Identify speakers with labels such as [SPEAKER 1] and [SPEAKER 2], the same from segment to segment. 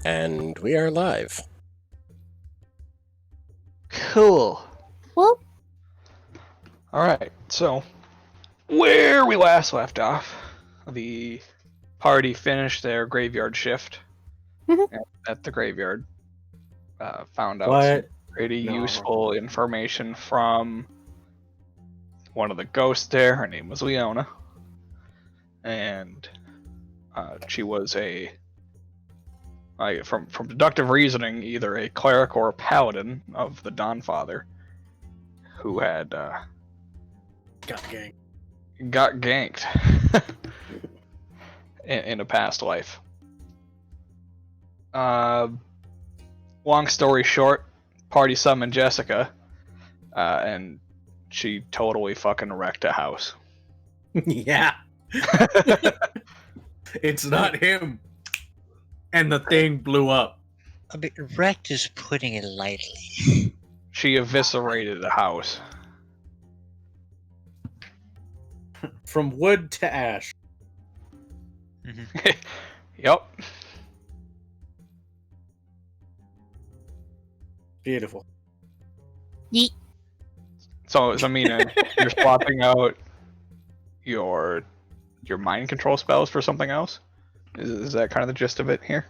[SPEAKER 1] And we are live.
[SPEAKER 2] Cool.
[SPEAKER 3] Well,
[SPEAKER 2] Alright, so where we last left off, the party finished their graveyard shift at the graveyard. Found out some pretty useful information from one of the ghosts there. Her name was Leona. And she was from deductive reasoning, either a cleric or a paladin of the Dawnfather, who had got ganked in a past life. Long story short, party summoned Jessica, and she totally fucking wrecked a house.
[SPEAKER 4] Yeah. It's not him. And the thing blew up.
[SPEAKER 5] I mean, wrecked is putting it lightly.
[SPEAKER 2] She eviscerated a house.
[SPEAKER 4] From wood to ash.
[SPEAKER 5] Mm-hmm.
[SPEAKER 2] Yep.
[SPEAKER 4] Beautiful.
[SPEAKER 3] yeet.
[SPEAKER 2] So I mean, you're swapping out your mind control spells for something else? Is that kind of the gist of it here?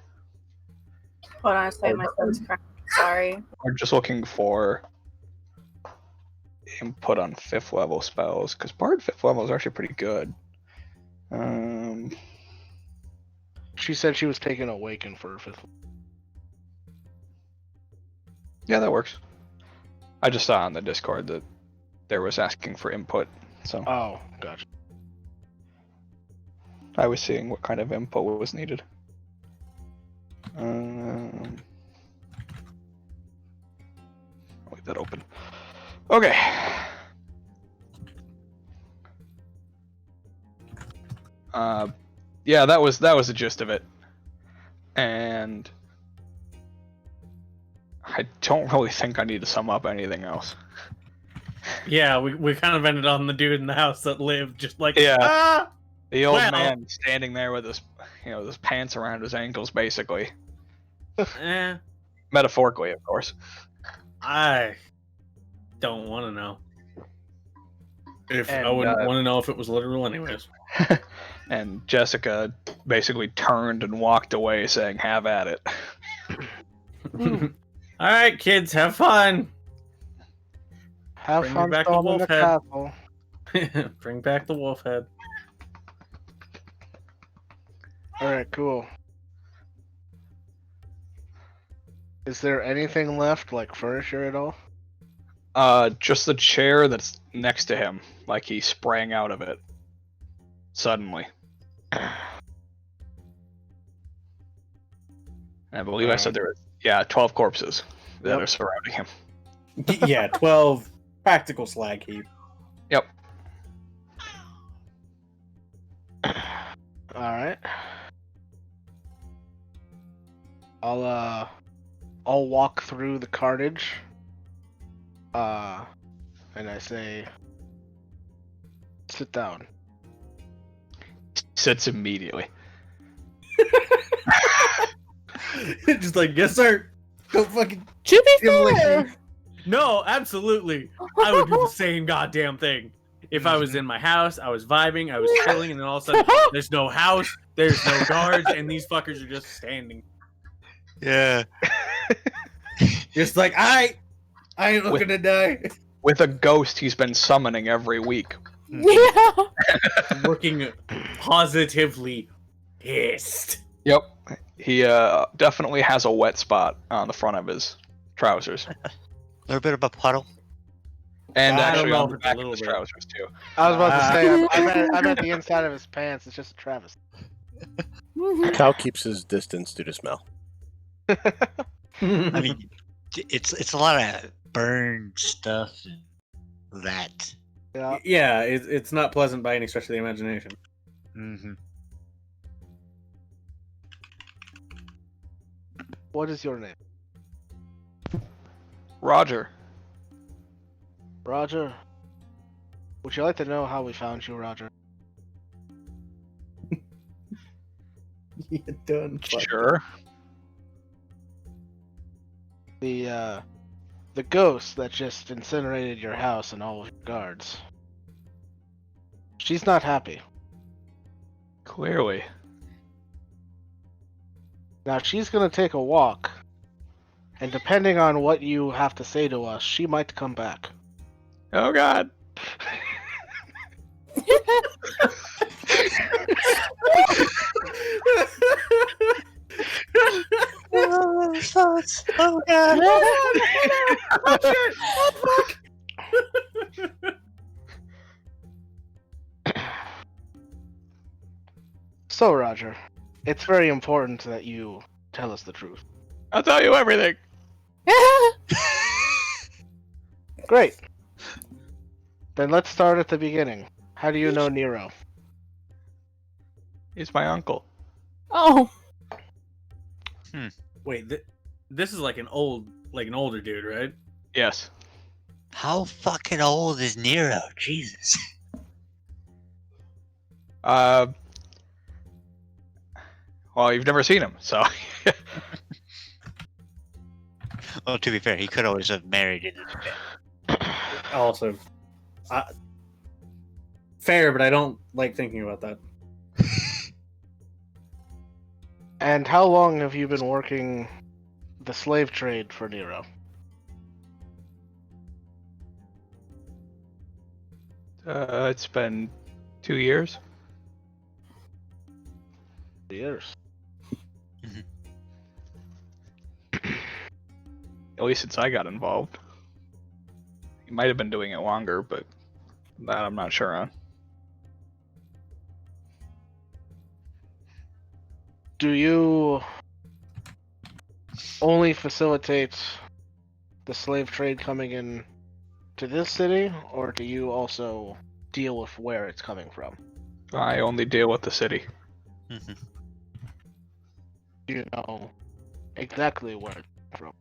[SPEAKER 3] Hold on a second, my phone's crying. Sorry.
[SPEAKER 2] We're just looking for input on 5th level spells, because Bard 5th level is actually pretty good.
[SPEAKER 6] She said she was taking Awaken for her 5th.
[SPEAKER 2] Yeah, that works. I just saw on the Discord that there was asking for input, so
[SPEAKER 6] Oh, gotcha.
[SPEAKER 2] I was seeing what kind of input was needed. I'll leave that open. Okay. Yeah, that was the gist of it, and I don't really think I need to sum up anything else.
[SPEAKER 4] Yeah, we kind of ended on the dude in the house that lived, just like,
[SPEAKER 2] Yeah.
[SPEAKER 4] ah!
[SPEAKER 2] The old
[SPEAKER 4] Well-
[SPEAKER 2] man standing there with his, his pants around his ankles, basically.
[SPEAKER 4] Eh,
[SPEAKER 2] Metaphorically, of course.
[SPEAKER 4] I don't want to know.
[SPEAKER 2] And,
[SPEAKER 4] I wouldn't want to know if it was literal anyways.
[SPEAKER 2] And Jessica basically turned and walked away, saying, "Have at it."
[SPEAKER 4] Alright, kids, have fun!
[SPEAKER 6] Have
[SPEAKER 4] Bring me
[SPEAKER 6] fun
[SPEAKER 4] back the
[SPEAKER 6] storming the
[SPEAKER 4] wolf
[SPEAKER 6] castle.
[SPEAKER 4] Bring back the wolf head.
[SPEAKER 6] Alright, cool. Is there anything left, like furniture at all?
[SPEAKER 2] Just the chair that's next to him, like he sprang out of it suddenly. I believe I said there were 12 corpses that are surrounding him.
[SPEAKER 4] Yeah, 12 practical slag heap.
[SPEAKER 2] Yep.
[SPEAKER 6] Alright. I'll walk through the carnage. And I say, sit down.
[SPEAKER 2] Sits immediately.
[SPEAKER 4] Just like, yes, sir. Go fucking.
[SPEAKER 3] To be
[SPEAKER 4] Emily.
[SPEAKER 3] fair,
[SPEAKER 4] No, absolutely. I would do the same goddamn thing. If I was in my house, I was vibing, I was chilling, and then all of a sudden, there's no house, there's no guards, and these fuckers are just standing.
[SPEAKER 5] Yeah.
[SPEAKER 4] Just like, I ain't looking to die.
[SPEAKER 2] With a ghost he's been summoning every week.
[SPEAKER 3] yeah.
[SPEAKER 4] Looking positively pissed.
[SPEAKER 2] Yep. He definitely has a wet spot on the front of his trousers.
[SPEAKER 5] A little bit of a puddle.
[SPEAKER 2] And
[SPEAKER 4] I don't
[SPEAKER 2] actually
[SPEAKER 4] know
[SPEAKER 2] on
[SPEAKER 4] if
[SPEAKER 2] the
[SPEAKER 4] it's a
[SPEAKER 2] back of
[SPEAKER 4] little
[SPEAKER 2] his
[SPEAKER 4] bit.
[SPEAKER 2] trousers, too.
[SPEAKER 6] I was about to say, I'm at the inside of his pants. It's just a Travis.
[SPEAKER 1] Cal keeps his distance due to smell.
[SPEAKER 5] I mean, it's a lot of burned stuff. That.
[SPEAKER 6] Yeah.
[SPEAKER 4] Yeah, it's not pleasant by any stretch of the imagination.
[SPEAKER 5] Mm-hmm.
[SPEAKER 6] What is your name?
[SPEAKER 2] Roger.
[SPEAKER 6] Roger. Would you like to know how we found you, Roger?
[SPEAKER 4] You done.
[SPEAKER 2] Sure.
[SPEAKER 6] the ghost that just incinerated your house and all of your guards. She's not happy.
[SPEAKER 2] Clearly.
[SPEAKER 6] Now she's gonna take a walk, and depending on what you have to say to us, she might come back.
[SPEAKER 2] Oh God.
[SPEAKER 5] Oh God!
[SPEAKER 4] Oh shit! Oh fuck!
[SPEAKER 6] So, Roger, it's very important that you tell us the truth.
[SPEAKER 2] I'll tell you everything.
[SPEAKER 6] Great. Then let's start at the beginning. How do you know Nero?
[SPEAKER 2] He's my uncle.
[SPEAKER 3] Oh.
[SPEAKER 4] Wait, this is like an older dude, right?
[SPEAKER 2] Yes.
[SPEAKER 5] How fucking old is Nero? Jesus.
[SPEAKER 2] Well, you've never seen him, so.
[SPEAKER 5] Well, to be fair, he could always have married into the family.
[SPEAKER 4] Also, fair, but I don't like thinking about that.
[SPEAKER 6] And how long have you been working the slave trade for Nero?
[SPEAKER 2] It's been 2 years.
[SPEAKER 6] Years.
[SPEAKER 2] At least since I got involved. He might have been doing it longer, but that I'm not sure on.
[SPEAKER 6] Do you only facilitate the slave trade coming in to this city, or do you also deal with where it's coming from?
[SPEAKER 2] I only deal with the city.
[SPEAKER 5] Mhm.
[SPEAKER 6] Do you know exactly where it's from?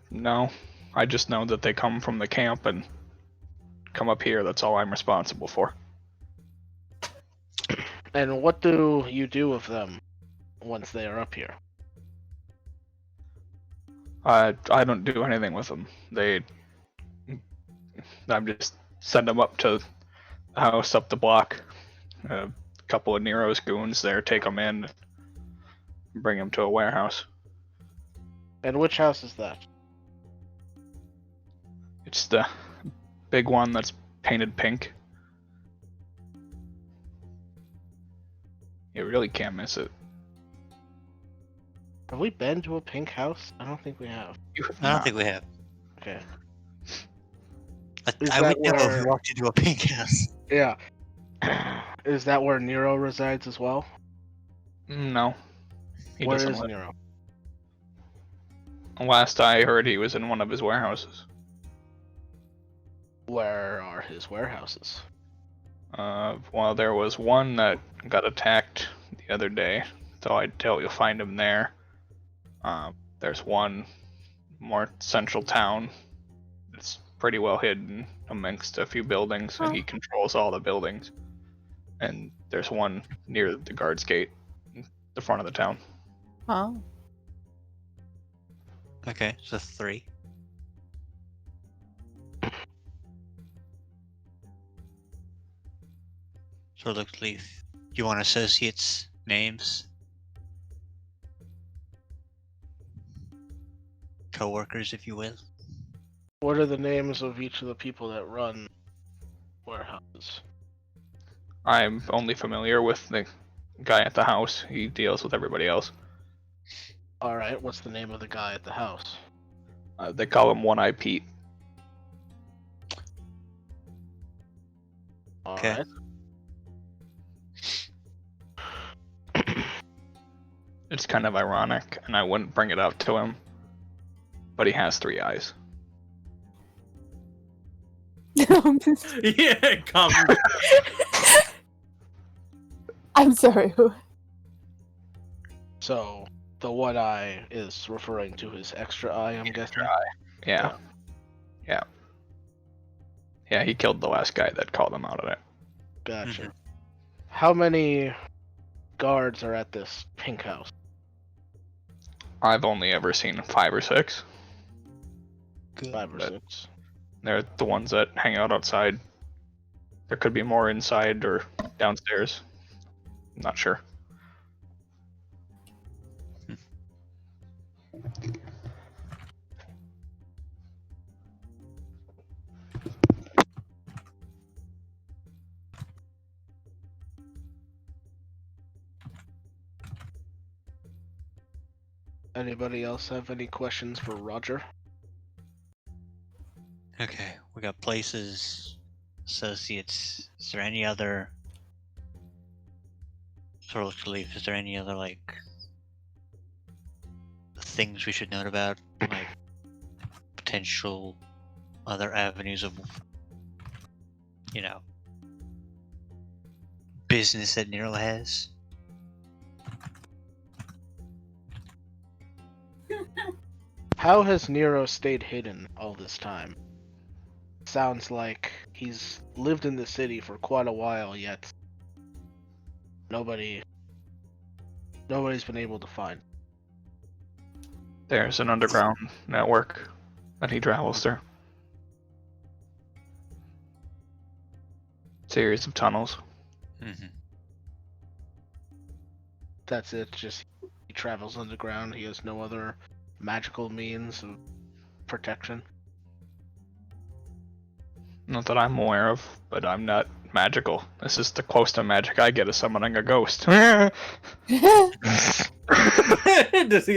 [SPEAKER 2] No, I just know that they come from the camp and come up here. That's all I'm responsible for.
[SPEAKER 6] And what do you do with them once they are up here?
[SPEAKER 2] I don't do anything with them. I'm just send them up to the house up the block. A couple of Nero's goons there take them in, bring them to a warehouse.
[SPEAKER 6] And which house is that?
[SPEAKER 2] It's the big one that's painted pink. You really can't miss it.
[SPEAKER 6] Have we been to a pink house? I don't think we have.
[SPEAKER 5] I don't think we have.
[SPEAKER 6] Okay.
[SPEAKER 5] I would never have walked into a pink house.
[SPEAKER 6] Yeah. Is that where Nero resides as well?
[SPEAKER 2] No. He
[SPEAKER 6] Where
[SPEAKER 2] doesn't
[SPEAKER 6] is
[SPEAKER 2] live.
[SPEAKER 6] Nero?
[SPEAKER 2] Last I heard, he was in one of his warehouses.
[SPEAKER 6] Where are his warehouses?
[SPEAKER 2] Well, there was one that got attacked the other day, so I doubt you'll find him there. There's one more central town. It's pretty well hidden amongst a few buildings, and he controls all the buildings. And there's one near the guards gate, in the front of the town.
[SPEAKER 3] Oh.
[SPEAKER 5] Okay, so 3. So it looks like you want associates, names, co-workers, if you will.
[SPEAKER 6] What are the names of each of the people that run warehouses?
[SPEAKER 2] I'm only familiar with the guy at the house. He deals with everybody else.
[SPEAKER 6] Alright, what's the name of the guy at the house?
[SPEAKER 2] They call him One Eye Pete.
[SPEAKER 5] Okay.
[SPEAKER 6] Alright.
[SPEAKER 2] It's kind of ironic, and I wouldn't bring it up to him, but he has 3 eyes.
[SPEAKER 4] Yeah, come.
[SPEAKER 3] I'm sorry.
[SPEAKER 6] So, the one eye is referring to his extra eye, I'm guessing?
[SPEAKER 2] Yeah. Yeah, he killed the last guy that called him out on it.
[SPEAKER 6] Gotcha.
[SPEAKER 5] Mhm.
[SPEAKER 6] How many guards are at this pink house?
[SPEAKER 2] I've only ever seen 5 or 6.
[SPEAKER 5] Good.
[SPEAKER 6] 5 or
[SPEAKER 2] But-
[SPEAKER 6] 6.
[SPEAKER 2] They're the ones that hang out outside. There could be more inside or downstairs. I'm not sure.
[SPEAKER 6] Anybody else have any questions for Roger?
[SPEAKER 5] Okay, we got places, associates. Is there any other sort of relief? Is there any other like things we should note about, like potential other avenues of, business that Nero has?
[SPEAKER 6] How has Nero stayed hidden all this time? Sounds like he's lived in the city for quite a while, yet nobody's been able to find.
[SPEAKER 2] There's an underground network that he travels through. Series of tunnels.
[SPEAKER 5] Mm-hmm.
[SPEAKER 6] That's it, just he travels underground, he has no other magical means of protection.
[SPEAKER 2] Not that I'm aware of, but I'm not magical. This is the close to magic I get is summoning a ghost.
[SPEAKER 4] Does he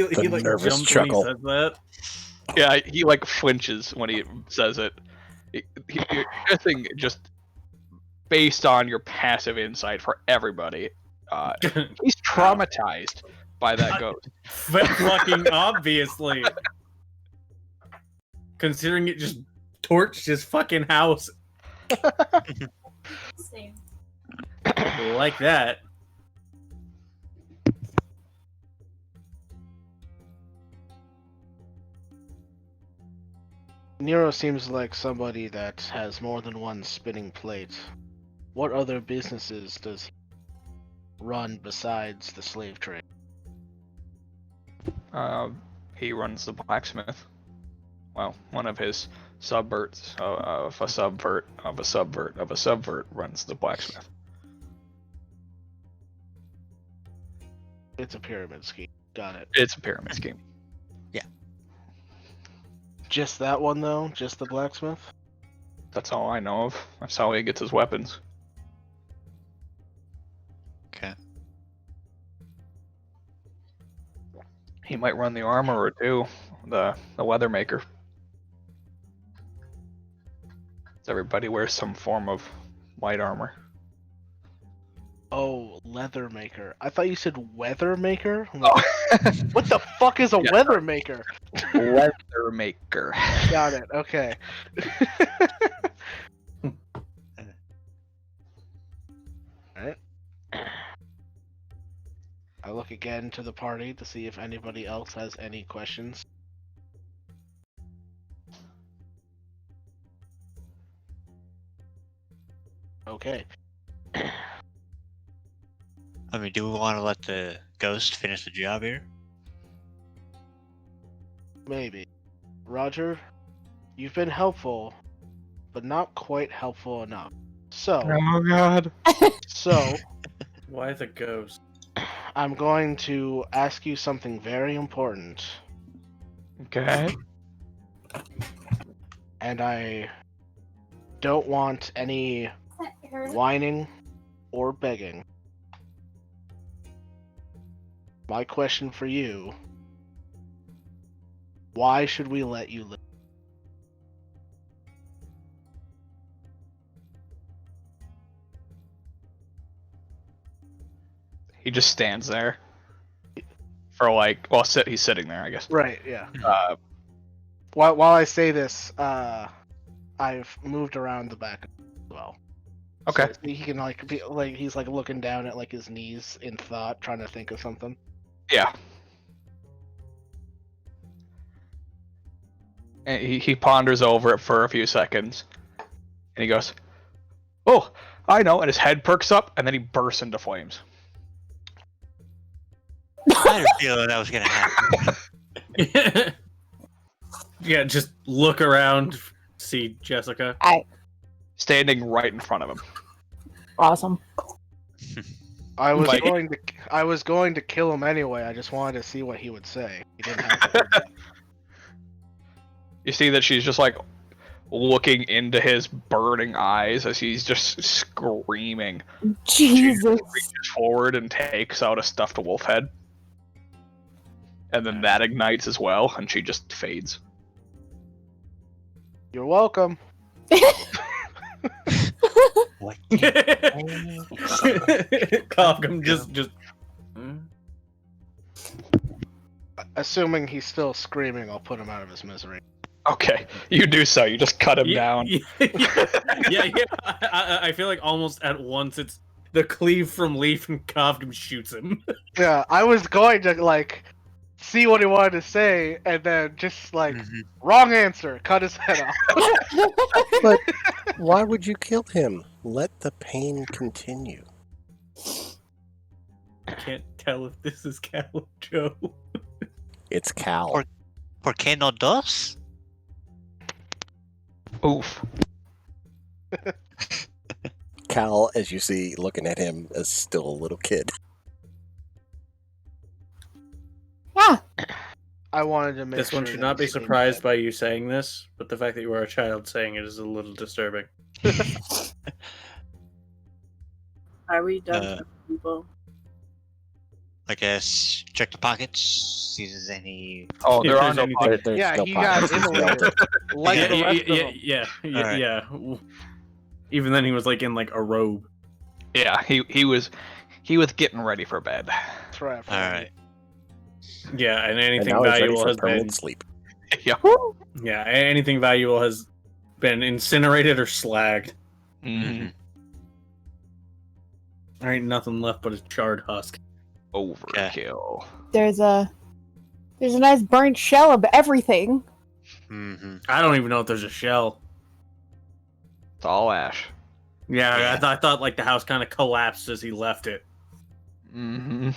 [SPEAKER 1] The
[SPEAKER 4] like
[SPEAKER 1] nervous
[SPEAKER 4] jump
[SPEAKER 1] chuckle.
[SPEAKER 4] when he says that?
[SPEAKER 2] Yeah, he like flinches when he says it. You're guessing just based on your passive insight for everybody. He's traumatized by that ghost.
[SPEAKER 4] Fucking obviously. Considering it just torched his fucking house
[SPEAKER 3] Same.
[SPEAKER 4] like that.
[SPEAKER 6] Nero seems like somebody that has more than one spinning plate. What other businesses does he run besides the slave trade?
[SPEAKER 2] He runs the blacksmith. Well, one of his subverts of a subvert of a subvert of a subvert runs the blacksmith.
[SPEAKER 6] It's a pyramid scheme. Got it.
[SPEAKER 2] It's a pyramid scheme.
[SPEAKER 6] Just that one though? Just the blacksmith?
[SPEAKER 2] That's all I know of. That's how he gets his weapons.
[SPEAKER 5] Okay.
[SPEAKER 2] He might run the armorer too, the weather maker. Everybody wears some form of light armor.
[SPEAKER 6] Oh, leather maker. I thought you said weather maker?
[SPEAKER 2] Oh.
[SPEAKER 6] What the fuck is a
[SPEAKER 2] Yeah.
[SPEAKER 6] weather maker?
[SPEAKER 2] Weather maker.
[SPEAKER 6] Got it. Okay. Alright. I look again to the party to see if anybody else has any questions. Okay.
[SPEAKER 5] I mean, do we want to let the ghost finish the job here?
[SPEAKER 6] Maybe. Roger, you've been helpful, but not quite helpful enough. So,
[SPEAKER 2] Oh god.
[SPEAKER 4] Why the ghost?
[SPEAKER 6] I'm going to ask you something very important,
[SPEAKER 2] Okay.
[SPEAKER 6] and I don't want any whining or begging. My question for you: why should we let you live?
[SPEAKER 2] He just stands there for like, well, he's sitting there, I guess.
[SPEAKER 6] Right. Yeah.
[SPEAKER 2] Uh,
[SPEAKER 6] While I say this, I've moved around the back as well.
[SPEAKER 2] okay.
[SPEAKER 6] So he can like be like he's like looking down at like his knees in thought, trying to think of something.
[SPEAKER 2] Yeah. And he ponders over it for a few seconds, and he goes, "Oh, I know." And his head perks up, and then he bursts into flames.
[SPEAKER 5] I had a feeling that was gonna happen.
[SPEAKER 4] just look around, see Jessica.
[SPEAKER 2] Standing right in front of him.
[SPEAKER 7] Awesome.
[SPEAKER 6] I was
[SPEAKER 2] Like-
[SPEAKER 6] going to kill him anyway. I just wanted to see what he would say. He didn't have to.
[SPEAKER 2] You see that she's just like looking into his burning eyes as he's just screaming.
[SPEAKER 7] Jesus.
[SPEAKER 2] She reaches forward and takes out a stuffed wolf head. And then that ignites as well, and she just fades.
[SPEAKER 6] You're welcome.
[SPEAKER 5] What?
[SPEAKER 4] Kafka just.
[SPEAKER 6] Assuming he's still screaming, I'll put him out of his misery.
[SPEAKER 2] Okay, you do so. You just cut him down.
[SPEAKER 4] Yeah. I feel like almost at once it's the cleave from Leaf and Kafka shoots him.
[SPEAKER 6] Yeah, I was going to like see what he wanted to say, and then just like wrong answer, cut his head off.
[SPEAKER 1] But why would you kill him? Let the pain continue.
[SPEAKER 4] I can't tell if this is Cal or Joe.
[SPEAKER 1] It's Cal.
[SPEAKER 5] Por qué no dos?
[SPEAKER 2] Oof.
[SPEAKER 1] Cal, as you see, looking at him as still a little kid.
[SPEAKER 7] Yeah.
[SPEAKER 6] I wanted to make
[SPEAKER 4] This one
[SPEAKER 6] sure
[SPEAKER 4] should
[SPEAKER 6] that
[SPEAKER 4] not be
[SPEAKER 6] he seemed
[SPEAKER 4] surprised
[SPEAKER 6] bad.
[SPEAKER 4] by you saying this, but the fact that you are a child saying it is a little disturbing.
[SPEAKER 3] Are we done
[SPEAKER 5] Uh,
[SPEAKER 3] with people?
[SPEAKER 5] I guess check the pockets. See if there's any.
[SPEAKER 2] Oh,
[SPEAKER 4] If
[SPEAKER 2] there are
[SPEAKER 4] there's
[SPEAKER 2] no
[SPEAKER 4] anything-
[SPEAKER 2] pockets.
[SPEAKER 1] There's
[SPEAKER 6] Yeah,
[SPEAKER 1] no
[SPEAKER 6] he got
[SPEAKER 1] pockets.
[SPEAKER 6] immolated. Like the rest of them.
[SPEAKER 4] Yeah. Even then, he was like in like a robe.
[SPEAKER 2] Yeah, he was getting ready for bed.
[SPEAKER 6] That's right.
[SPEAKER 5] All right.
[SPEAKER 4] Yeah, and
[SPEAKER 1] And
[SPEAKER 4] anything
[SPEAKER 1] now he's ready
[SPEAKER 4] valuable
[SPEAKER 1] for
[SPEAKER 4] has been.
[SPEAKER 1] permanent sleep.
[SPEAKER 2] Yeah.
[SPEAKER 4] Yeah, anything valuable has been incinerated or slagged.
[SPEAKER 2] Mm-hmm.
[SPEAKER 4] There ain't nothing left but a charred husk.
[SPEAKER 2] Overkill.
[SPEAKER 7] There's a nice burnt shell of everything.
[SPEAKER 5] Mm-hmm.
[SPEAKER 4] I don't even know if there's a shell.
[SPEAKER 2] It's all ash.
[SPEAKER 4] Yeah,
[SPEAKER 5] Yeah.
[SPEAKER 4] I thought like the house kind of collapsed as he left it,
[SPEAKER 2] Mm-hmm.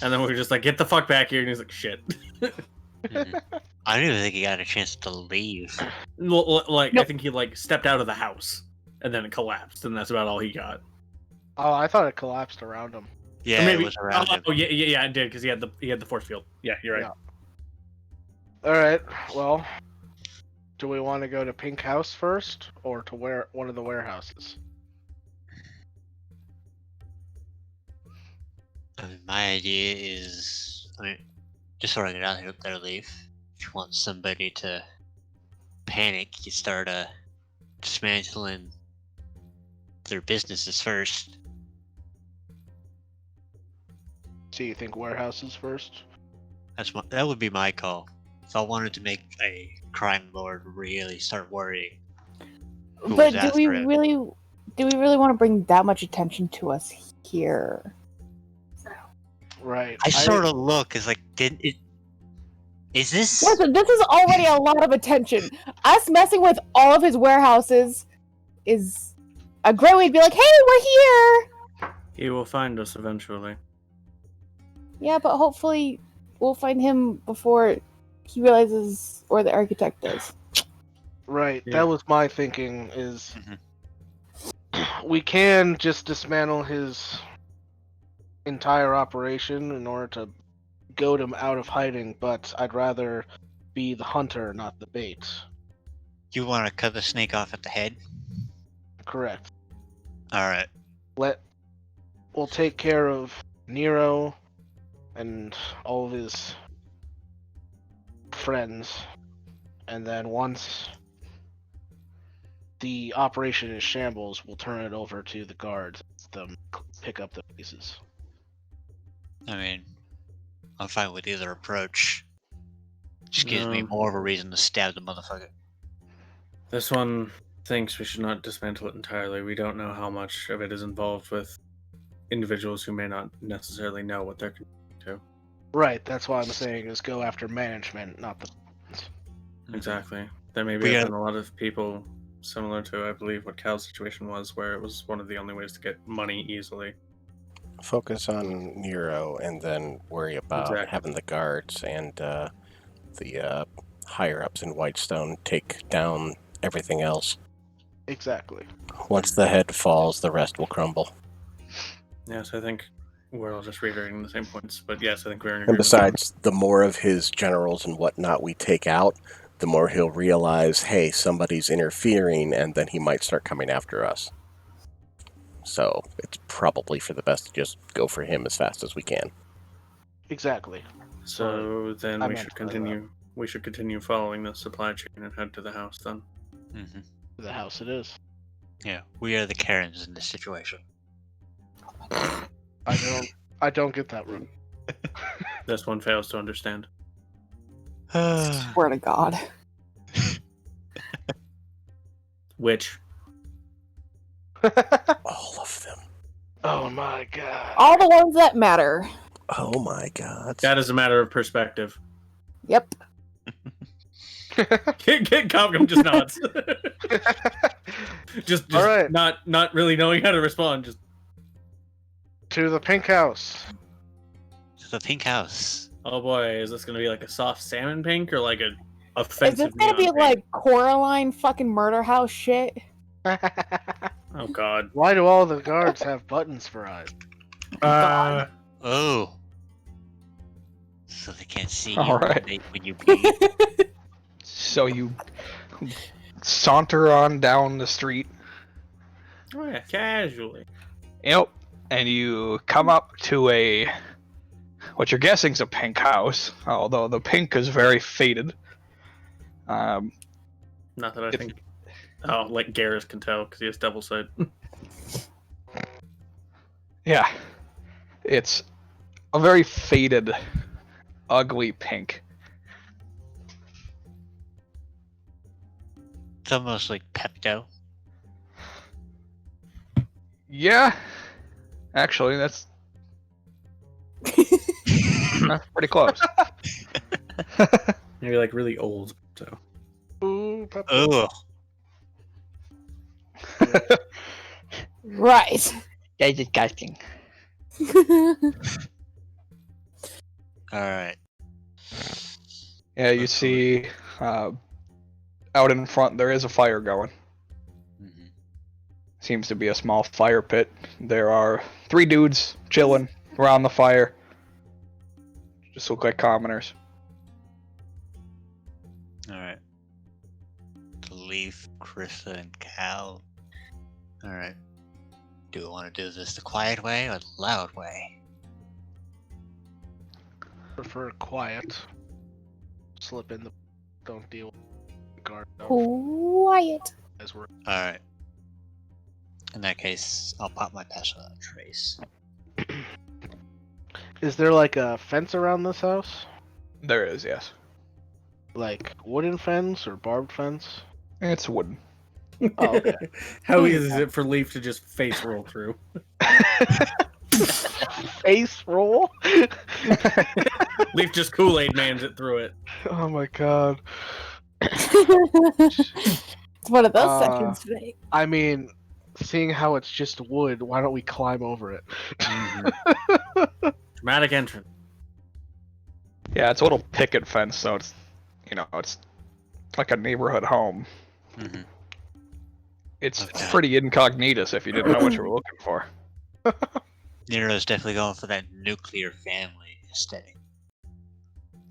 [SPEAKER 4] and then we were just like, "Get the fuck back here!" And he's like, "Shit."
[SPEAKER 5] I don't even think he got a chance to leave.
[SPEAKER 4] Like I
[SPEAKER 7] Nope.
[SPEAKER 4] think he like stepped out of the house, and then it collapsed, and that's about all he got.
[SPEAKER 6] Oh, I thought it collapsed around him.
[SPEAKER 5] Yeah,
[SPEAKER 4] Or maybe,
[SPEAKER 5] it was around him.
[SPEAKER 4] Oh yeah, it did because he had the force field. Yeah, you're right.
[SPEAKER 6] Yeah. All right. Well, do we want to go to Pink House first, or to one of the warehouses?
[SPEAKER 5] My idea is, just throwing it out there, Leaf. If you want somebody to panic, you start dismantling their businesses first.
[SPEAKER 6] So you think warehouses first?
[SPEAKER 5] That would be my call. If I wanted to make a crime lord really start worrying. Who
[SPEAKER 7] But
[SPEAKER 5] was
[SPEAKER 7] do we
[SPEAKER 5] after it?
[SPEAKER 7] really want to bring that much attention to us here?
[SPEAKER 6] Right.
[SPEAKER 5] I sort of look as like, is this?
[SPEAKER 7] Listen, this is already a lot of attention. Us messing with all of his warehouses is a great way to be like, hey, we're here!
[SPEAKER 4] He will find us eventually.
[SPEAKER 7] Yeah, but hopefully we'll find him before he realizes where the architect is.
[SPEAKER 6] Right.
[SPEAKER 4] Yeah.
[SPEAKER 6] That was my thinking. Is we can just dismantle his entire operation in order to goad him out of hiding, but I'd rather be the hunter, not the bait.
[SPEAKER 5] You want to cut the snake off at the head?
[SPEAKER 6] Correct.
[SPEAKER 5] All right.
[SPEAKER 6] We'll take care of Nero and all of his friends, and then once the operation is shambles, we'll turn it over to the guards. Let them pick up the pieces.
[SPEAKER 5] I mean, I'm fine with either approach. Just gives me
[SPEAKER 4] No.
[SPEAKER 5] more of a reason to stab the motherfucker.
[SPEAKER 4] This one thinks we should not dismantle it entirely. We don't know how much of it is involved with individuals who may not necessarily know what they're to.
[SPEAKER 6] Right, that's why I'm saying is go after management, not the.
[SPEAKER 4] Exactly. There may
[SPEAKER 5] We
[SPEAKER 4] be
[SPEAKER 5] got-
[SPEAKER 4] a lot of people similar to, I believe, what Cal's situation was, where it was one of the only ways to get money easily.
[SPEAKER 1] Focus on Nero and then worry about
[SPEAKER 4] Exactly.
[SPEAKER 1] having the guards and the higher-ups in Whitestone take down everything else.
[SPEAKER 6] Exactly.
[SPEAKER 1] Once the head falls, the rest will crumble.
[SPEAKER 4] Yes, I think we're all just reiterating the same points. But yes, I think we're in
[SPEAKER 1] And
[SPEAKER 4] agreement.
[SPEAKER 1] besides, the more of his generals and whatnot we take out, the more he'll realize, hey, somebody's interfering, and then he might start coming after us. So it's probably for the best to just go for him as fast as we can.
[SPEAKER 6] Exactly.
[SPEAKER 4] So then
[SPEAKER 6] I
[SPEAKER 4] we
[SPEAKER 6] meant
[SPEAKER 4] should
[SPEAKER 6] to say that.
[SPEAKER 4] continue. We should continue following the supply chain and head to the house then.
[SPEAKER 5] Mm-hmm.
[SPEAKER 6] The house it is.
[SPEAKER 5] Yeah, we are the Karens in this situation.
[SPEAKER 6] I don't get that room.
[SPEAKER 4] This one fails to understand.
[SPEAKER 7] Swear to God.
[SPEAKER 4] Which?
[SPEAKER 1] All of them.
[SPEAKER 6] Oh my god.
[SPEAKER 7] All the ones that matter.
[SPEAKER 1] Oh my god.
[SPEAKER 4] That is a matter of perspective.
[SPEAKER 7] Yep.
[SPEAKER 4] Get Capcom just nods. just
[SPEAKER 6] All right.
[SPEAKER 4] not really knowing how to respond. Just
[SPEAKER 6] To the pink house.
[SPEAKER 5] To the pink house.
[SPEAKER 4] oh boy, is this gonna be like a soft salmon pink or like a
[SPEAKER 7] Is
[SPEAKER 4] offensive?
[SPEAKER 7] this gonna be
[SPEAKER 4] neon pink?
[SPEAKER 7] like Coraline fucking murder house shit?
[SPEAKER 4] Oh god.
[SPEAKER 6] Why do all the guards have buttons for eyes?
[SPEAKER 5] Oh. So they can't see you
[SPEAKER 2] All right.
[SPEAKER 5] when you bleed.
[SPEAKER 2] So you saunter on down the street.
[SPEAKER 4] Oh yeah, casually.
[SPEAKER 2] Yep. And you come up to what you're guessing is a pink house, although the pink is very faded.
[SPEAKER 4] Not that I
[SPEAKER 2] If-
[SPEAKER 4] think. Oh, like Garrus can tell because he has double sight.
[SPEAKER 2] Yeah. It's a very faded, ugly pink.
[SPEAKER 5] It's almost like Pepto.
[SPEAKER 2] Yeah. Actually, that's pretty close.
[SPEAKER 4] Maybe like really old. So
[SPEAKER 6] Ooh, Pepper.
[SPEAKER 5] Oh.
[SPEAKER 7] Right.
[SPEAKER 2] That's disgusting.
[SPEAKER 5] Alright.
[SPEAKER 2] Yeah, you see out in front there is a fire going.
[SPEAKER 5] Mhm.
[SPEAKER 2] Seems to be a small fire pit. There are 3 dudes chilling around the fire. Just look like commoners.
[SPEAKER 5] Alright. Leaf, Krista, and Cal. Alright. Do we want to do this the quiet way or the loud way?
[SPEAKER 6] Prefer quiet. Slip in the. Don't deal with the guard.
[SPEAKER 7] Quiet.
[SPEAKER 6] As we're
[SPEAKER 5] Alright. In that case, I'll pop my password on Trace.
[SPEAKER 6] Is there like a fence around this house?
[SPEAKER 2] There is, yes.
[SPEAKER 6] Like wooden fence or barbed fence?
[SPEAKER 2] It's wooden.
[SPEAKER 6] Oh, okay.
[SPEAKER 4] how easy is it for Leaf to just face roll through?
[SPEAKER 6] Face roll?
[SPEAKER 4] Leaf just Kool-Aid mans it through it.
[SPEAKER 6] Oh my god.
[SPEAKER 7] It's one of those
[SPEAKER 6] Uh,
[SPEAKER 7] sections today.
[SPEAKER 6] I mean, seeing how it's just wood, why don't we climb over it?
[SPEAKER 4] Dramatic entrance.
[SPEAKER 2] Yeah, it's a little picket fence, so it's it's like a neighborhood home.
[SPEAKER 5] Mm-hmm.
[SPEAKER 2] It's
[SPEAKER 5] Okay.
[SPEAKER 2] pretty incognitus if you didn't know what you were looking for.
[SPEAKER 5] Nero's definitely going for that nuclear family aesthetic.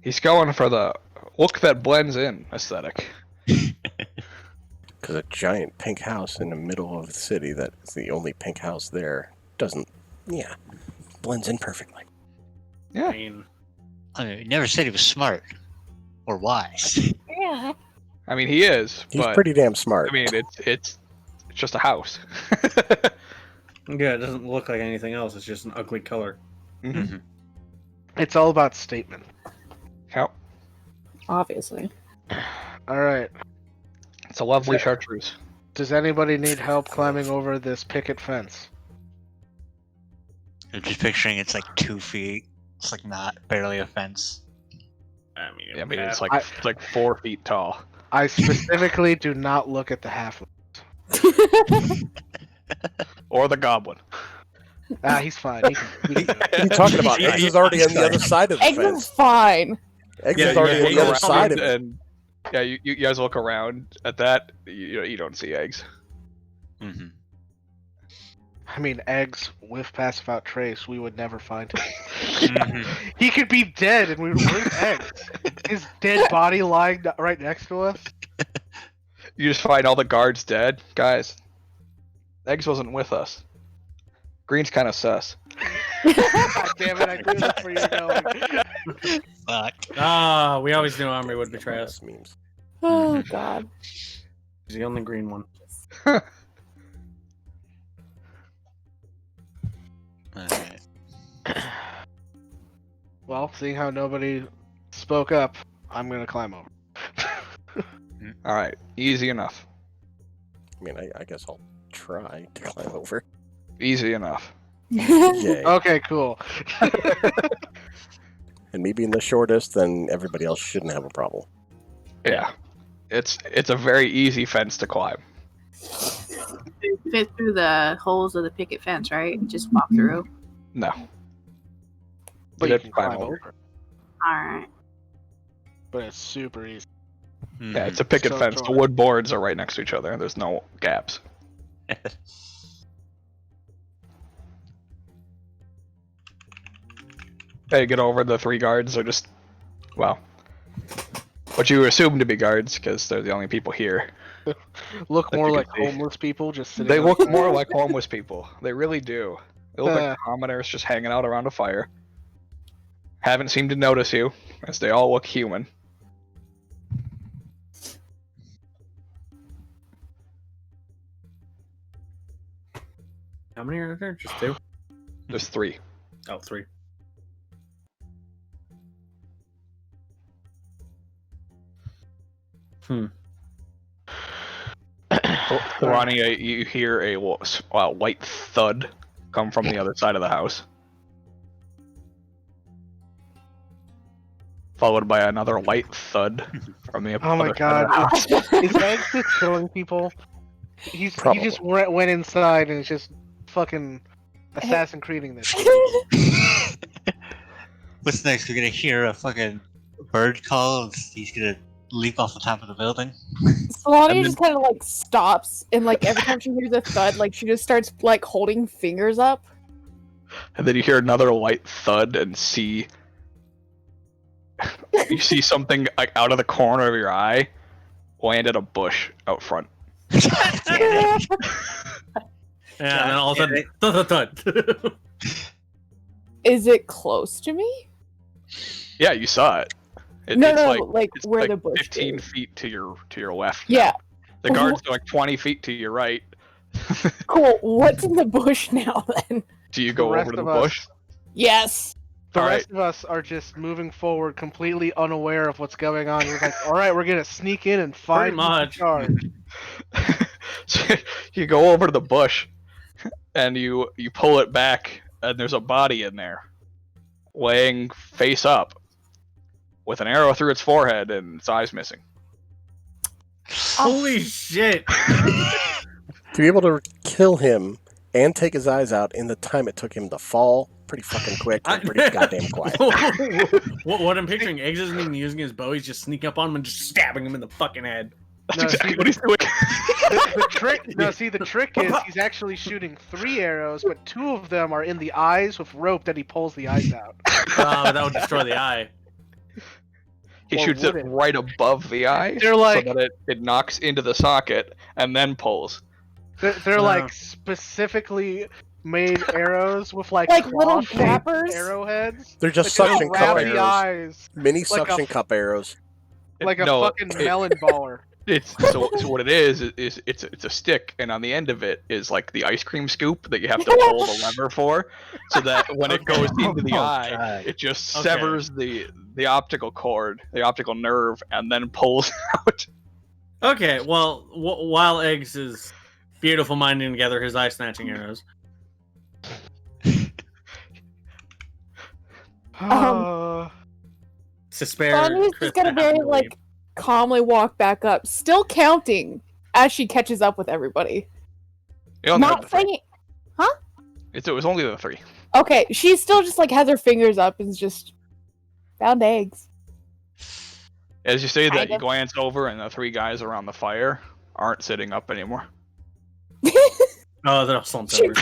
[SPEAKER 2] He's going for the look that blends in aesthetic.
[SPEAKER 1] Because a giant pink house in the middle of the city that is the only pink house there doesn't, blends in perfectly.
[SPEAKER 2] Yeah.
[SPEAKER 4] I mean,
[SPEAKER 5] I mean, he never said he was smart or wise.
[SPEAKER 7] Yeah.
[SPEAKER 2] I mean, he is,
[SPEAKER 1] He's
[SPEAKER 2] but
[SPEAKER 1] pretty damn smart.
[SPEAKER 2] I mean, it's just a house.
[SPEAKER 4] yeah, it doesn't look like anything else. It's just an ugly color.
[SPEAKER 2] Mhm.
[SPEAKER 6] It's all about statement.
[SPEAKER 2] Yep.
[SPEAKER 7] Obviously.
[SPEAKER 6] Alright.
[SPEAKER 2] It's a lovely chartreuse.
[SPEAKER 6] Does anybody need help climbing over this picket fence?
[SPEAKER 5] I'm just picturing it's like 2 feet. It's like not barely a fence.
[SPEAKER 4] I mean,
[SPEAKER 2] I mean, it's
[SPEAKER 6] I-
[SPEAKER 2] like 4 feet tall.
[SPEAKER 6] I specifically do not look at the halfling.
[SPEAKER 2] Or the goblin.
[SPEAKER 6] Ah, he's fine. He can do it.
[SPEAKER 1] What are you talking about? Eggs is already on the other side of the
[SPEAKER 7] Eggs is
[SPEAKER 1] fence.
[SPEAKER 7] fine.
[SPEAKER 1] Eggs
[SPEAKER 4] Yeah,
[SPEAKER 1] is already
[SPEAKER 4] yeah,
[SPEAKER 1] on the other
[SPEAKER 4] yeah,
[SPEAKER 1] side of it.
[SPEAKER 2] And Yeah, you guys look around at that. You don't see eggs.
[SPEAKER 5] Mm-hmm.
[SPEAKER 6] I mean, eggs with pass without trace, we would never find him.
[SPEAKER 5] Mhm.
[SPEAKER 6] He could be dead, and where's eggs? His dead body lying right next to us.
[SPEAKER 2] You just find all the guards dead, guys. Eggs wasn't with us. Green's kind of sus.
[SPEAKER 6] God damn it! I knew that's where you're going.
[SPEAKER 5] Fuck.
[SPEAKER 4] Ah, we always knew Army would betray us.
[SPEAKER 1] Memes.
[SPEAKER 7] Oh God.
[SPEAKER 4] He's the only green one.
[SPEAKER 5] Alright.
[SPEAKER 6] Well, seeing how nobody spoke up, I'm gonna climb over.
[SPEAKER 2] All right, easy enough.
[SPEAKER 1] I mean, I guess I'll try to climb over.
[SPEAKER 2] Easy enough.
[SPEAKER 1] Yay.
[SPEAKER 6] Okay, cool.
[SPEAKER 1] And me being the shortest, then everybody else shouldn't have a problem.
[SPEAKER 2] Yeah, it's a very easy fence to climb.
[SPEAKER 3] You fit through the holes of the picket fence, right? Just walk through.
[SPEAKER 2] No.
[SPEAKER 6] But
[SPEAKER 2] You
[SPEAKER 6] you
[SPEAKER 2] have
[SPEAKER 6] can
[SPEAKER 2] to climb
[SPEAKER 6] climb
[SPEAKER 2] over.
[SPEAKER 6] over.
[SPEAKER 3] Alright.
[SPEAKER 6] But it's super easy.
[SPEAKER 2] Yeah, it's a picket
[SPEAKER 6] So
[SPEAKER 2] fence. The
[SPEAKER 6] dry.
[SPEAKER 2] wood boards are right next to each other. There's no gaps. Hey, get over the 3 guards are just, well, what you assume to be guards because they're the only people here.
[SPEAKER 6] Look
[SPEAKER 2] That
[SPEAKER 6] more
[SPEAKER 2] you
[SPEAKER 6] like
[SPEAKER 2] can see.
[SPEAKER 6] homeless people just sitting.
[SPEAKER 2] They look
[SPEAKER 6] outside.
[SPEAKER 2] more like homeless people. They really do. They look like commoners just hanging out around a fire. Haven't seemed to notice you, as they all look human.
[SPEAKER 4] How many are there? Just 2?
[SPEAKER 2] There's 3.
[SPEAKER 4] Oh, 3.
[SPEAKER 2] Ronnie, you hear a white thud come from the other side of the house. Followed by another white thud from the
[SPEAKER 6] Oh my
[SPEAKER 2] other side of the
[SPEAKER 6] god!
[SPEAKER 2] house.
[SPEAKER 6] Is Eggs just killing people? He
[SPEAKER 1] Probably.
[SPEAKER 6] just went inside and is just fucking Assassin Creeding this.
[SPEAKER 5] What's next? We're gonna hear a fucking bird call and he's gonna leap off the top of the building.
[SPEAKER 7] Solani
[SPEAKER 2] And
[SPEAKER 7] just kind of like stops, and like every time she hears a thud, like she just starts like holding fingers up.
[SPEAKER 2] And then you hear another light thud and see you see something like out of the corner of your eye land at a bush out front.
[SPEAKER 4] Yeah, and then all of a sudden, thud.
[SPEAKER 7] Is it close to me?
[SPEAKER 2] Yeah, you saw it.
[SPEAKER 7] No,
[SPEAKER 2] it's
[SPEAKER 7] like
[SPEAKER 2] it's
[SPEAKER 7] where
[SPEAKER 2] like
[SPEAKER 7] the bush
[SPEAKER 2] 15
[SPEAKER 7] is.
[SPEAKER 2] feet to your left.
[SPEAKER 7] Yeah.
[SPEAKER 2] The guards are like 20 feet to your right.
[SPEAKER 7] Cool. What's in the bush now then?
[SPEAKER 2] Do you
[SPEAKER 6] The
[SPEAKER 2] go
[SPEAKER 6] rest
[SPEAKER 2] over to the
[SPEAKER 6] of us-
[SPEAKER 2] bush?
[SPEAKER 7] Yes.
[SPEAKER 6] The
[SPEAKER 2] All
[SPEAKER 6] rest of us are just moving forward, completely unaware of what's going on. We're like, all right, we're gonna sneak in and find who's in
[SPEAKER 4] much.
[SPEAKER 6] charge."
[SPEAKER 2] So you go over to the bush and you pull it back and there's a body in there laying face up with an arrow through its forehead and its eyes missing.
[SPEAKER 4] Holy shit!
[SPEAKER 1] To be able to kill him and take his eyes out in the time it took him to fall, pretty fucking quick and pretty goddamn quiet.
[SPEAKER 4] What I'm picturing, Eggs isn't even using his bow, he's just sneaking up on him and just stabbing him in the fucking head.
[SPEAKER 2] That's
[SPEAKER 6] No,
[SPEAKER 2] exactly
[SPEAKER 6] see,
[SPEAKER 2] what he's doing.
[SPEAKER 6] The trick, no, see, the trick is he's actually shooting 3 arrows, but 2 of them are in the eyes with rope that he pulls the eyes out.
[SPEAKER 4] That would destroy the eye.
[SPEAKER 2] He
[SPEAKER 6] Or
[SPEAKER 2] shoots
[SPEAKER 6] would
[SPEAKER 2] it
[SPEAKER 6] it?
[SPEAKER 2] right above the eye
[SPEAKER 6] They're like,
[SPEAKER 2] so that it knocks into the socket and then pulls.
[SPEAKER 6] they're like specifically made arrows with like
[SPEAKER 7] little
[SPEAKER 6] claw-shaped
[SPEAKER 7] grappers?
[SPEAKER 6] arrowheads.
[SPEAKER 1] They're just
[SPEAKER 6] that go
[SPEAKER 1] suction cup
[SPEAKER 6] around the
[SPEAKER 1] arrows.
[SPEAKER 6] eyes
[SPEAKER 1] Mini
[SPEAKER 6] like
[SPEAKER 1] suction
[SPEAKER 6] a-
[SPEAKER 1] cup arrows.
[SPEAKER 6] like a
[SPEAKER 2] No,
[SPEAKER 6] fucking melon baller.
[SPEAKER 2] It's so what it is it's a stick, and on the end of it is like the ice cream scoop that you have to pull the lever for, so that when it goes into the eye,
[SPEAKER 5] God.
[SPEAKER 2] it just
[SPEAKER 4] Okay.
[SPEAKER 2] severs the optical cord, the optical nerve, and then pulls out.
[SPEAKER 4] Okay, well, while Eggs is beautiful minding together his eye snatching arrows, to spare.
[SPEAKER 7] Solani's
[SPEAKER 4] Chris
[SPEAKER 7] just gonna
[SPEAKER 4] to have
[SPEAKER 7] very
[SPEAKER 4] to
[SPEAKER 7] like
[SPEAKER 4] leave.
[SPEAKER 7] calmly walk back up, still counting as she catches up with everybody.
[SPEAKER 2] You only had
[SPEAKER 7] Not
[SPEAKER 2] the 3.
[SPEAKER 7] saying.
[SPEAKER 2] It was only the 3.
[SPEAKER 7] Okay, she still just like has her fingers up and is just found eggs.
[SPEAKER 2] As you say that,
[SPEAKER 7] Kind
[SPEAKER 2] you
[SPEAKER 7] of.
[SPEAKER 2] glance over, and the 3 guys around the fire aren't sitting up anymore.
[SPEAKER 4] Oh, they're all slumped
[SPEAKER 7] She,
[SPEAKER 4] over.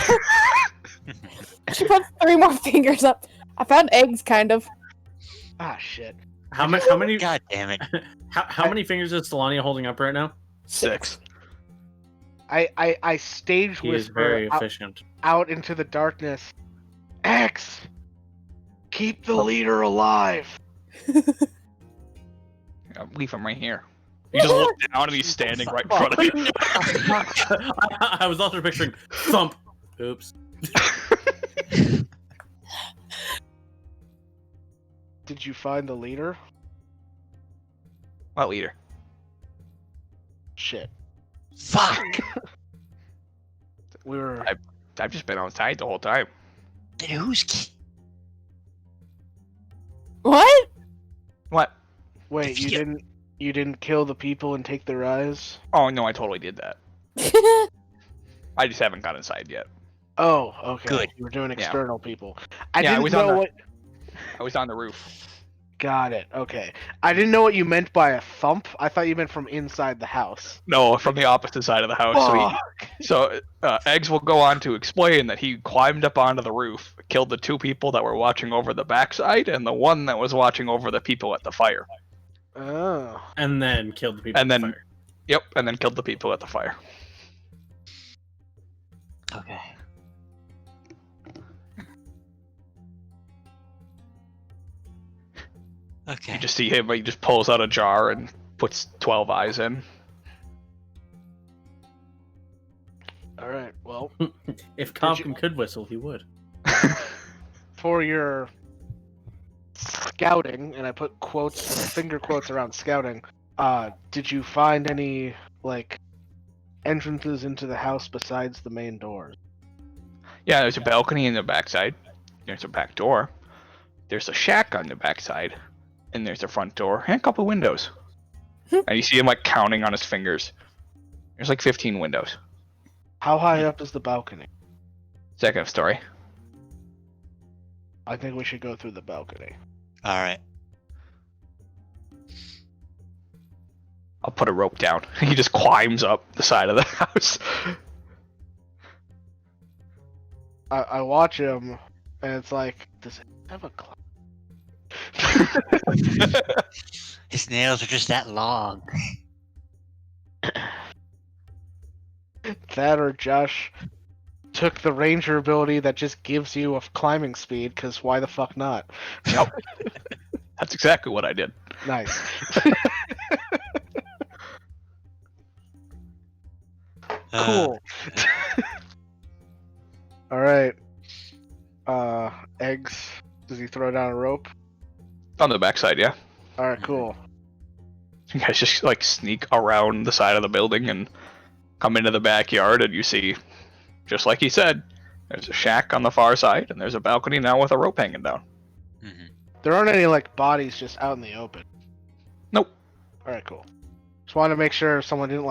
[SPEAKER 7] she puts 3 more fingers up. I found eggs, kind of.
[SPEAKER 6] Ah, shit.
[SPEAKER 4] How many?
[SPEAKER 5] God damn it.
[SPEAKER 4] How many fingers is Solania holding up right now?
[SPEAKER 2] 6.
[SPEAKER 6] I stage
[SPEAKER 4] He is
[SPEAKER 6] whisper
[SPEAKER 4] very efficient.
[SPEAKER 6] out into the darkness. X, keep the leader alive.
[SPEAKER 2] Leave him right here. You just look down, and he's standing right in front of you.
[SPEAKER 4] I was also picturing thump. Oops.
[SPEAKER 6] Did you find the leader?
[SPEAKER 2] What leader?
[SPEAKER 6] Shit.
[SPEAKER 5] Fuck!
[SPEAKER 6] We were.
[SPEAKER 2] I've just been outside the whole time.
[SPEAKER 5] Then who's...
[SPEAKER 7] What?
[SPEAKER 2] What?
[SPEAKER 6] Wait, you didn't kill the people and take their eyes?
[SPEAKER 2] Oh, no, I totally did that. I just haven't got inside yet.
[SPEAKER 6] Oh, okay.
[SPEAKER 5] Good.
[SPEAKER 6] You were doing
[SPEAKER 2] Yeah.
[SPEAKER 6] external people.
[SPEAKER 2] Yeah, I
[SPEAKER 6] didn't
[SPEAKER 2] was on
[SPEAKER 6] know
[SPEAKER 2] the-
[SPEAKER 6] what.
[SPEAKER 2] I was on the roof.
[SPEAKER 6] Got it. Okay. I didn't know what you meant by a thump. I thought you meant from inside the house.
[SPEAKER 2] No, from the opposite side of the house. Eggs will go on to explain that he climbed up onto the roof, killed the 2 people that were watching over the backside, and the one that was watching over the people at the fire.
[SPEAKER 6] Oh.
[SPEAKER 4] And then killed the people.
[SPEAKER 2] And
[SPEAKER 4] with
[SPEAKER 2] then-
[SPEAKER 4] fire.
[SPEAKER 2] Yep, and then killed the people at the fire.
[SPEAKER 5] Okay. Okay.
[SPEAKER 2] You just see him, he just pulls out a jar and puts 12 eyes in.
[SPEAKER 6] All right. Well,
[SPEAKER 4] If Compton could whistle, he would.
[SPEAKER 6] for your scouting, and I put finger quotes around scouting. Did you find any entrances into the house besides the main doors?
[SPEAKER 2] Yeah, there's a balcony in the backside. There's a back door. There's a shack on the backside. And there's a front door and a couple windows. And you see him counting on his fingers. There's 15 windows.
[SPEAKER 6] How high up is the balcony?
[SPEAKER 2] Second story.
[SPEAKER 6] I think we should go through the balcony.
[SPEAKER 5] Alright.
[SPEAKER 2] I'll put a rope down. He just climbs up the side of the house.
[SPEAKER 6] I watch him, and it's like, does it have a clock?
[SPEAKER 5] His nails are just that long.
[SPEAKER 6] That or Josh took the ranger ability that just gives you a climbing speed, because why the fuck not?
[SPEAKER 2] Yep. That's exactly what I did.
[SPEAKER 6] Nice. Cool. Alright. Eggs. Does he throw down a rope?
[SPEAKER 2] On the backside, yeah.
[SPEAKER 6] Alright, cool.
[SPEAKER 2] You guys just sneak around the side of the building and come into the backyard, and you see, just like he said, there's a shack on the far side, and there's a balcony now with a rope hanging down.
[SPEAKER 5] Mm-hmm.
[SPEAKER 6] There aren't any bodies just out in the open.
[SPEAKER 2] Nope.
[SPEAKER 6] Alright, cool. Just wanted to make sure someone didn't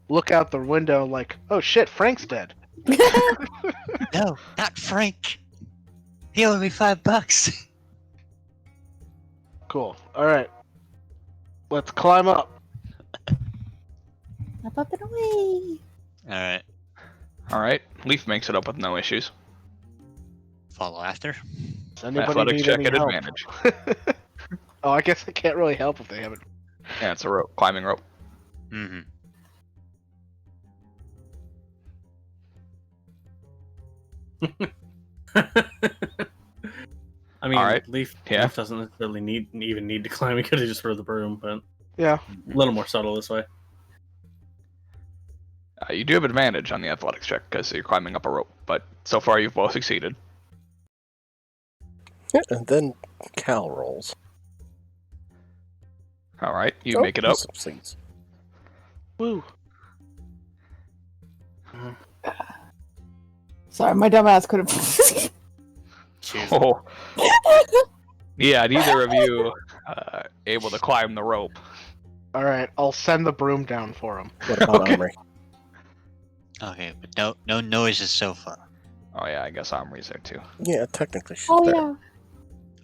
[SPEAKER 6] look out the window oh shit, Frank's dead.
[SPEAKER 5] No, not Frank. He owed me $5.
[SPEAKER 6] Cool. Alright. Let's climb up.
[SPEAKER 7] Up, up, and away.
[SPEAKER 5] Alright.
[SPEAKER 2] Alright, Leaf makes it up with no issues.
[SPEAKER 5] Follow after.
[SPEAKER 6] Does anybody
[SPEAKER 2] Athletics
[SPEAKER 6] need
[SPEAKER 2] check
[SPEAKER 6] any
[SPEAKER 2] at
[SPEAKER 6] help?
[SPEAKER 2] advantage.
[SPEAKER 6] Oh, I guess I can't really help if they haven't.
[SPEAKER 2] Yeah, it's a rope, climbing rope.
[SPEAKER 5] Mm-hmm.
[SPEAKER 4] I mean,
[SPEAKER 2] Alright.
[SPEAKER 4] Leaf
[SPEAKER 2] Yeah.
[SPEAKER 4] doesn't necessarily even need to climb. He could have just thrown the broom, but
[SPEAKER 6] Yeah.
[SPEAKER 4] a little more subtle this way.
[SPEAKER 2] You do have advantage on the athletics check because you're climbing up a rope, but so far you've both succeeded.
[SPEAKER 1] Yeah, and then Cal rolls.
[SPEAKER 2] Alright, you
[SPEAKER 1] Oh,
[SPEAKER 2] make it
[SPEAKER 1] he
[SPEAKER 2] up.
[SPEAKER 1] succeeds.
[SPEAKER 6] Woo.
[SPEAKER 7] Sorry, my dumb ass could have.
[SPEAKER 2] Oh. Yeah, neither of you able to climb the rope.
[SPEAKER 6] Alright, I'll send the broom down for him.
[SPEAKER 1] What about
[SPEAKER 2] Okay.
[SPEAKER 1] Omri?
[SPEAKER 5] Okay, but no noises so far.
[SPEAKER 2] Oh yeah, I guess Omri's there too.
[SPEAKER 1] Yeah, technically she's
[SPEAKER 7] Oh
[SPEAKER 1] there.
[SPEAKER 7] yeah.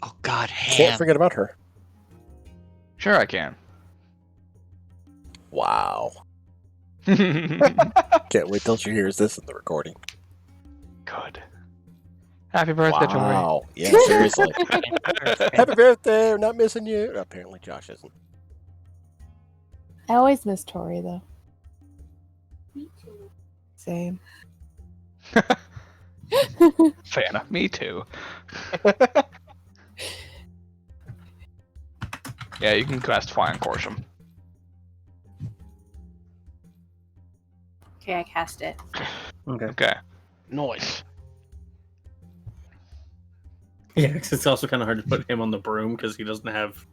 [SPEAKER 5] Oh God,
[SPEAKER 1] Can't
[SPEAKER 5] Ham.
[SPEAKER 1] forget about her.
[SPEAKER 2] Sure I can.
[SPEAKER 1] Wow.
[SPEAKER 2] Good.
[SPEAKER 1] Can't wait till she hears this in the recording.
[SPEAKER 2] Happy birthday, Tori.
[SPEAKER 1] Wow. Yeah, seriously. Happy birthday. We're not missing you. Apparently, Josh isn't.
[SPEAKER 7] I always miss Tori, though. Same.
[SPEAKER 2] Fana, me too. Yeah, you can cast Flying Corsham.
[SPEAKER 3] Okay, I cast it.
[SPEAKER 2] Okay.
[SPEAKER 6] Noise.
[SPEAKER 4] Yeah, 'cause it's also kind of hard to put him on the broom because he doesn't have,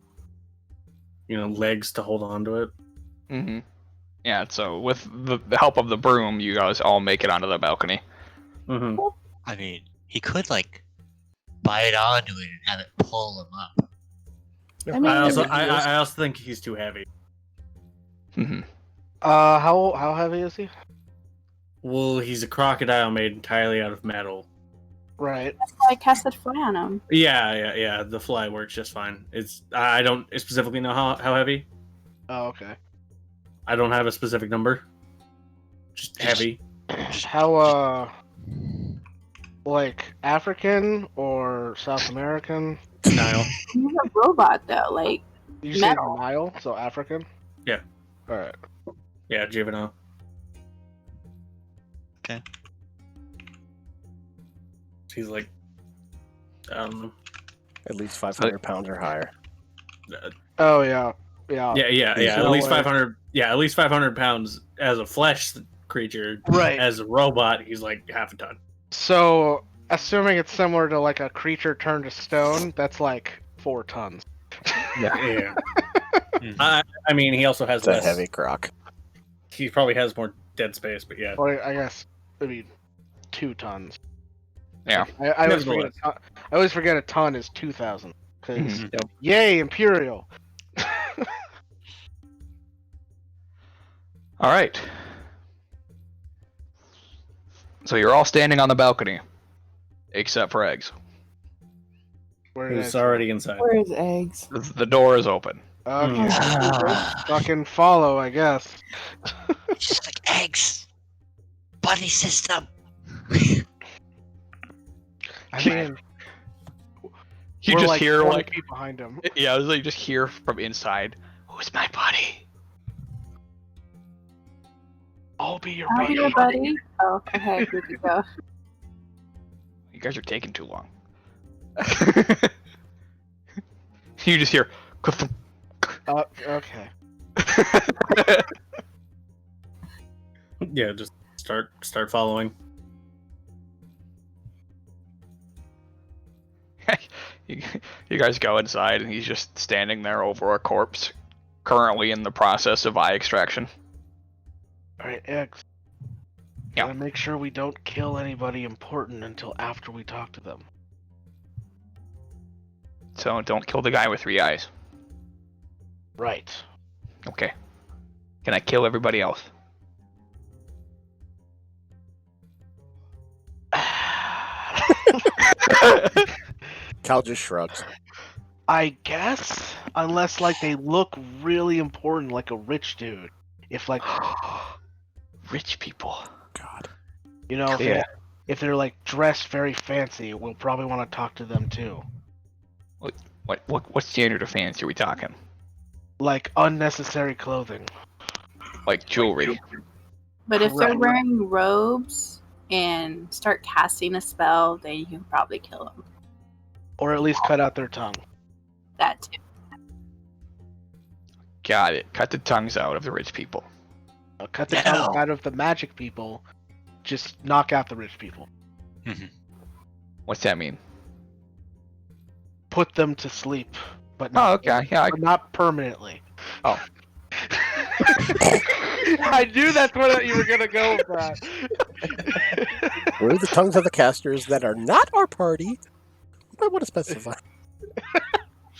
[SPEAKER 4] legs to hold on to it.
[SPEAKER 2] Mm-hmm. Yeah, so with the help of the broom, you guys all make it onto the balcony.
[SPEAKER 4] Mm-hmm.
[SPEAKER 5] I mean, he could like bite onto it and have it pull him up.
[SPEAKER 7] I mean,
[SPEAKER 4] I also think he's too heavy.
[SPEAKER 2] Mm-hmm.
[SPEAKER 6] How heavy is he?
[SPEAKER 4] Well, he's a crocodile made entirely out of metal.
[SPEAKER 6] Right.
[SPEAKER 3] That's why I casted fly on him.
[SPEAKER 4] Yeah. The fly works just fine. I don't specifically know how heavy.
[SPEAKER 6] Oh, okay.
[SPEAKER 4] I don't have a specific number. Just heavy.
[SPEAKER 6] How like African or South American?
[SPEAKER 4] Nile.
[SPEAKER 3] He's a robot though, like
[SPEAKER 6] You say
[SPEAKER 3] Metal.
[SPEAKER 6] Nile, so African?
[SPEAKER 4] Yeah.
[SPEAKER 6] Alright.
[SPEAKER 4] Yeah, juvenile.
[SPEAKER 5] Okay.
[SPEAKER 4] He's like, I don't know.
[SPEAKER 1] At least 500 pounds or higher.
[SPEAKER 6] Oh yeah. Yeah.
[SPEAKER 4] Yeah. At
[SPEAKER 6] No
[SPEAKER 4] least
[SPEAKER 6] way.
[SPEAKER 4] 500. Yeah, at least 500 pounds as a flesh creature.
[SPEAKER 6] Right.
[SPEAKER 4] As a robot, he's like half a ton.
[SPEAKER 6] So assuming it's similar to like a creature turned to stone, that's like 4 tons.
[SPEAKER 4] Yeah.
[SPEAKER 5] Mhm.
[SPEAKER 4] I mean, he also has
[SPEAKER 1] It's a
[SPEAKER 4] less.
[SPEAKER 1] heavy croc.
[SPEAKER 4] He probably has more dead space, but yeah.
[SPEAKER 6] Or I guess maybe 2 tons.
[SPEAKER 2] Yeah.
[SPEAKER 6] I always forget a ton is 2,000. Because
[SPEAKER 2] Mhm.
[SPEAKER 6] yay, Imperial.
[SPEAKER 2] All right. So you're all standing on the balcony, except for Eggs.
[SPEAKER 6] Where did
[SPEAKER 4] Who's
[SPEAKER 6] I-
[SPEAKER 4] already inside.
[SPEAKER 7] Where's eggs?
[SPEAKER 2] The door is open.
[SPEAKER 6] Okay.
[SPEAKER 5] Ah.
[SPEAKER 6] Fucking follow, I guess.
[SPEAKER 5] Just like eggs. Buddy system.
[SPEAKER 6] I mean,
[SPEAKER 2] You
[SPEAKER 6] we're
[SPEAKER 2] just
[SPEAKER 6] like
[SPEAKER 2] hear
[SPEAKER 6] 20
[SPEAKER 2] like,
[SPEAKER 6] feet behind him.
[SPEAKER 2] yeah, it was like you just hear from inside. Who's my buddy?
[SPEAKER 6] I'll be your
[SPEAKER 3] I'll
[SPEAKER 6] buddy.
[SPEAKER 3] be your buddy. Oh, okay, good to go.
[SPEAKER 2] You guys are taking too long. You just hear.
[SPEAKER 6] Okay.
[SPEAKER 4] Yeah, just start following.
[SPEAKER 2] You guys go inside, and he's just standing there over a corpse, currently in the process of eye extraction.
[SPEAKER 6] Alright, X.
[SPEAKER 2] Yeah.
[SPEAKER 6] Gotta make sure we don't kill anybody important until after we talk to them.
[SPEAKER 2] So don't kill the guy with 3 eyes.
[SPEAKER 6] Right.
[SPEAKER 2] Okay. Can I kill everybody else?
[SPEAKER 1] Cal just shrugs.
[SPEAKER 6] I guess, unless like they look really important, like a rich dude. If like,
[SPEAKER 2] Rich people.
[SPEAKER 1] God.
[SPEAKER 6] you know,
[SPEAKER 2] Yeah.
[SPEAKER 6] if they're like dressed very fancy, we'll probably want to talk to them too.
[SPEAKER 2] What standard of fancy are we talking?
[SPEAKER 6] Like unnecessary clothing.
[SPEAKER 2] Like jewelry.
[SPEAKER 3] But if they're
[SPEAKER 6] Correct.
[SPEAKER 3] wearing robes and start casting a spell, then you can probably kill them.
[SPEAKER 6] Or at least cut out their tongue.
[SPEAKER 3] That too.
[SPEAKER 2] Got it. Cut the tongues out of the rich people.
[SPEAKER 6] Cut the
[SPEAKER 5] Yeah.
[SPEAKER 6] tongue out of the magic people. Just knock out the rich people.
[SPEAKER 2] What's that mean?
[SPEAKER 6] Put them to sleep, but
[SPEAKER 2] Oh,
[SPEAKER 6] not,
[SPEAKER 2] okay. Yeah.
[SPEAKER 6] but not permanently.
[SPEAKER 2] Oh.
[SPEAKER 6] I knew that's where you were gonna go with that.
[SPEAKER 1] Where are the tongues of the casters that are not our party? I want to specify.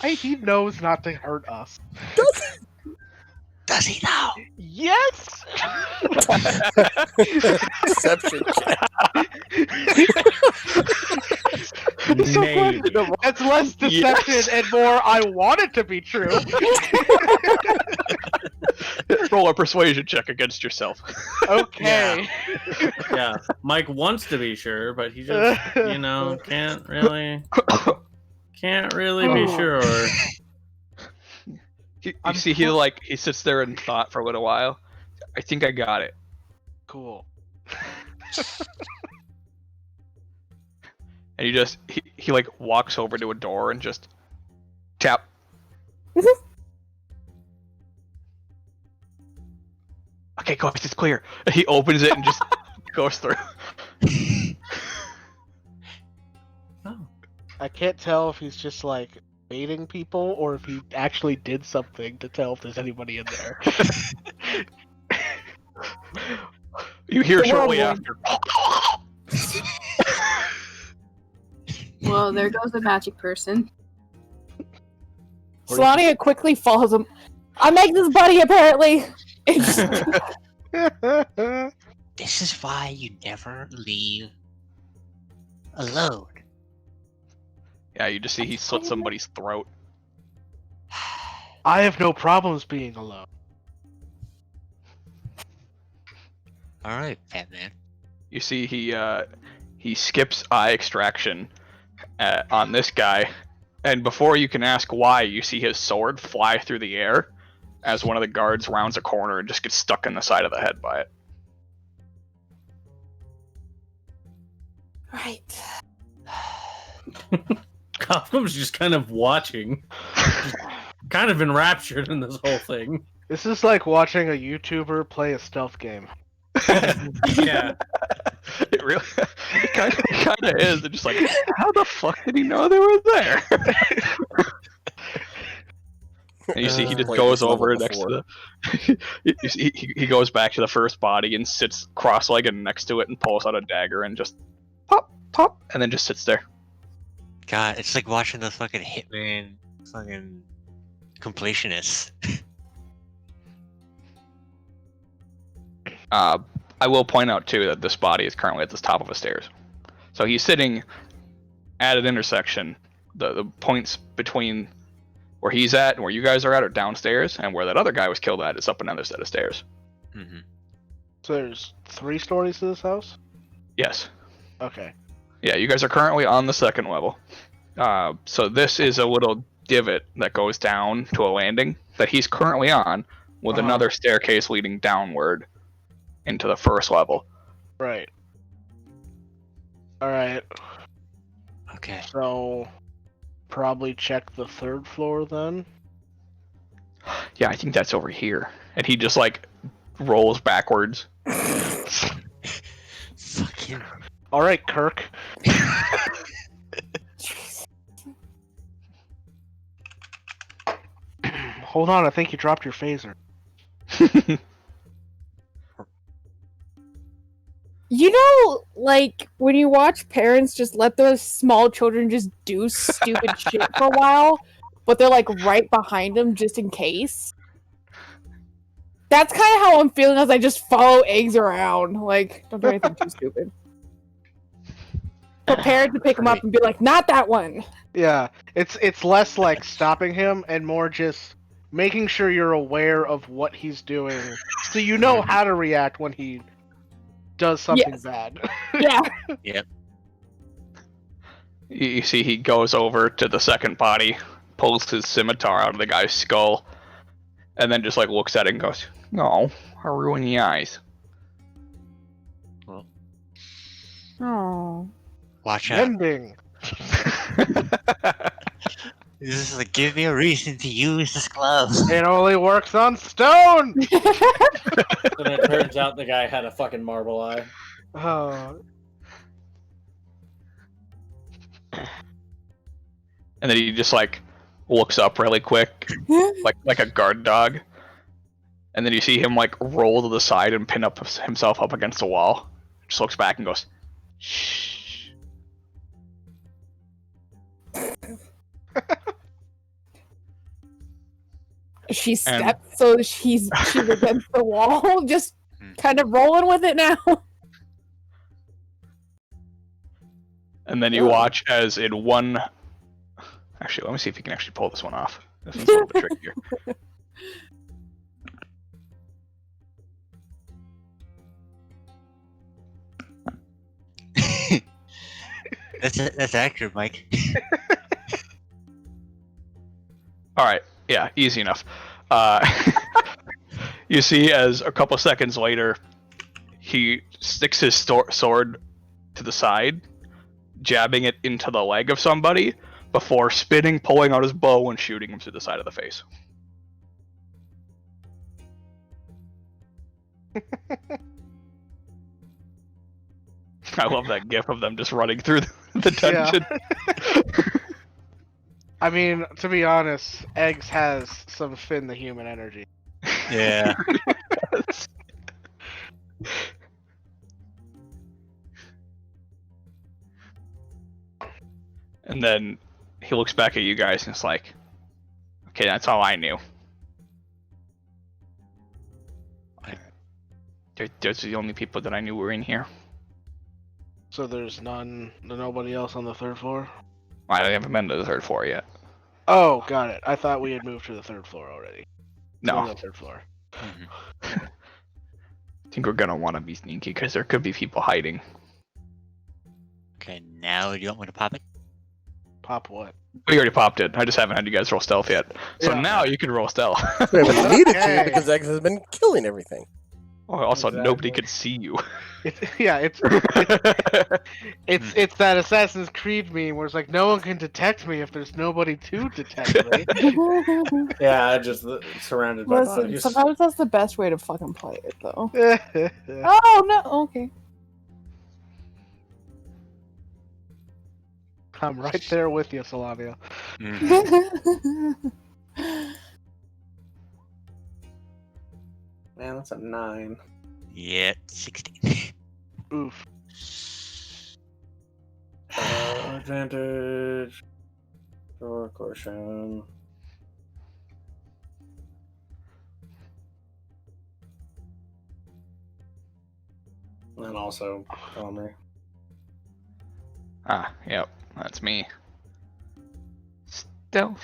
[SPEAKER 6] He knows not to hurt us.
[SPEAKER 5] Does he now?
[SPEAKER 6] Yes.
[SPEAKER 1] Deception check.
[SPEAKER 4] Maybe.
[SPEAKER 6] That's less deception and more I want it to be true.
[SPEAKER 2] Roll a persuasion check against yourself.
[SPEAKER 6] Okay.
[SPEAKER 4] Yeah, Mike wants to be sure, but he just, can't really be sure.
[SPEAKER 2] You see, he sits there in thought for a little while. I think I got it.
[SPEAKER 6] Cool.
[SPEAKER 2] And he like walks over to a door and just tap. Okay, guys, it's clear. He opens it and just goes through.
[SPEAKER 6] I can't tell if he's just like baiting people or if he actually did something to tell if there's anybody in there.
[SPEAKER 2] You hear shortly after.
[SPEAKER 3] Well, there goes the magic person.
[SPEAKER 7] Solania quickly follows him. I'm Magnus' buddy, apparently.
[SPEAKER 5] This is why you never leave alone.
[SPEAKER 2] Yeah, you just see he slit somebody's throat.
[SPEAKER 6] I have no problems being alone.
[SPEAKER 5] All right, fat man.
[SPEAKER 2] You see he skips eye extraction on this guy, and before you can ask why, you see his sword fly through the air as one of the guards rounds a corner and just gets stuck in the side of the head by it.
[SPEAKER 7] Right.
[SPEAKER 4] Kafka's just kind of watching, kind of enraptured in this whole thing.
[SPEAKER 6] This is like watching a YouTuber play a stealth game.
[SPEAKER 4] Yeah.
[SPEAKER 2] It really, it kind of is. It's just like, how the fuck did he know they were there? And you see, he just
[SPEAKER 1] Played
[SPEAKER 2] goes
[SPEAKER 1] this level
[SPEAKER 2] over next to the. You see, he goes back to the first body and sits cross-legged next to it and pulls out a dagger and just pop, pop, and then just sits there.
[SPEAKER 5] God, it's like watching the fucking Hitman fucking completionists.
[SPEAKER 2] I will point out too that this body is currently at the top of the stairs. So he's sitting at an intersection. The points between where he's at and where you guys are at are downstairs, and where that other guy was killed at is up another set of stairs.
[SPEAKER 5] Mm-hmm.
[SPEAKER 6] So there's 3 stories to this house?
[SPEAKER 2] Yes.
[SPEAKER 6] Okay.
[SPEAKER 2] Yeah, you guys are currently on the second level. So this is a little divot that goes down to a landing that he's currently on, with another staircase leading downward into the first level.
[SPEAKER 6] Right. Alright.
[SPEAKER 5] Okay.
[SPEAKER 6] So, probably check the 3rd floor then?
[SPEAKER 2] Yeah, I think that's over here. And he just like rolls backwards.
[SPEAKER 5] Fucking.
[SPEAKER 6] Alright, Kirk. Hold on, I think you dropped your phaser.
[SPEAKER 7] You know, like, when you watch parents just let those small children just do stupid shit for a while, but they're, like, right behind them just in case? That's kind of how I'm feeling as I just follow eggs around. Like, don't do anything too stupid. Prepared to pick him up and be like, not that one!
[SPEAKER 6] Yeah, it's less like stopping him and more just making sure you're aware of what he's doing, so you know how to react when he does something bad.
[SPEAKER 7] Yeah.
[SPEAKER 5] Yep.
[SPEAKER 2] You see he goes over to the second body, pulls his scimitar out of the guy's skull, and then just like looks at it and goes, "No, I'll ruin the eyes."
[SPEAKER 5] Well,
[SPEAKER 7] Oh.
[SPEAKER 5] watch out.
[SPEAKER 6] Ending.
[SPEAKER 5] This is like, give me a reason to use this glove.
[SPEAKER 6] It only works on stone.
[SPEAKER 4] And it turns out the guy had a fucking marble eye.
[SPEAKER 6] Oh.
[SPEAKER 2] And then he just like looks up really quick, like a guard dog. And then you see him like roll to the side and pin up himself up against the wall. Just looks back and goes, "Shh."
[SPEAKER 7] She steps, so she's against the wall, just kind of rolling with it now.
[SPEAKER 2] And then you watch as in one. Actually, let me see if you can actually pull this one off. This one's a little bit trickier.
[SPEAKER 5] That's accurate, Mike.
[SPEAKER 2] All right, yeah, easy enough. You see, as a couple seconds later, he sticks his sword to the side, jabbing it into the leg of somebody, before spinning, pulling out his bow, and shooting him through the side of the face. I love that gif of them just running through the dungeon.
[SPEAKER 6] I mean, to be honest, Eggs has some Finn the Human energy.
[SPEAKER 5] Yeah.
[SPEAKER 2] And then he looks back at you guys and it's like, okay, that's all I knew. Those are the only people that I knew were in here.
[SPEAKER 6] So there's nobody else on the third floor?
[SPEAKER 2] I haven't been to the third floor yet.
[SPEAKER 6] Oh, got it. I thought we had moved to the third floor already.
[SPEAKER 2] No.
[SPEAKER 6] To the third floor.
[SPEAKER 5] Mhm.
[SPEAKER 2] I think we're gonna want to be sneaky because there could be people hiding.
[SPEAKER 5] Okay, now do you want me to pop it?
[SPEAKER 6] Pop what?
[SPEAKER 2] We already popped it. I just haven't had you guys roll stealth yet. So
[SPEAKER 6] Yeah.
[SPEAKER 2] now you can roll stealth.
[SPEAKER 1] We haven't needed to
[SPEAKER 6] Okay.
[SPEAKER 1] because X has been killing everything.
[SPEAKER 2] Oh, also,
[SPEAKER 4] Exactly.
[SPEAKER 2] nobody could see you.
[SPEAKER 6] It's that Assassin's Creed meme where it's like no one can detect me if there's nobody to detect me.
[SPEAKER 4] Yeah, just surrounded by
[SPEAKER 7] Listen,
[SPEAKER 4] bodies.
[SPEAKER 7] sometimes that's the best way to fucking play it, though. Oh no, okay.
[SPEAKER 6] I'm right there with you, Salavia.
[SPEAKER 5] Mhm.
[SPEAKER 4] Man, that's a 9.
[SPEAKER 5] Yeah, 16.
[SPEAKER 6] Oof.
[SPEAKER 4] Advantage. Or caution. And also Elmer.
[SPEAKER 2] Ah, yep, that's me. Stealth.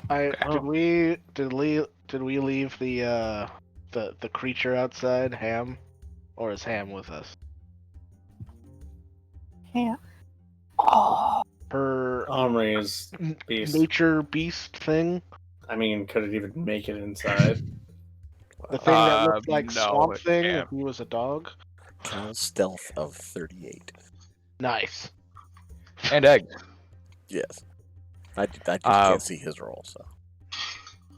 [SPEAKER 6] Did we leave the creature outside, Ham? Or is Ham with us?
[SPEAKER 7] Yeah. Oh.
[SPEAKER 6] Her
[SPEAKER 4] Omri is beast.
[SPEAKER 6] nature beast thing?
[SPEAKER 4] I mean, could it even make it inside?
[SPEAKER 6] The thing that looked like
[SPEAKER 2] No,
[SPEAKER 6] Swamp
[SPEAKER 2] it
[SPEAKER 6] Thing
[SPEAKER 2] can't.
[SPEAKER 6] if he was a dog?
[SPEAKER 1] Cal stealth of 38.
[SPEAKER 6] Nice.
[SPEAKER 2] And egg.
[SPEAKER 1] Yes. I just can't see his roll, so.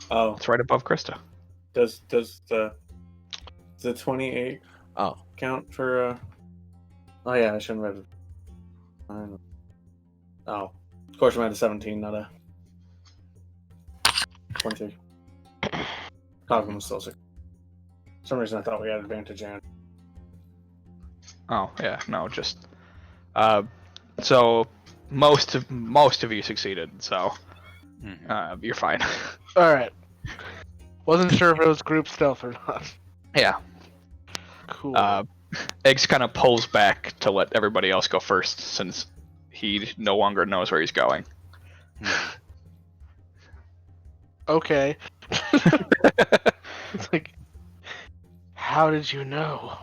[SPEAKER 4] Oh,
[SPEAKER 2] It's right above Krista.
[SPEAKER 4] does the 28
[SPEAKER 1] Oh,
[SPEAKER 4] count for? Oh yeah, I shouldn't have read it. Oh, of course I had a 17, not a 20. Cogman was still 6. For some reason I thought we had advantage on.
[SPEAKER 2] Oh yeah, no, just so most of you succeeded, so
[SPEAKER 5] Mhm.
[SPEAKER 2] you're fine.
[SPEAKER 6] Alright. Wasn't sure if it was group stealth or not.
[SPEAKER 2] Yeah.
[SPEAKER 6] Cool.
[SPEAKER 2] Eggs kind of pulls back to let everybody else go first, since he no longer knows where he's going.
[SPEAKER 6] Okay. It's like, how did you know?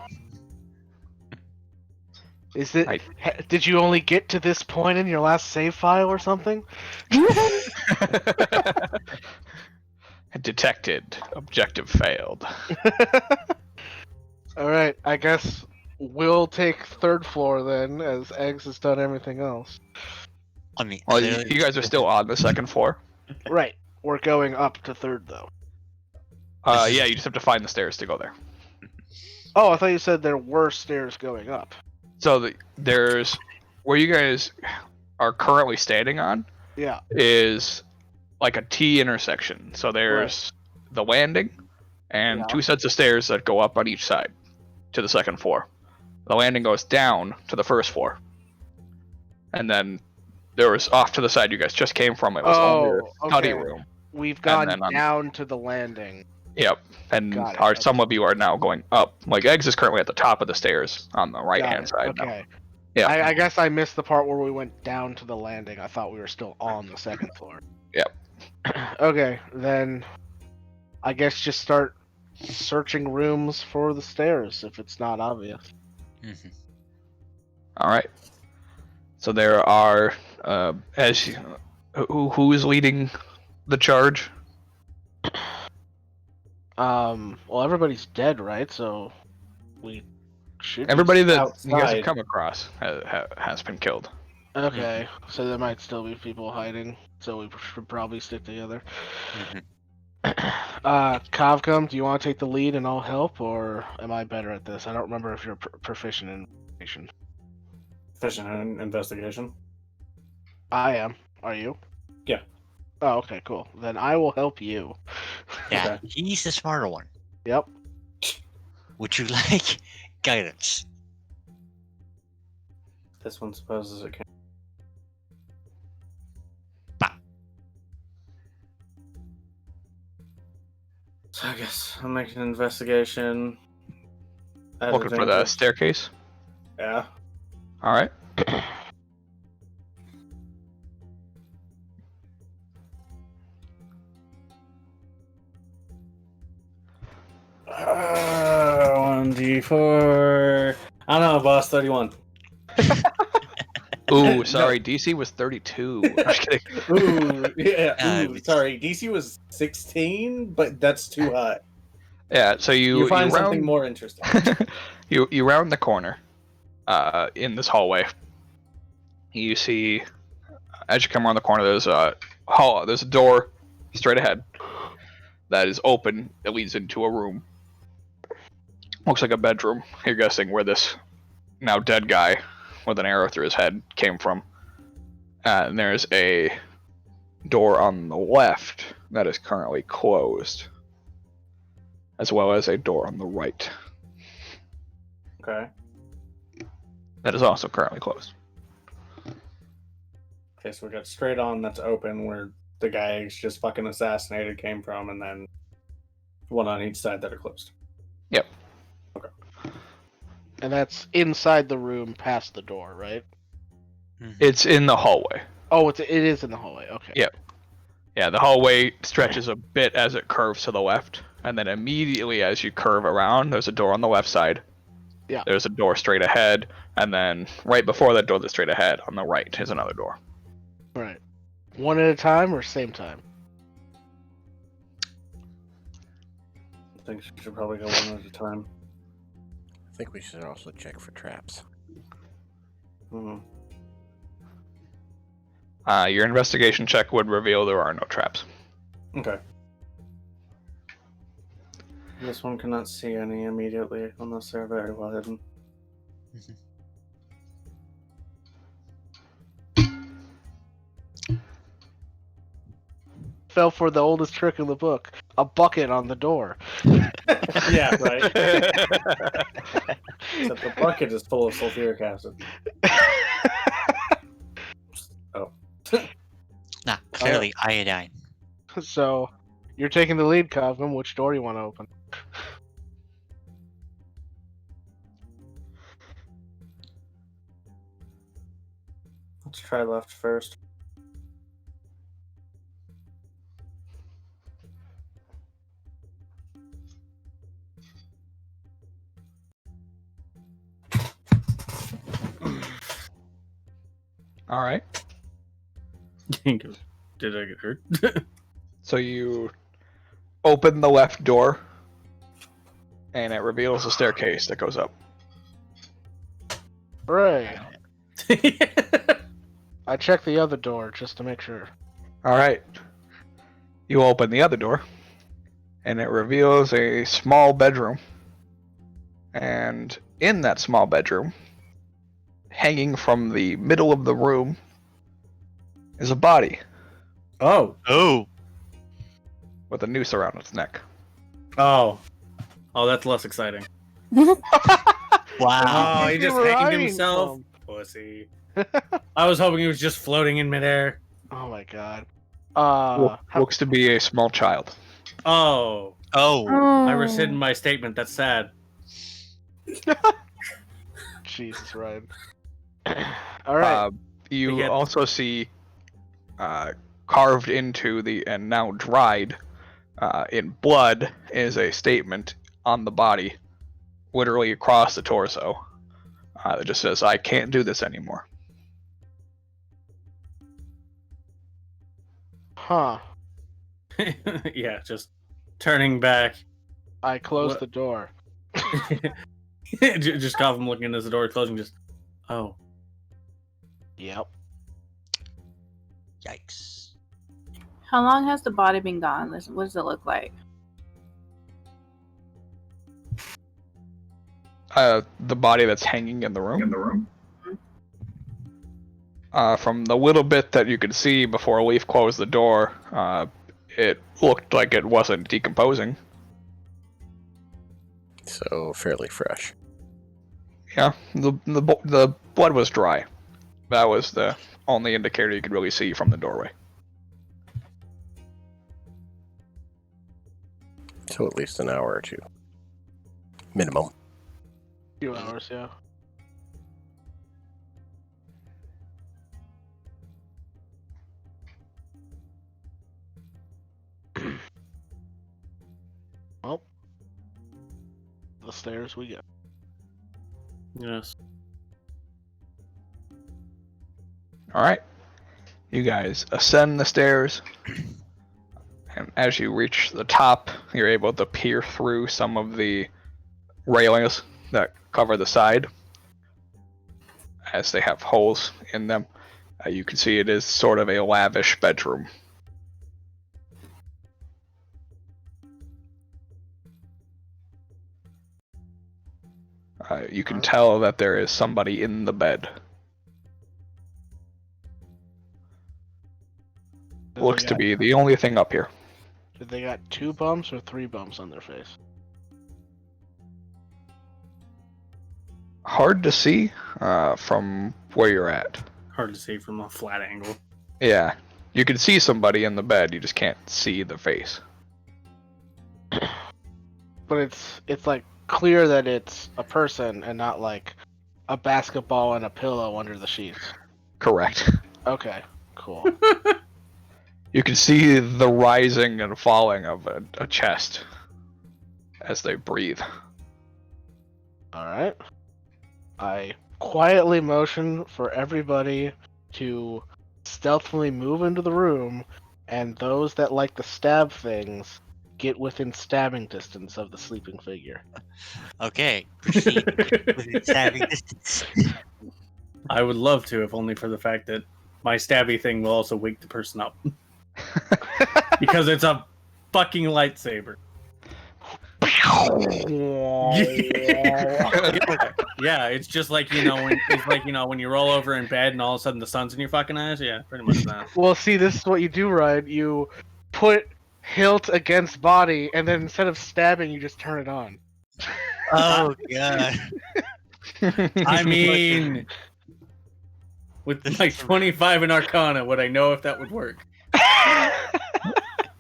[SPEAKER 6] Is it? Did you only get to this point in your last save file or something?
[SPEAKER 2] Detected. Objective failed.
[SPEAKER 6] All right, I guess we'll take third floor then, as Eggs has done everything else.
[SPEAKER 5] I mean,
[SPEAKER 2] Well, you guys are still on the second floor.
[SPEAKER 6] Right, we're going up to third though.
[SPEAKER 2] Yeah, you just have to find the stairs to go there.
[SPEAKER 6] Oh, I thought you said there were stairs going up.
[SPEAKER 2] So there's where you guys are currently standing on
[SPEAKER 6] Yeah.
[SPEAKER 2] is like a T intersection. So there's the landing and
[SPEAKER 6] Yeah.
[SPEAKER 2] 2 sets of stairs that go up on each side to the second floor. The landing goes down to the first floor. And then there was off to the side you guys just came from. It was only a study room.
[SPEAKER 6] We've gone
[SPEAKER 2] then on-
[SPEAKER 6] down to the landing.
[SPEAKER 2] Yep. And
[SPEAKER 6] Got it,
[SPEAKER 2] some of you are now going up. Like Eggs is currently at the top of the stairs on the right hand
[SPEAKER 6] Got it,
[SPEAKER 2] side now.
[SPEAKER 6] Okay.
[SPEAKER 2] Yeah.
[SPEAKER 6] I guess I missed the part where we went down to the landing. I thought we were still on the second floor.
[SPEAKER 2] Yep.
[SPEAKER 6] Okay, then I guess just start searching rooms for the stairs if it's not obvious.
[SPEAKER 5] Mhm.
[SPEAKER 2] All right. So there are, who is leading the charge?
[SPEAKER 6] Well, everybody's dead, right? So we should.
[SPEAKER 2] Everybody that you guys
[SPEAKER 4] outside.
[SPEAKER 2] have come across has been killed.
[SPEAKER 6] Okay, so there might still be people hiding. So we should probably stick together.
[SPEAKER 5] Mhm.
[SPEAKER 6] Kavkum, do you want to take the lead and I'll help, or am I better at this? I don't remember if you're proficient in investigation.
[SPEAKER 4] Efficient in investigation.
[SPEAKER 6] I am. Are you?
[SPEAKER 4] Yeah.
[SPEAKER 6] Oh, okay, cool. Then I will help you.
[SPEAKER 5] Yeah,
[SPEAKER 4] Okay.
[SPEAKER 5] he's the smarter one.
[SPEAKER 6] Yep.
[SPEAKER 5] Would you like guidance?
[SPEAKER 4] This one supposes it can. So I guess I'll make an investigation. at
[SPEAKER 2] Looking for the
[SPEAKER 4] advantage.
[SPEAKER 2] staircase.
[SPEAKER 4] Yeah.
[SPEAKER 2] All right.
[SPEAKER 4] Uh, 1d4. I don't know, boss. 31.
[SPEAKER 2] Ooh, sorry. DC was 32. I'm just kidding.
[SPEAKER 4] Ooh, yeah. Ooh,
[SPEAKER 5] it's-
[SPEAKER 4] sorry. DC was 16, but that's too high.
[SPEAKER 2] Yeah. So
[SPEAKER 4] You find something
[SPEAKER 2] round,
[SPEAKER 4] more interesting.
[SPEAKER 2] you round the corner, in this hallway. You see, as you come around the corner, there's a hall. There's a door straight ahead that is open. That leads into a room. Looks like a bedroom. You're guessing where this now dead guy with an arrow through his head came from. And there's a door on the left that is currently closed, as well as a door on the right
[SPEAKER 4] Okay.
[SPEAKER 2] that is also currently closed.
[SPEAKER 4] Okay, so we got straight on that's open where the guy just fucking assassinated came from, and then one on each side that are closed.
[SPEAKER 2] Yep.
[SPEAKER 6] And that's inside the room past the door, right?
[SPEAKER 2] It's in the hallway.
[SPEAKER 6] Oh, it is in the hallway. Okay.
[SPEAKER 2] Yeah. Yeah, the hallway stretches a bit as it curves to the left, and then immediately as you curve around, there's a door on the left side.
[SPEAKER 6] Yeah.
[SPEAKER 2] There's a door straight ahead, and then right before that door that's straight ahead, on the right, is another door.
[SPEAKER 6] Right. One at a time or same time?
[SPEAKER 4] I think we should probably go one at a time.
[SPEAKER 1] I think we should also check for traps.
[SPEAKER 4] Mhm.
[SPEAKER 2] Your investigation check would reveal there are no traps.
[SPEAKER 4] Okay. This one cannot see any immediately unless they're very well hidden.
[SPEAKER 6] Fell for the oldest trick in the book. A bucket on the door.
[SPEAKER 4] Yeah, right. Except the bucket is full of sulfuric acid. Oh.
[SPEAKER 5] Nah, clearly iodine.
[SPEAKER 6] So, you're taking the lead, Cosmo. Which door do you want to open?
[SPEAKER 4] Let's try left first.
[SPEAKER 2] All right.
[SPEAKER 4] Did I get hurt?
[SPEAKER 2] So you open the left door, and it reveals a staircase that goes up.
[SPEAKER 6] Right. I checked the other door just to make sure.
[SPEAKER 2] All right. You open the other door, and it reveals a small bedroom. And in that small bedroom, hanging from the middle of the room, is a body
[SPEAKER 4] Oh.
[SPEAKER 5] Oh!
[SPEAKER 2] with a noose around its neck.
[SPEAKER 4] Oh. Oh, that's less exciting.
[SPEAKER 5] Wow.
[SPEAKER 4] Oh, he
[SPEAKER 6] Where's
[SPEAKER 4] just
[SPEAKER 6] he
[SPEAKER 4] hanged
[SPEAKER 6] hiding
[SPEAKER 4] himself? Pussy. I was hoping he was just floating in midair.
[SPEAKER 6] Oh my god.
[SPEAKER 2] Looks to be a small child.
[SPEAKER 4] Oh.
[SPEAKER 5] Oh!
[SPEAKER 4] I rescind my statement. That's sad.
[SPEAKER 6] Jesus, Ryan. All right.
[SPEAKER 2] You
[SPEAKER 4] Yeah.
[SPEAKER 2] also see carved into the and now dried in blood is a statement on the body, literally across the torso, that just says, "I can't do this anymore."
[SPEAKER 6] Huh.
[SPEAKER 4] Yeah, just turning back.
[SPEAKER 6] I closed
[SPEAKER 4] What-
[SPEAKER 6] the door.
[SPEAKER 4] Just Gotham looking as the door closing, just, oh.
[SPEAKER 6] Yep.
[SPEAKER 5] Yikes.
[SPEAKER 3] How long has the body been gone? What does it look like?
[SPEAKER 2] The body that's hanging in the room. From the little bit that you could see before Leaf closed the door, it looked like it wasn't decomposing.
[SPEAKER 1] So fairly fresh.
[SPEAKER 2] Yeah, the blood was dry. That was the only indicator you could really see from the doorway.
[SPEAKER 1] So at least an hour or two. Minimum.
[SPEAKER 6] Few hours, yeah. Well, the stairs we go.
[SPEAKER 4] Yes.
[SPEAKER 2] Alright. You guys ascend the stairs. And as you reach the top, you're able to peer through some of the railings that cover the side. As they have holes in them. You can see it is sort of a lavish bedroom. You can tell that there is somebody in the bed. Looks to be the only thing up here.
[SPEAKER 6] Did they got 2 bumps or 3 bumps on their face?
[SPEAKER 2] Hard to see from where you're at.
[SPEAKER 4] Hard to see from a flat angle.
[SPEAKER 2] Yeah, you can see somebody in the bed, you just can't see the face.
[SPEAKER 6] But it's like clear that it's a person and not like a basketball and a pillow under the sheets.
[SPEAKER 2] Correct.
[SPEAKER 6] Okay, cool.
[SPEAKER 2] You can see the rising and falling of a chest as they breathe.
[SPEAKER 6] Alright. I quietly motion for everybody to stealthily move into the room, and those that like to stab things get within stabbing distance of the sleeping figure.
[SPEAKER 5] Okay, proceed with stabbing distance.
[SPEAKER 4] I would love to, if only for the fact that my stabby thing will also wake the person up. Because it's a fucking lightsaber. Yeah, it's just like, when you roll over in bed and all of a sudden the sun's in your fucking eyes. Yeah, pretty much that.
[SPEAKER 6] Well, see, this is what you do, Ryan. You put hilt against body, and then instead of stabbing, you just turn it on.
[SPEAKER 5] Oh god.
[SPEAKER 4] I mean, with like 25 in Arcana, would I know if that would work?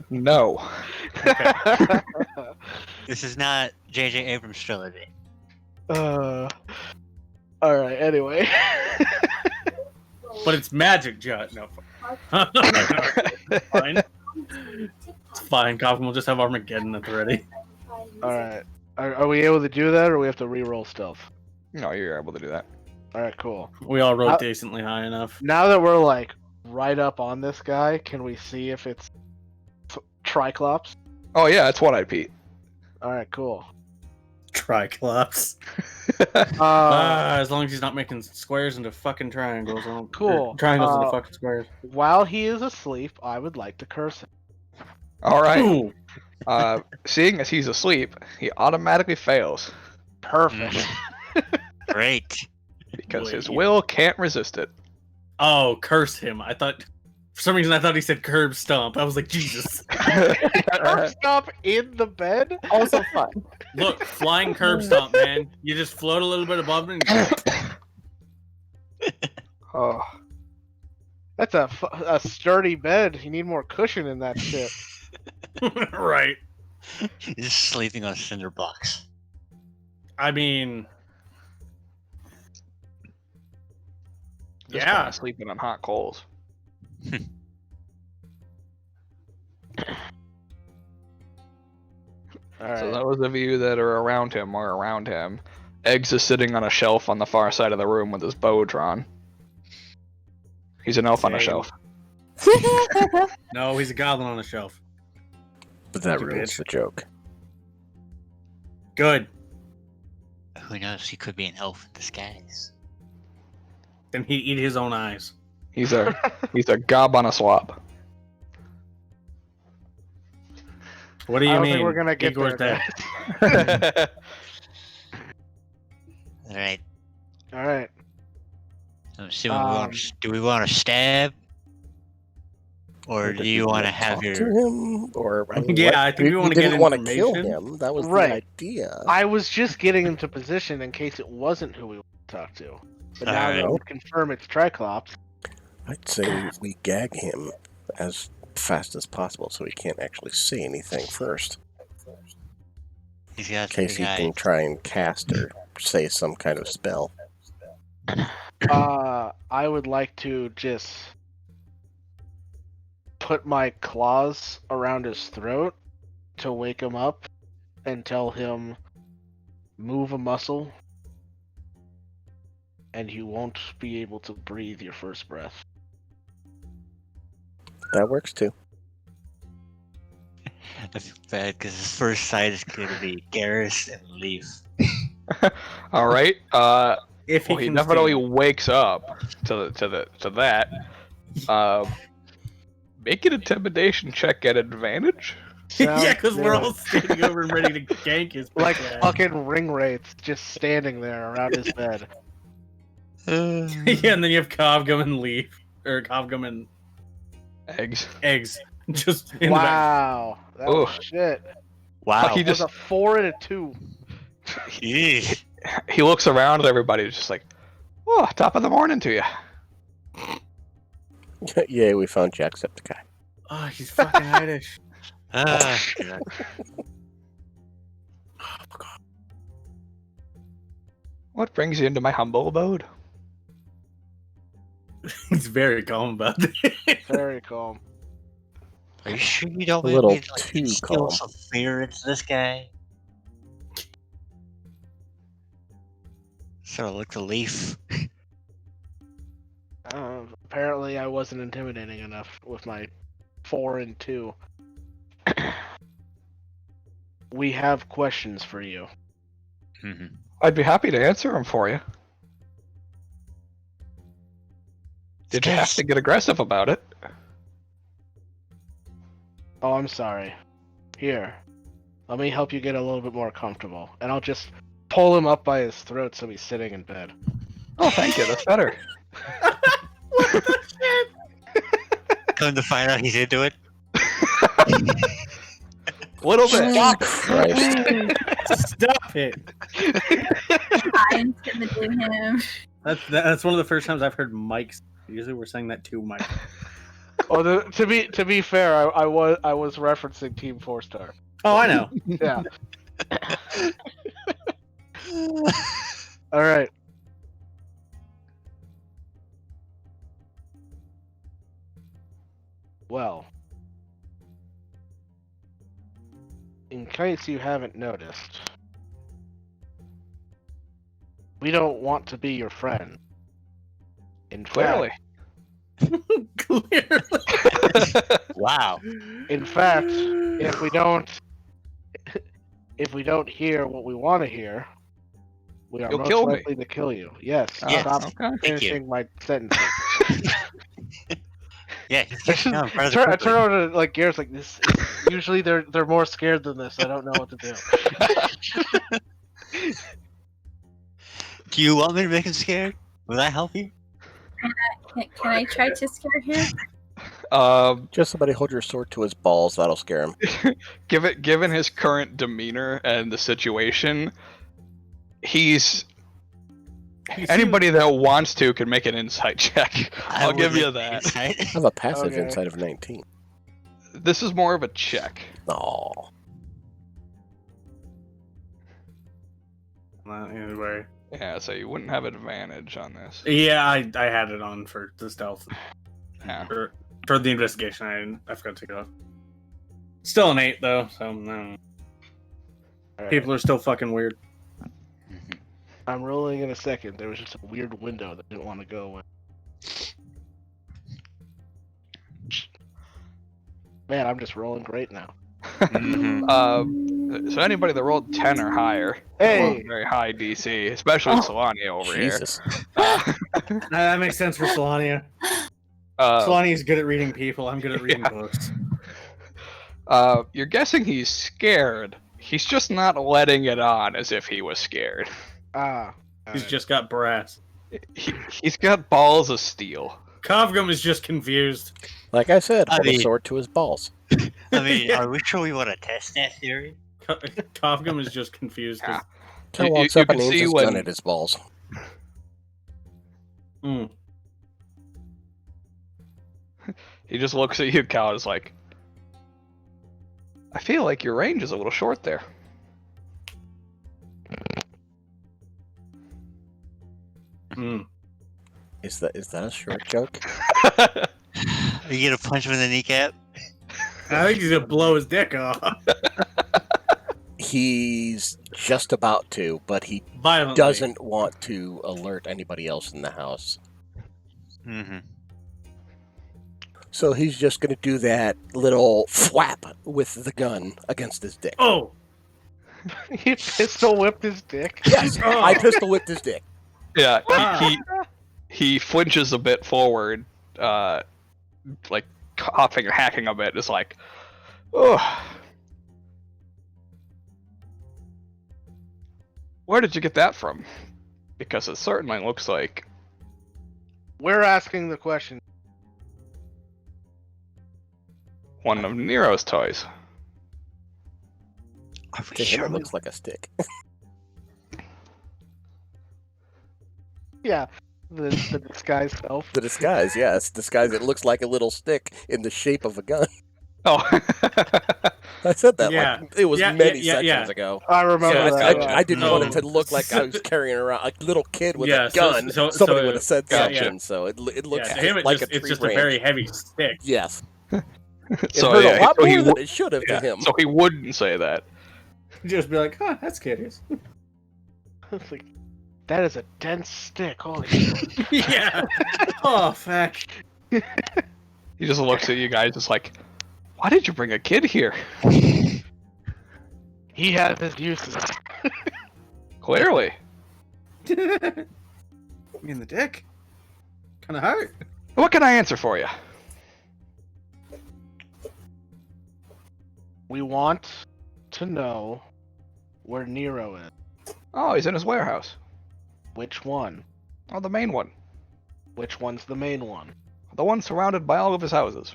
[SPEAKER 2] No.
[SPEAKER 4] Okay.
[SPEAKER 5] This is not J.J. Abrams' trilogy.
[SPEAKER 6] Alright, anyway.
[SPEAKER 4] But it's magic, Judd. No. Fine. It's fine. Gotham will just have Armageddon at the ready.
[SPEAKER 6] Alright. Are we able to do that, or we have to re-roll stealth?
[SPEAKER 2] No, you're able to do that.
[SPEAKER 6] Alright, cool.
[SPEAKER 4] We all rolled decently high enough.
[SPEAKER 6] Now that we're, like, right up on this guy, can we see if it's Triclops?
[SPEAKER 2] Oh yeah, it's One-Eyed Pete.
[SPEAKER 6] Alright, cool.
[SPEAKER 4] Triclops. As long as he's not making squares into fucking triangles.
[SPEAKER 6] Cool.
[SPEAKER 4] Triangles into fucking squares.
[SPEAKER 6] While he is asleep, I would like to curse him.
[SPEAKER 2] Alright.
[SPEAKER 4] Ooh.
[SPEAKER 2] Seeing as he's asleep, he automatically fails.
[SPEAKER 6] Perfect.
[SPEAKER 5] Great.
[SPEAKER 2] Because his
[SPEAKER 4] Boy.
[SPEAKER 2] will can't resist it.
[SPEAKER 4] Oh, curse him. For some reason I thought he said curb stomp. I was like, Jesus.
[SPEAKER 6] Curb stomp in the bed?
[SPEAKER 7] Also fun.
[SPEAKER 4] Look, flying curb stomp, man. You just float a little bit above it and
[SPEAKER 2] Oh.
[SPEAKER 6] That's a sturdy bed. You need more cushion in that shit.
[SPEAKER 4] Right.
[SPEAKER 5] He's just sleeping on cinder blocks.
[SPEAKER 4] I mean,
[SPEAKER 2] Just
[SPEAKER 4] yeah.
[SPEAKER 2] kinda sleeping on hot coals.
[SPEAKER 6] Alright.
[SPEAKER 2] So those of you that are around him are around him. Eggs is sitting on a shelf on the far side of the room with his bow drawn. He's an elf on a
[SPEAKER 4] Same.
[SPEAKER 2] shelf.
[SPEAKER 4] No, he's a goblin on a shelf.
[SPEAKER 1] But that
[SPEAKER 4] You
[SPEAKER 1] ruins
[SPEAKER 4] bitch.
[SPEAKER 1] the joke.
[SPEAKER 4] Good.
[SPEAKER 5] Who knows? He could be an elf in disguise.
[SPEAKER 4] Then he'd eat his own eyes.
[SPEAKER 2] He's a gob on a swab.
[SPEAKER 4] What do you
[SPEAKER 6] I don't
[SPEAKER 4] mean?
[SPEAKER 6] think we're gonna get
[SPEAKER 4] Igor's
[SPEAKER 6] there.
[SPEAKER 4] dead.
[SPEAKER 6] guys.
[SPEAKER 5] All right.
[SPEAKER 6] All right.
[SPEAKER 5] I'm assuming do we want to stab, or do you want to have
[SPEAKER 1] talk
[SPEAKER 5] your?
[SPEAKER 1] to him? Or I mean,
[SPEAKER 4] Yeah, I think we wanna get
[SPEAKER 1] didn't want to kill
[SPEAKER 4] information.
[SPEAKER 1] him. That was
[SPEAKER 6] Right.
[SPEAKER 1] the idea.
[SPEAKER 6] I was just getting into position in case it wasn't who we want to talk to. But now that
[SPEAKER 5] Alright.
[SPEAKER 6] we confirm it's Triclops,
[SPEAKER 1] I'd say we gag him as fast as possible so he can't actually say anything first.
[SPEAKER 5] He's
[SPEAKER 1] In
[SPEAKER 5] got
[SPEAKER 1] case he
[SPEAKER 5] the
[SPEAKER 1] can
[SPEAKER 5] guy.
[SPEAKER 1] try and cast or say some kind of spell.
[SPEAKER 6] I would like to just put my claws around his throat to wake him up and tell him move a muscle and you won't be able to breathe your first breath.
[SPEAKER 1] That works too.
[SPEAKER 5] That's bad because his first sight is going to be Garrus and Leaf.
[SPEAKER 2] All right.
[SPEAKER 4] If
[SPEAKER 2] Well, he
[SPEAKER 4] can
[SPEAKER 2] definitely
[SPEAKER 4] stand.
[SPEAKER 2] wakes up to that. Make an intimidation check at advantage.
[SPEAKER 4] Yeah,
[SPEAKER 6] Sounds
[SPEAKER 4] because we're all
[SPEAKER 6] good.
[SPEAKER 4] standing over and ready to gank his
[SPEAKER 6] Like
[SPEAKER 4] bitch ass.
[SPEAKER 6] fucking ring wraiths just standing there around his bed.
[SPEAKER 4] Yeah, and then you have Cobgum and Leaf. Or Cobgum and
[SPEAKER 2] Eggs.
[SPEAKER 4] Eggs. Just in the back.
[SPEAKER 6] Wow. That was
[SPEAKER 2] Ooh.
[SPEAKER 6] shit.
[SPEAKER 5] Wow.
[SPEAKER 2] He
[SPEAKER 6] That was
[SPEAKER 2] just-
[SPEAKER 6] a 4 and a 2.
[SPEAKER 5] Eesh.
[SPEAKER 2] He looks around at everybody, just like, "Oh, top of the morning to you."
[SPEAKER 1] Yay, we found Jacksepticeye.
[SPEAKER 4] Oh, he's fucking Irish.
[SPEAKER 5] Ah, God.
[SPEAKER 2] What brings you into my humble abode?
[SPEAKER 4] He's very calm about it.
[SPEAKER 6] Very calm.
[SPEAKER 5] Are you sure you don't
[SPEAKER 1] A
[SPEAKER 5] want
[SPEAKER 1] little
[SPEAKER 5] me to
[SPEAKER 1] too
[SPEAKER 5] instill
[SPEAKER 1] calm.
[SPEAKER 5] some fear into this guy? So look the Leaf.
[SPEAKER 6] Apparently, I wasn't intimidating enough with my 4 and 2. We have questions for you.
[SPEAKER 5] Mm-hmm.
[SPEAKER 2] I'd be happy to answer them for you. Did you have to get aggressive about it?
[SPEAKER 6] Oh, I'm sorry. Here, let me help you get a little bit more comfortable. And I'll just pull him up by his throat so he's sitting in bed.
[SPEAKER 2] Oh, thank you. That's better.
[SPEAKER 5] Come to find out he's into it.
[SPEAKER 2] Little bit.
[SPEAKER 1] Stop! Christ.
[SPEAKER 4] Stop it.
[SPEAKER 3] I intimidate him.
[SPEAKER 4] That's one of the first times I've heard Mike's. Usually we're saying that to Mike.
[SPEAKER 6] Oh, to be fair, I was referencing Team 4-Star.
[SPEAKER 4] Oh, I know.
[SPEAKER 6] Yeah. All right. Well, in case you haven't noticed, we don't want to be your friend. In
[SPEAKER 2] Clearly.
[SPEAKER 4] Clearly.
[SPEAKER 5] Wow.
[SPEAKER 6] In fact, if we don't hear what we want to hear, we are
[SPEAKER 2] You'll
[SPEAKER 6] most
[SPEAKER 2] kill me.
[SPEAKER 6] likely to kill you. Yes.
[SPEAKER 5] Yes.
[SPEAKER 6] Stop
[SPEAKER 2] Okay.
[SPEAKER 6] finishing my sentence.
[SPEAKER 5] Yeah, he's getting down rather
[SPEAKER 6] I
[SPEAKER 5] quickly.
[SPEAKER 6] turn over to like Garrett's like this. Usually they're more scared than this. I don't know what to do.
[SPEAKER 5] Do you want me to make him scared? Will that help you?
[SPEAKER 3] Can I try to scare him?
[SPEAKER 1] Just somebody hold your sword to his balls, that'll scare him.
[SPEAKER 2] Given his current demeanor and the situation, he's anybody that wants to can make an insight check. I'll
[SPEAKER 5] would
[SPEAKER 2] give you
[SPEAKER 5] like
[SPEAKER 2] that.
[SPEAKER 5] insight.
[SPEAKER 1] I have a passive
[SPEAKER 6] Okay.
[SPEAKER 1] inside of 19.
[SPEAKER 2] This is more of a check.
[SPEAKER 1] Aw.
[SPEAKER 4] Well, anyway.
[SPEAKER 2] Yeah, so you wouldn't have advantage on this.
[SPEAKER 4] Yeah, I had it on for the stealth.
[SPEAKER 2] Yeah.
[SPEAKER 4] For the investigation, I forgot to take it off. Still an 8 though, so no.
[SPEAKER 6] Alright.
[SPEAKER 4] People are still fucking weird.
[SPEAKER 5] Mhm.
[SPEAKER 6] I'm rolling in a second. There was just a weird window that didn't want to go away. Man, I'm just rolling great now.
[SPEAKER 5] Mhm.
[SPEAKER 2] So anybody that rolled 10 or higher,
[SPEAKER 6] Hey!
[SPEAKER 2] very high DC, especially
[SPEAKER 7] Oh.
[SPEAKER 2] Solania over
[SPEAKER 1] Jesus.
[SPEAKER 2] here.
[SPEAKER 4] That makes sense for Solania. Solania's good at reading people. I'm good at reading books.
[SPEAKER 2] You're guessing he's scared. He's just not letting it on as if he was scared.
[SPEAKER 4] He's just got brass.
[SPEAKER 2] He's got balls of steel.
[SPEAKER 4] Kovgum is just confused.
[SPEAKER 1] Like I said,
[SPEAKER 5] I
[SPEAKER 1] hold a
[SPEAKER 5] mean-
[SPEAKER 1] sword to his balls.
[SPEAKER 5] I mean,
[SPEAKER 4] Yeah.
[SPEAKER 5] are we sure we want to test that theory?
[SPEAKER 4] Kovgum is just confused. 'cause-
[SPEAKER 1] Kel
[SPEAKER 2] You-
[SPEAKER 1] walks
[SPEAKER 2] you
[SPEAKER 1] up and
[SPEAKER 2] can
[SPEAKER 1] aims
[SPEAKER 2] see
[SPEAKER 1] his
[SPEAKER 2] when-
[SPEAKER 1] gun at his balls.
[SPEAKER 4] Mm.
[SPEAKER 2] He just looks at you, Cal, and is like, I feel like your range is a little short there.
[SPEAKER 4] Mm.
[SPEAKER 1] Is that a short joke?
[SPEAKER 5] Are you gonna punch him in the kneecap?
[SPEAKER 4] I think he's gonna blow his dick off
[SPEAKER 1] He's just about to, but he
[SPEAKER 4] violently.
[SPEAKER 1] doesn't want to alert anybody else in the house.
[SPEAKER 5] Mm-hmm.
[SPEAKER 1] So he's just going to do that little flap with the gun against his dick.
[SPEAKER 4] Oh,
[SPEAKER 6] He pistol whipped his dick.
[SPEAKER 1] Yes,
[SPEAKER 4] Oh.
[SPEAKER 1] I pistol whipped his dick.
[SPEAKER 2] Yeah,
[SPEAKER 4] Ah.
[SPEAKER 2] he flinches a bit forward, like coughing or hacking a bit. Is like, oh, where did you get that from? Because it certainly looks like
[SPEAKER 6] We're asking the question.
[SPEAKER 2] one of Nero's toys.
[SPEAKER 5] Are we
[SPEAKER 1] To him,
[SPEAKER 5] sure
[SPEAKER 1] it
[SPEAKER 5] we
[SPEAKER 1] looks like a stick.
[SPEAKER 6] Yeah, the disguise self.
[SPEAKER 1] The disguise, yes. Disguise, it looks like a little stick in the shape of a gun.
[SPEAKER 2] Oh,
[SPEAKER 1] I said that
[SPEAKER 4] Yeah.
[SPEAKER 1] like it was
[SPEAKER 4] Yeah,
[SPEAKER 1] many
[SPEAKER 4] yeah,
[SPEAKER 1] sections
[SPEAKER 4] yeah.
[SPEAKER 1] ago.
[SPEAKER 6] I remember
[SPEAKER 4] Yeah,
[SPEAKER 6] that.
[SPEAKER 1] I
[SPEAKER 6] yeah.
[SPEAKER 1] didn't want it
[SPEAKER 4] No.
[SPEAKER 1] to look like I was carrying around a little kid with
[SPEAKER 4] Yeah,
[SPEAKER 1] a gun.
[SPEAKER 4] so-
[SPEAKER 1] Somebody would have said
[SPEAKER 2] Gotcha.
[SPEAKER 1] something, so it looks
[SPEAKER 4] Yeah, to him,
[SPEAKER 1] like a tree
[SPEAKER 4] it's just
[SPEAKER 1] branch.
[SPEAKER 4] a very heavy stick.
[SPEAKER 1] Yes. It
[SPEAKER 2] so
[SPEAKER 1] hurt
[SPEAKER 2] yeah,
[SPEAKER 1] a lot
[SPEAKER 2] so he
[SPEAKER 1] more than
[SPEAKER 2] would-
[SPEAKER 1] it should have
[SPEAKER 2] yeah,
[SPEAKER 1] to him.
[SPEAKER 2] so he wouldn't say that.
[SPEAKER 4] Just be like, huh, that's curious.
[SPEAKER 6] It's like, that is a dense stick. Holy shit.
[SPEAKER 4] Yeah. Oh, fuck.
[SPEAKER 2] He just looks at you guys, just like, why did you bring a kid here?
[SPEAKER 6] He has his uses.
[SPEAKER 2] Clearly.
[SPEAKER 4] Me in the dick. Kind of hurt.
[SPEAKER 2] What can I answer for you?
[SPEAKER 6] We want to know where Nero is.
[SPEAKER 2] Oh, he's in his warehouse.
[SPEAKER 6] Which one?
[SPEAKER 2] Oh, the main one.
[SPEAKER 6] Which one's the main one?
[SPEAKER 2] The one surrounded by all of his houses.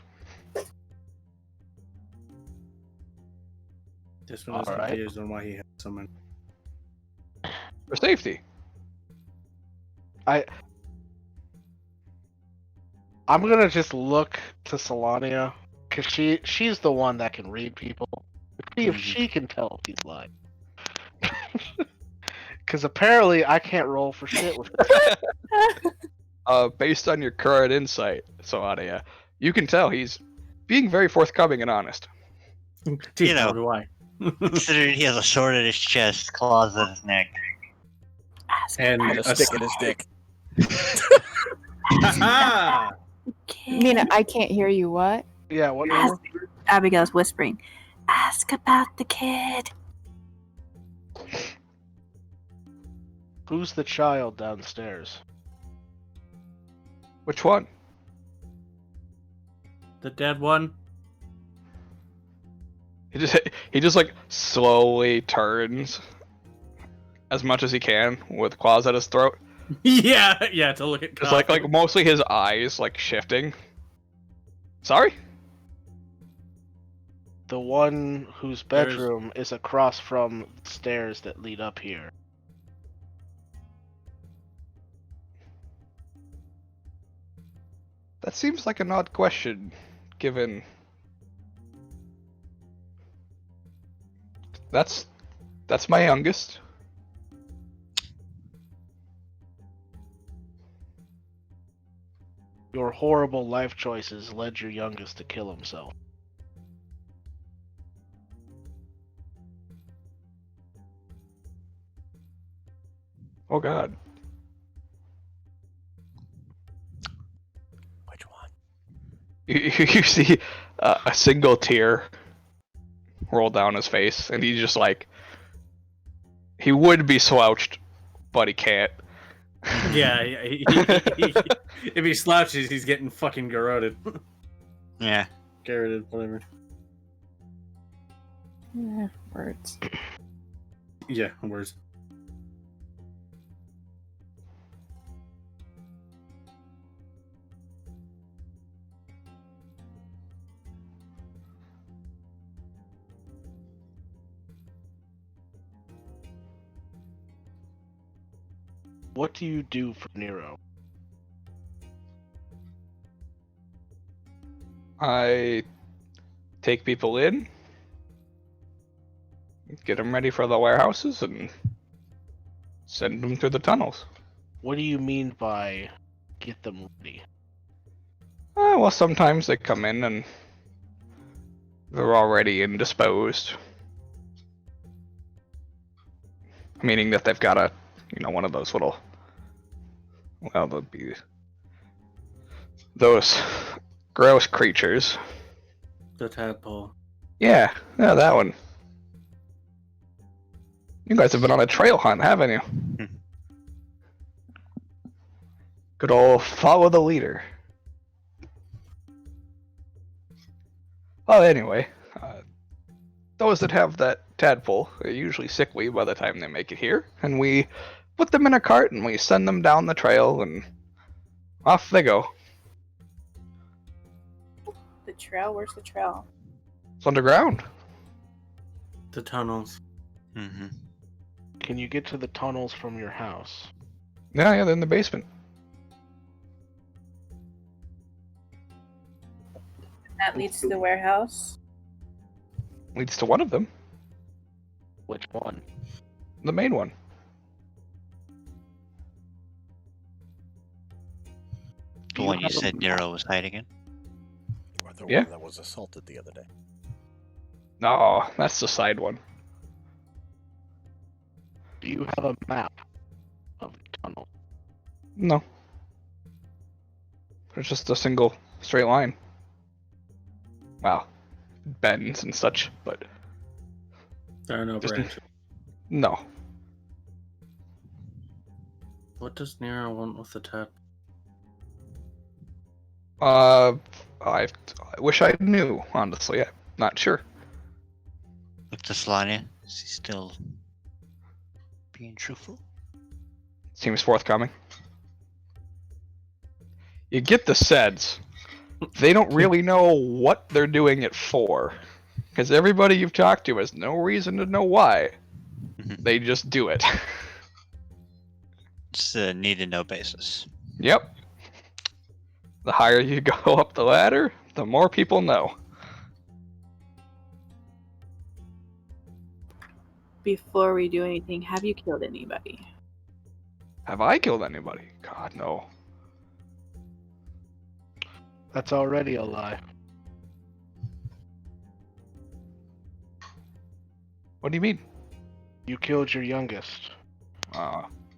[SPEAKER 4] This one is
[SPEAKER 6] All right.
[SPEAKER 4] confused on why he had so many.
[SPEAKER 2] For safety.
[SPEAKER 6] I'm gonna just look to Solania, cause she's the one that can read people. See if she can tell if he's lying. Cause apparently I can't roll for shit with
[SPEAKER 2] Based on your current insight, Soania, you can tell he's being very forthcoming and honest.
[SPEAKER 4] Teeth,
[SPEAKER 5] know.
[SPEAKER 4] so do I.
[SPEAKER 5] Considering he has a sword in his chest, claws in his neck.
[SPEAKER 4] And
[SPEAKER 1] And a stick in his dick.
[SPEAKER 4] Ha
[SPEAKER 7] Mina, I can't hear you. What?
[SPEAKER 6] Yeah, what
[SPEAKER 3] Ask,
[SPEAKER 6] number?
[SPEAKER 3] Abigail's whispering. Ask about the kid.
[SPEAKER 6] Who's the child downstairs?
[SPEAKER 2] Which one?
[SPEAKER 4] The dead one.
[SPEAKER 2] He just like slowly turns as much as he can with claws at his throat.
[SPEAKER 4] Yeah, to look at.
[SPEAKER 2] It's like mostly his eyes like shifting. Sorry?
[SPEAKER 6] The one whose
[SPEAKER 4] There's-
[SPEAKER 6] bedroom is across from the stairs that lead up here.
[SPEAKER 2] That seems like an odd question, given that's my youngest.
[SPEAKER 6] Your horrible life choices led your youngest to kill himself.
[SPEAKER 2] Oh god.
[SPEAKER 1] Which one?
[SPEAKER 2] You see a single tear roll down his face, and he's just like, he would be slouched, but he can't.
[SPEAKER 4] Yeah, if he slouches, he's getting fucking garroted.
[SPEAKER 5] Yeah.
[SPEAKER 4] Garroted, whatever.
[SPEAKER 7] Yeah, words.
[SPEAKER 4] Yeah, words.
[SPEAKER 6] What do you do for Nero?
[SPEAKER 2] I take people in, get them ready for the warehouses, and send them through the tunnels.
[SPEAKER 6] What do you mean by get them ready?
[SPEAKER 2] Well, sometimes they come in and they're already indisposed. Meaning that they've got a, one of those little, well, they'll be those gross creatures.
[SPEAKER 4] The tadpole.
[SPEAKER 2] Yeah, that one. You guys have been on a trail hunt, haven't you? Good old follow the leader. Well, anyway, those that have that tadpole are usually sickly by the time they make it here, and we put them in a cart and we send them down the trail, and off they go.
[SPEAKER 3] The trail? Where's the trail?
[SPEAKER 2] It's underground.
[SPEAKER 4] The tunnels.
[SPEAKER 5] Mm-hmm.
[SPEAKER 6] Can you get to the tunnels from your house?
[SPEAKER 2] Yeah, they're in the basement.
[SPEAKER 3] That leads to the warehouse.
[SPEAKER 2] Leads to one of them,
[SPEAKER 6] Which one?
[SPEAKER 2] the main one.
[SPEAKER 5] The one you said Nero was hiding in?
[SPEAKER 1] Or the
[SPEAKER 2] Yeah.
[SPEAKER 1] one that was assaulted the other day.
[SPEAKER 2] No, that's the side one.
[SPEAKER 6] Do you have a map of the tunnel?
[SPEAKER 2] No. There's just a single straight line. Wow. Bends and such, but
[SPEAKER 4] There are no
[SPEAKER 2] Just-
[SPEAKER 4] branches.
[SPEAKER 2] no.
[SPEAKER 4] What does Nero want with the tadpole?
[SPEAKER 2] I wish I knew, honestly. I'm not sure.
[SPEAKER 5] Look to Slania. Is he still being truthful?
[SPEAKER 2] Seems forthcoming. You get the sense they don't really know what they're doing it for. Because everybody you've talked to has no reason to know why. They just do it.
[SPEAKER 5] It's a need to know basis.
[SPEAKER 2] Yep. The higher you go up the ladder, the more people know.
[SPEAKER 3] Before we do anything, have you killed anybody?
[SPEAKER 2] Have I killed anybody? God, no.
[SPEAKER 6] That's already a lie.
[SPEAKER 2] What do you mean?
[SPEAKER 6] You killed your youngest.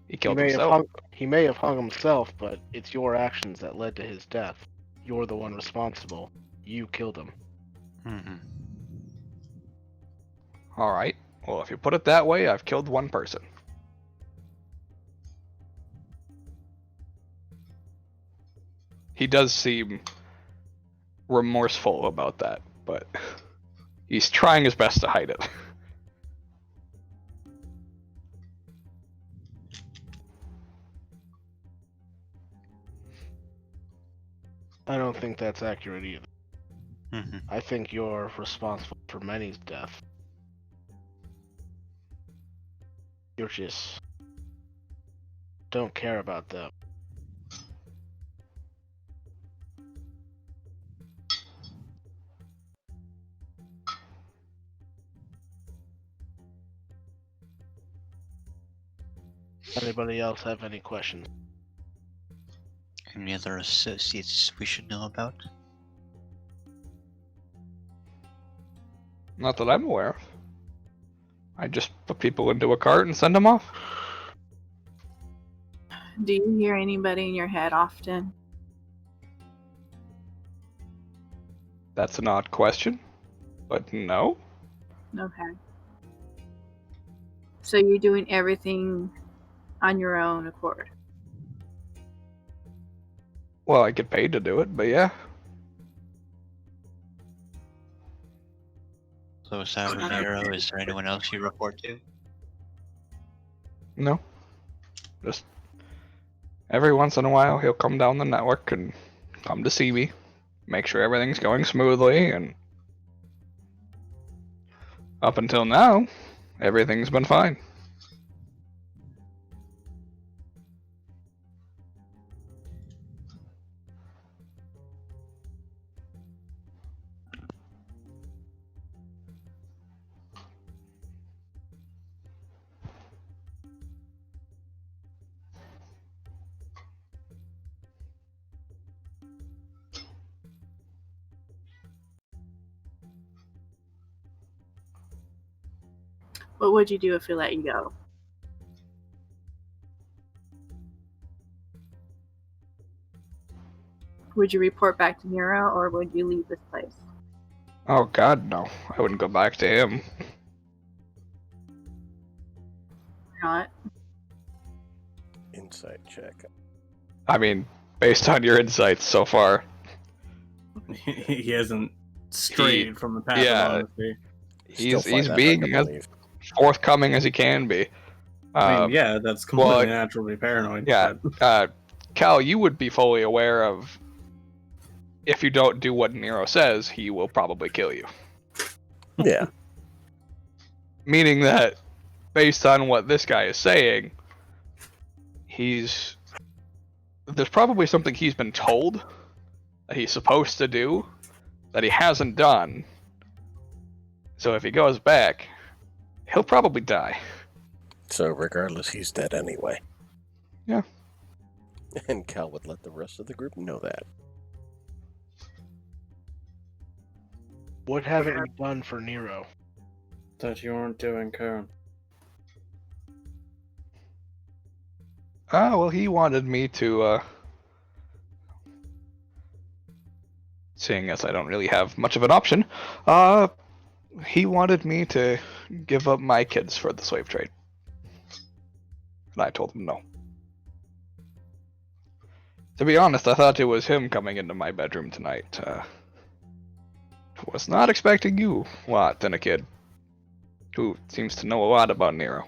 [SPEAKER 2] He killed
[SPEAKER 6] he
[SPEAKER 2] himself.
[SPEAKER 6] He may have hung himself, but it's your actions that led to his death. You're the one responsible. You killed him.
[SPEAKER 5] Mm-hmm.
[SPEAKER 2] Alright. Well, if you put it that way, I've killed one person. He does seem remorseful about that, but he's trying his best to hide it.
[SPEAKER 6] I don't think that's accurate either.
[SPEAKER 5] Mm-hmm.
[SPEAKER 6] I think you're responsible for many's death. You're just don't care about them. Anybody else have any questions?
[SPEAKER 5] Any other associates we should know about?
[SPEAKER 2] Not that I'm aware of. I just put people into a cart and send them off.
[SPEAKER 3] Do you hear anybody in your head often?
[SPEAKER 2] That's an odd question, but no.
[SPEAKER 3] Okay. So you're doing everything on your own accord.
[SPEAKER 2] Well, I get paid to do it, but yeah.
[SPEAKER 5] So aside from Nero, is there anyone else you report to?
[SPEAKER 2] No. Just every once in a while, he'll come down the network and come to see me, make sure everything's going smoothly, and up until now, everything's been fine.
[SPEAKER 3] What would you do if we let you go? Would you report back to Nero, or would you leave this place?
[SPEAKER 2] Oh god, no. I wouldn't go back to him.
[SPEAKER 3] Not.
[SPEAKER 1] Insight check.
[SPEAKER 2] I mean, based on your insights so far,
[SPEAKER 4] He hasn't strayed from the path
[SPEAKER 2] yeah.
[SPEAKER 4] of honesty.
[SPEAKER 1] Still
[SPEAKER 2] he's
[SPEAKER 1] find that
[SPEAKER 2] being
[SPEAKER 1] hard to
[SPEAKER 2] as
[SPEAKER 1] believe.
[SPEAKER 2] forthcoming as he can be.
[SPEAKER 4] I mean, yeah, that's completely natural to be paranoid.
[SPEAKER 2] Yeah,
[SPEAKER 4] but-
[SPEAKER 2] Cal, you would be fully aware of if you don't do what Nero says, he will probably kill you.
[SPEAKER 1] Yeah.
[SPEAKER 2] Meaning that, based on what this guy is saying, there's probably something he's been told that he's supposed to do that he hasn't done. So if he goes back, he'll probably die.
[SPEAKER 1] So regardless, he's dead anyway.
[SPEAKER 2] Yeah.
[SPEAKER 1] And Cal would let the rest of the group know that.
[SPEAKER 6] What haven't you done for Nero?
[SPEAKER 4] That you aren't doing, Karen.
[SPEAKER 2] Well, he wanted me to, seeing as I don't really have much of an option, he wanted me to give up my kids for the slave trade. And I told him no. To be honest, I thought it was him coming into my bedroom tonight. Was not expecting you, Watt, than a kid who seems to know a lot about Nero.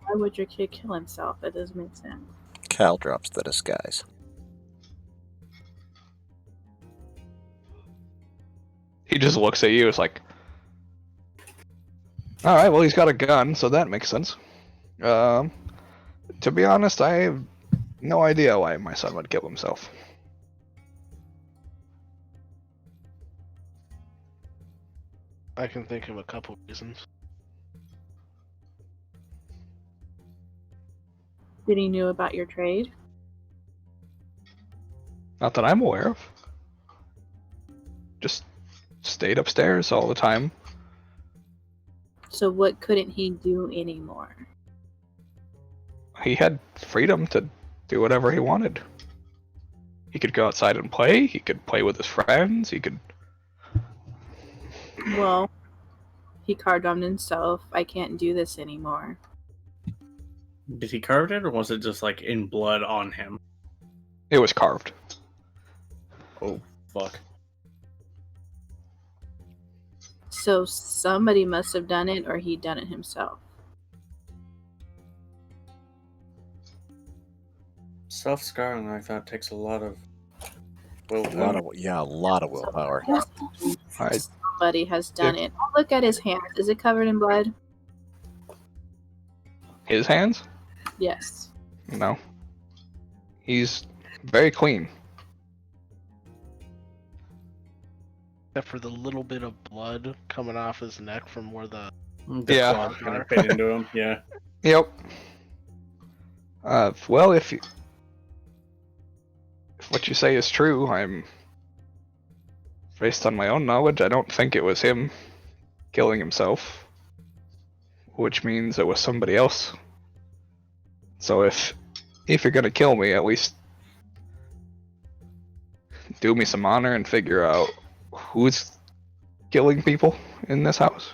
[SPEAKER 3] Why would your kid kill himself? That doesn't make sense.
[SPEAKER 1] Cal drops the disguise.
[SPEAKER 2] He just looks at you, it's like, alright, well, he's got a gun, so that makes sense. To be honest, I have no idea why my son would kill himself.
[SPEAKER 6] I can think of a couple reasons.
[SPEAKER 3] Did he know about your trade?
[SPEAKER 2] Not that I'm aware of. Just stayed upstairs all the time.
[SPEAKER 3] So what couldn't he do anymore?
[SPEAKER 2] He had freedom to do whatever he wanted. He could go outside and play, he could play with his friends, he could...
[SPEAKER 3] Well, he carved on himself. I can't do this anymore.
[SPEAKER 4] Did he carve it, or was it just like in blood on him?
[SPEAKER 2] It was carved.
[SPEAKER 4] Oh, fuck.
[SPEAKER 3] So somebody must have done it, or he done it himself.
[SPEAKER 4] Self-scarring like that takes a lot of willpower.
[SPEAKER 1] A lot of willpower.
[SPEAKER 2] I,
[SPEAKER 3] Somebody has done it. Oh, look at his hands. Is it covered in blood?
[SPEAKER 2] his hands?
[SPEAKER 3] Yes.
[SPEAKER 2] No. He's very clean.
[SPEAKER 6] Except for the little bit of blood coming off his neck from where the...
[SPEAKER 2] Yeah.
[SPEAKER 4] Claw kind of bit into him. Yeah.
[SPEAKER 2] Yep. Well, if what you say is true, based on my own knowledge, I don't think it was him killing himself, which means it was somebody else. So if you're gonna kill me, at least do me some honor and figure out who's killing people in this house?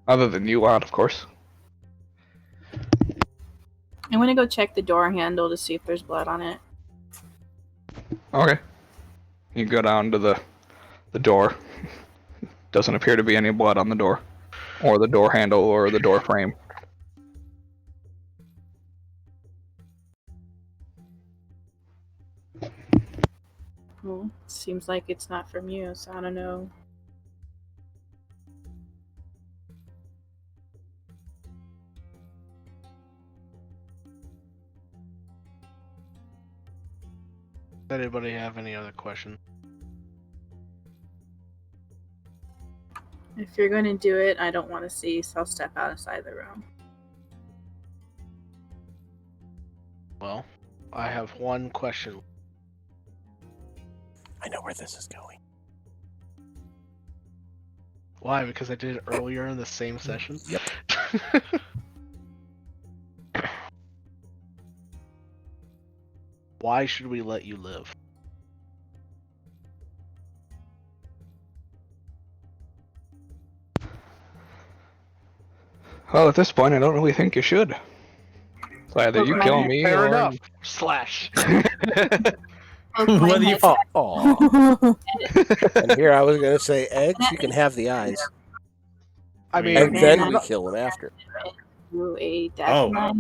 [SPEAKER 2] Other than you lot, of course.
[SPEAKER 3] I'm gonna go check the door handle to see if there's blood on it.
[SPEAKER 2] Okay. You go down to the door. Doesn't appear to be any blood on the door. Or the door handle or the door frame.
[SPEAKER 3] Well, seems like it's not from you, so I don't know.
[SPEAKER 6] Does anybody have any other questions?
[SPEAKER 3] If you're gonna do it, I don't want to see, so I'll step outside the room.
[SPEAKER 6] Well, I have one question.
[SPEAKER 1] I know where this is going.
[SPEAKER 6] Why? Because I did it earlier in the same session?
[SPEAKER 1] Yep.
[SPEAKER 6] Why should we let you live?
[SPEAKER 2] Well, at this point, I don't really think you should. So either you kill me
[SPEAKER 6] Fair
[SPEAKER 2] or...
[SPEAKER 6] enough. Slash.
[SPEAKER 4] Whether you fall.
[SPEAKER 1] Oh, and here I was gonna say, eggs. You can have the eyes,
[SPEAKER 6] I mean,
[SPEAKER 1] and then we kill him after.
[SPEAKER 3] Do a death
[SPEAKER 4] Oh.
[SPEAKER 3] knife.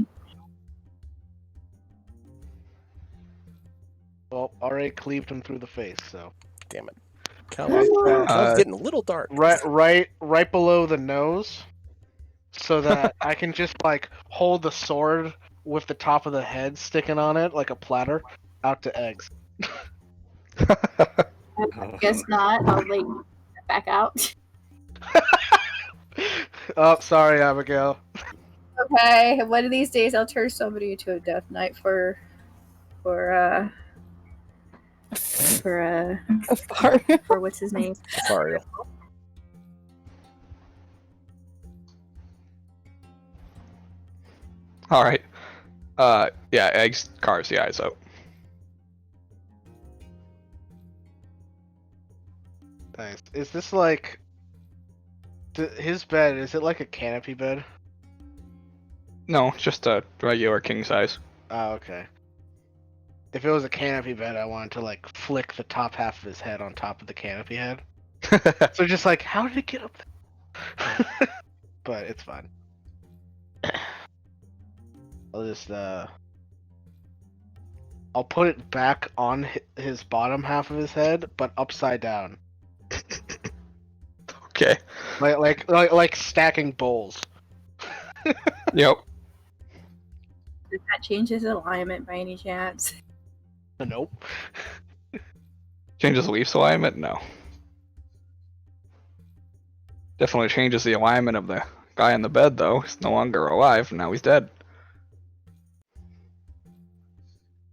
[SPEAKER 6] well, already cleaved him through the face, so.
[SPEAKER 1] Damn it, Cal's getting a little dark.
[SPEAKER 6] Right below the nose, so that I can just like hold the sword with the top of the head sticking on it like a platter out to eggs.
[SPEAKER 3] I guess not. I'll like back out.
[SPEAKER 6] Oh, sorry, Abigail.
[SPEAKER 3] Okay, one of these days I'll turn somebody into a death knight for what's his name?
[SPEAKER 1] Sorry.
[SPEAKER 2] Alright. Yeah, eggs carves the eyes out.
[SPEAKER 6] Thanks. Is this like his bed? Is it like a canopy bed?
[SPEAKER 2] No, just a regular king size.
[SPEAKER 6] Oh, okay. If it was a canopy bed, I wanted to like flick the top half of his head on top of the canopy head. So just like, how did it get up there? But it's fine. I'll just I'll put it back on his bottom half of his head, but upside down.
[SPEAKER 2] Okay.
[SPEAKER 6] Like stacking bowls.
[SPEAKER 2] Yep.
[SPEAKER 3] Does that change his alignment by any chance?
[SPEAKER 6] Nope.
[SPEAKER 2] Changes the leaf's alignment? No. Definitely changes the alignment of the guy in the bed, though. He's no longer alive, now he's dead.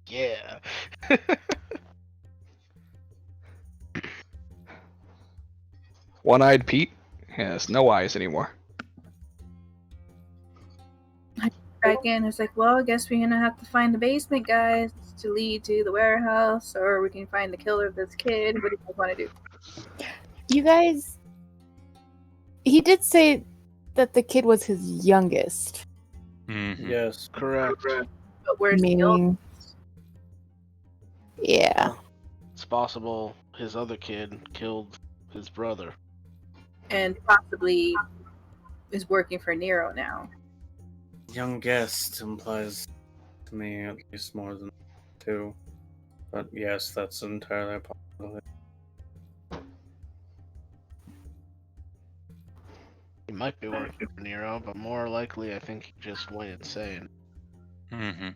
[SPEAKER 6] Yeah.
[SPEAKER 2] One-eyed Pete has no eyes anymore.
[SPEAKER 3] Back in, it's like, well, I guess we're gonna have to find the basement, guys, to lead to the warehouse, or we can find the killer of this kid. What do you guys want to do?
[SPEAKER 7] You guys, he did say that the kid was his youngest.
[SPEAKER 5] Mm-hmm.
[SPEAKER 4] Yes.
[SPEAKER 6] Correct.
[SPEAKER 3] But where's the killer?
[SPEAKER 7] Meaning, yeah.
[SPEAKER 6] It's possible his other kid killed his brother.
[SPEAKER 3] And possibly is working for Nero now.
[SPEAKER 4] Young guest implies to me at least more than two. But yes, that's entirely a possibility.
[SPEAKER 6] He might be working for Nero, but more likely I think he just went insane.
[SPEAKER 5] Mm-hmm.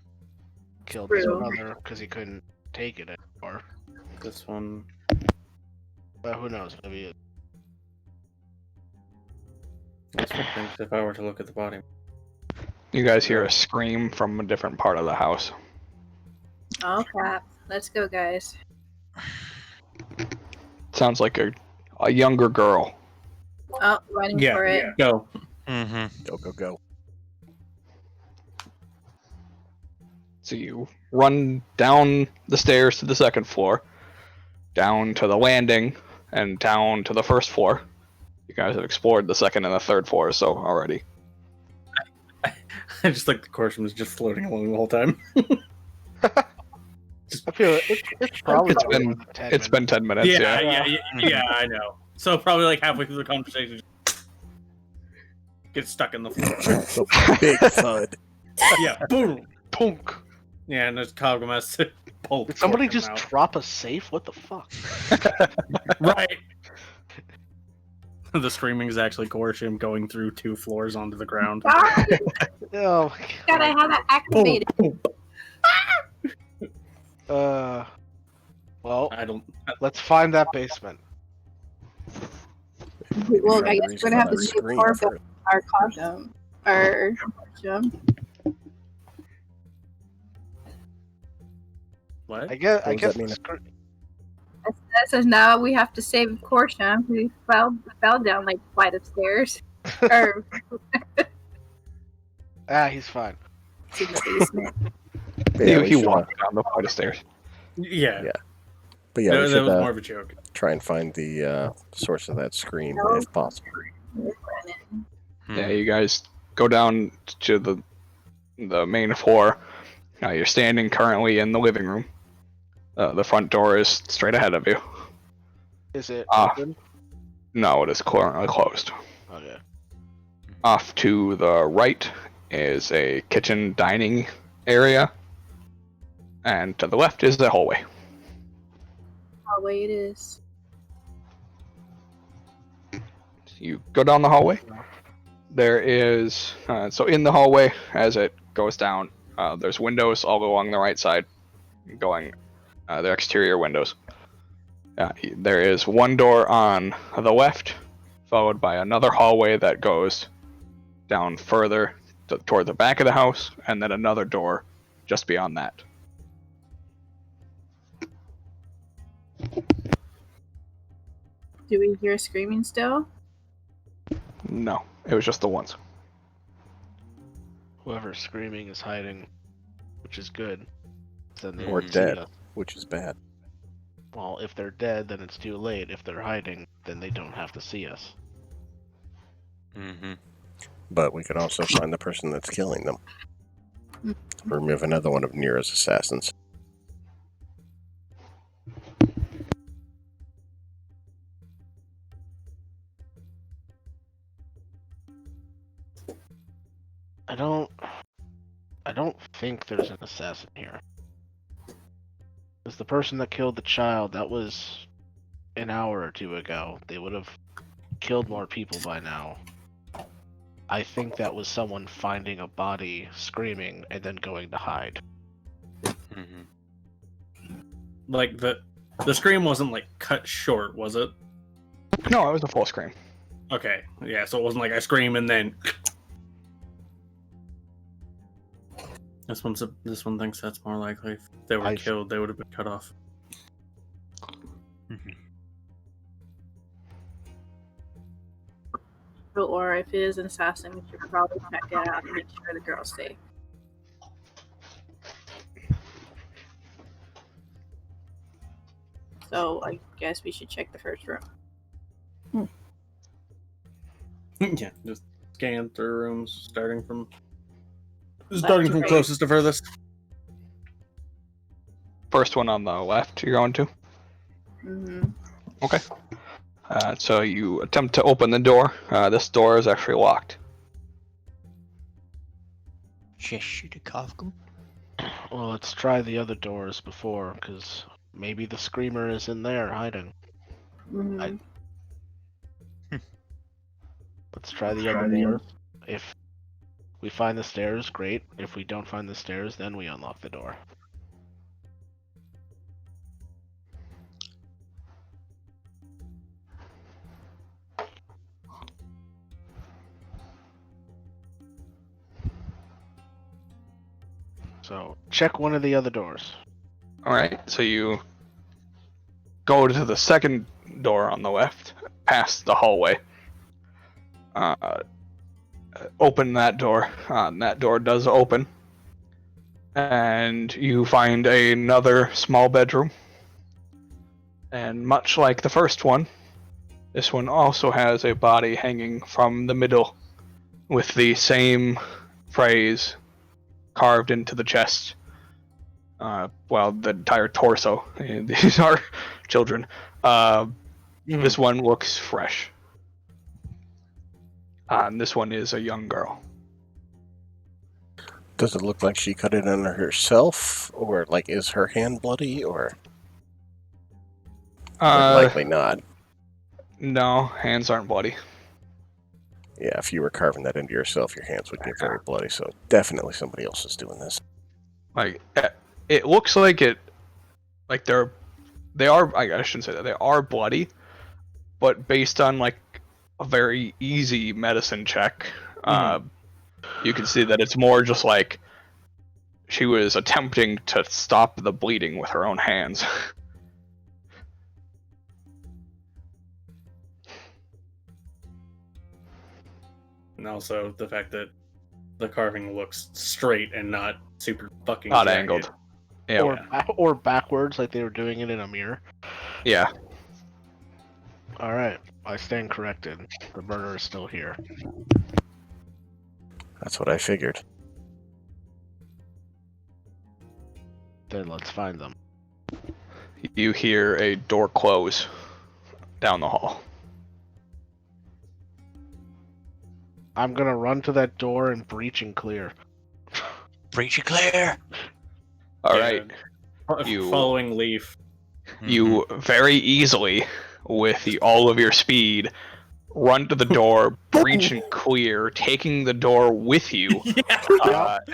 [SPEAKER 6] Killed his
[SPEAKER 3] True.
[SPEAKER 6] brother because he couldn't take it anymore.
[SPEAKER 4] This one.
[SPEAKER 6] But who knows? Maybe it.
[SPEAKER 4] That's what I think if I were to look at the body.
[SPEAKER 2] You guys hear a scream from a different part of the house.
[SPEAKER 3] Oh crap! Let's go, guys.
[SPEAKER 2] Sounds like a younger girl.
[SPEAKER 3] Oh, running for it.
[SPEAKER 4] Go.
[SPEAKER 5] Mm-hmm.
[SPEAKER 1] Go, go, go.
[SPEAKER 2] So you run down the stairs to the second floor. down to the landing and down to the first floor. You guys have explored the second and the third floors so already.
[SPEAKER 4] I just like the course was just floating along the whole time.
[SPEAKER 6] I feel it's probably
[SPEAKER 2] It's been-
[SPEAKER 6] more than 10
[SPEAKER 2] It's been 10 minutes.
[SPEAKER 4] Yeah, I know. So probably like halfway through the conversation, just get stuck in the floor.
[SPEAKER 1] Big thud.
[SPEAKER 4] Yeah, boom.
[SPEAKER 6] Punk.
[SPEAKER 4] Yeah, and there's Kagum has to pull.
[SPEAKER 6] Did somebody
[SPEAKER 4] Corkum
[SPEAKER 6] just
[SPEAKER 4] out.
[SPEAKER 6] drop a safe? What the fuck?
[SPEAKER 4] Right. The screaming is actually Gorshim going through 2 floors onto the ground.
[SPEAKER 3] Ah,
[SPEAKER 6] Oh,
[SPEAKER 3] God, I have that activated.
[SPEAKER 6] well,
[SPEAKER 4] I don't.
[SPEAKER 6] let's find that basement.
[SPEAKER 3] Well, I
[SPEAKER 1] Remember,
[SPEAKER 3] guess we're gonna have to
[SPEAKER 1] he's
[SPEAKER 3] shoot
[SPEAKER 1] scream
[SPEAKER 3] more
[SPEAKER 1] for it.
[SPEAKER 3] our costume. Our costume.
[SPEAKER 4] What?
[SPEAKER 6] I guess.
[SPEAKER 1] What does that mean?
[SPEAKER 3] That says now we have to save Korsha, who fell down like flight of stairs. Or
[SPEAKER 6] He's fine.
[SPEAKER 3] to the basement.
[SPEAKER 1] Yeah, we
[SPEAKER 2] he
[SPEAKER 1] should,
[SPEAKER 2] walked down the flight of stairs.
[SPEAKER 4] Yeah.
[SPEAKER 1] Yeah. But yeah,
[SPEAKER 4] that,
[SPEAKER 1] we
[SPEAKER 4] that
[SPEAKER 1] should
[SPEAKER 4] was more of a joke.
[SPEAKER 1] try and find the source of that scream
[SPEAKER 3] No.
[SPEAKER 1] if possible.
[SPEAKER 2] Yeah, you guys go down to the main floor. You're standing currently in the living room. The front door is straight ahead of you.
[SPEAKER 6] Is it
[SPEAKER 2] Ah.
[SPEAKER 6] open?
[SPEAKER 2] No, it is currently closed.
[SPEAKER 6] Okay.
[SPEAKER 2] Off to the right is a kitchen dining area. And to the left is the hallway.
[SPEAKER 3] Hallway it is.
[SPEAKER 2] You go down the hallway. There is so in the hallway as it goes down, there's windows all along the right side, going the exterior windows. There is one door on the left, followed by another hallway that goes down further toward the back of the house, and then another door just beyond that.
[SPEAKER 3] Do we hear screaming still?
[SPEAKER 2] No, it was just the ones.
[SPEAKER 6] Whoever's screaming is hiding, which is good. Then they
[SPEAKER 1] Or
[SPEAKER 6] won't see
[SPEAKER 1] dead.
[SPEAKER 6] us.
[SPEAKER 1] Which is bad.
[SPEAKER 6] Well, if they're dead, then it's too late. If they're hiding, then they don't have to see us.
[SPEAKER 5] Mm-hmm.
[SPEAKER 1] But we could also find the person that's killing them. Remove another one of Nero's assassins.
[SPEAKER 6] I don't think there's an assassin here. Because the person that killed the child, that was an hour or two ago. They would have killed more people by now. I think that was someone finding a body, screaming, and then going to hide.
[SPEAKER 5] Mm-hmm.
[SPEAKER 4] Like the scream wasn't like cut short, was it?
[SPEAKER 2] No, it was a full scream.
[SPEAKER 4] Okay, yeah. So it wasn't like I scream and then. This one thinks that's more likely. If they were killed, they would have been cut off.
[SPEAKER 3] Or if it is an assassin, we should probably check it out and make sure the girl's safe. So I guess we should check the first room.
[SPEAKER 4] Yeah, just scan through rooms, starting from
[SPEAKER 3] to right.
[SPEAKER 4] closest to furthest.
[SPEAKER 2] First one on the left you're going to?
[SPEAKER 3] Mm-hmm.
[SPEAKER 2] Okay. So you attempt to open the door. This door is actually locked.
[SPEAKER 5] Just shoot a Kafka.
[SPEAKER 6] Well, let's try the other doors before, because maybe the screamer is in there hiding.
[SPEAKER 3] Mm-hmm.
[SPEAKER 6] Let's try the other doors. If we find the stairs, great. If we don't find the stairs, then we unlock the door. So, check one of the other doors.
[SPEAKER 2] Alright, so you go to the second door on the left, past the hallway. Open that door. And that door does open. And you find another small bedroom. And much like the first one, this one also has a body hanging from the middle with the same phrase carved into the chest. Well, the entire torso. These are children. This one looks fresh. And this one is a young girl.
[SPEAKER 1] Does it look like she cut it on herself, or like is her hand bloody, or likely not?
[SPEAKER 2] No, hands aren't bloody.
[SPEAKER 1] Yeah, if you were carving that into yourself, your hands would get very bloody. So definitely somebody else is doing this.
[SPEAKER 2] Like, it looks like it. Like they are. I shouldn't say that they are bloody, but based on like a very easy medicine check, you can see that it's more just like she was attempting to stop the bleeding with her own hands.
[SPEAKER 4] And also the fact that the carving looks straight and not super fucking
[SPEAKER 2] Not
[SPEAKER 4] jagged.
[SPEAKER 2] angled. Yeah.
[SPEAKER 6] Or backwards, like they were doing it in a mirror.
[SPEAKER 2] Yeah.
[SPEAKER 6] All right, I stand corrected. The murderer is still here.
[SPEAKER 1] That's what I figured.
[SPEAKER 6] Then let's find them.
[SPEAKER 2] You hear a door close down the hall.
[SPEAKER 6] I'm gonna run to that door and breach and clear.
[SPEAKER 5] Breach and clear.
[SPEAKER 2] All right. You-
[SPEAKER 4] Following Leaf.
[SPEAKER 2] You very easily, with all of your speed, run to the door, breach and clear, taking the door with you.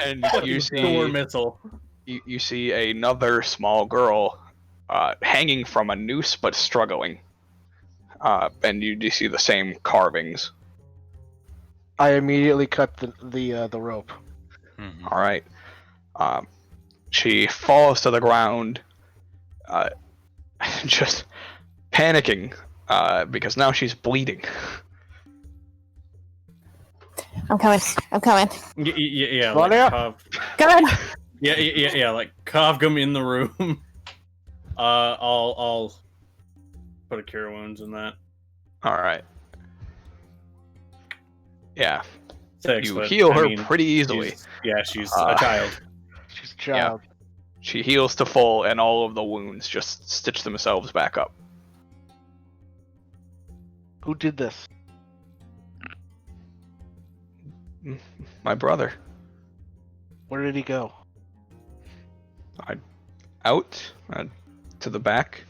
[SPEAKER 2] And you
[SPEAKER 4] Door
[SPEAKER 2] see
[SPEAKER 4] missile.
[SPEAKER 2] you see another small girl hanging from a noose but struggling. And you do see the same carvings.
[SPEAKER 6] I immediately cut the rope.
[SPEAKER 2] All right. She falls to the ground, just panicking because now she's bleeding.
[SPEAKER 7] I'm coming. I'm coming.
[SPEAKER 4] Yeah,
[SPEAKER 6] Run
[SPEAKER 4] like
[SPEAKER 6] out.
[SPEAKER 7] Coming.
[SPEAKER 4] yeah, like Kovgum in the room. I'll put a cure wounds in that.
[SPEAKER 2] All right. Yeah.
[SPEAKER 4] 6,
[SPEAKER 2] You
[SPEAKER 4] but,
[SPEAKER 2] heal
[SPEAKER 4] I
[SPEAKER 2] her
[SPEAKER 4] mean,
[SPEAKER 2] pretty easily.
[SPEAKER 4] She's a child.
[SPEAKER 6] She's a child.
[SPEAKER 2] She heals to full, and all of the wounds just stitch themselves back up.
[SPEAKER 6] Who did this?
[SPEAKER 2] My brother.
[SPEAKER 6] Where did he go?
[SPEAKER 2] Out to the back.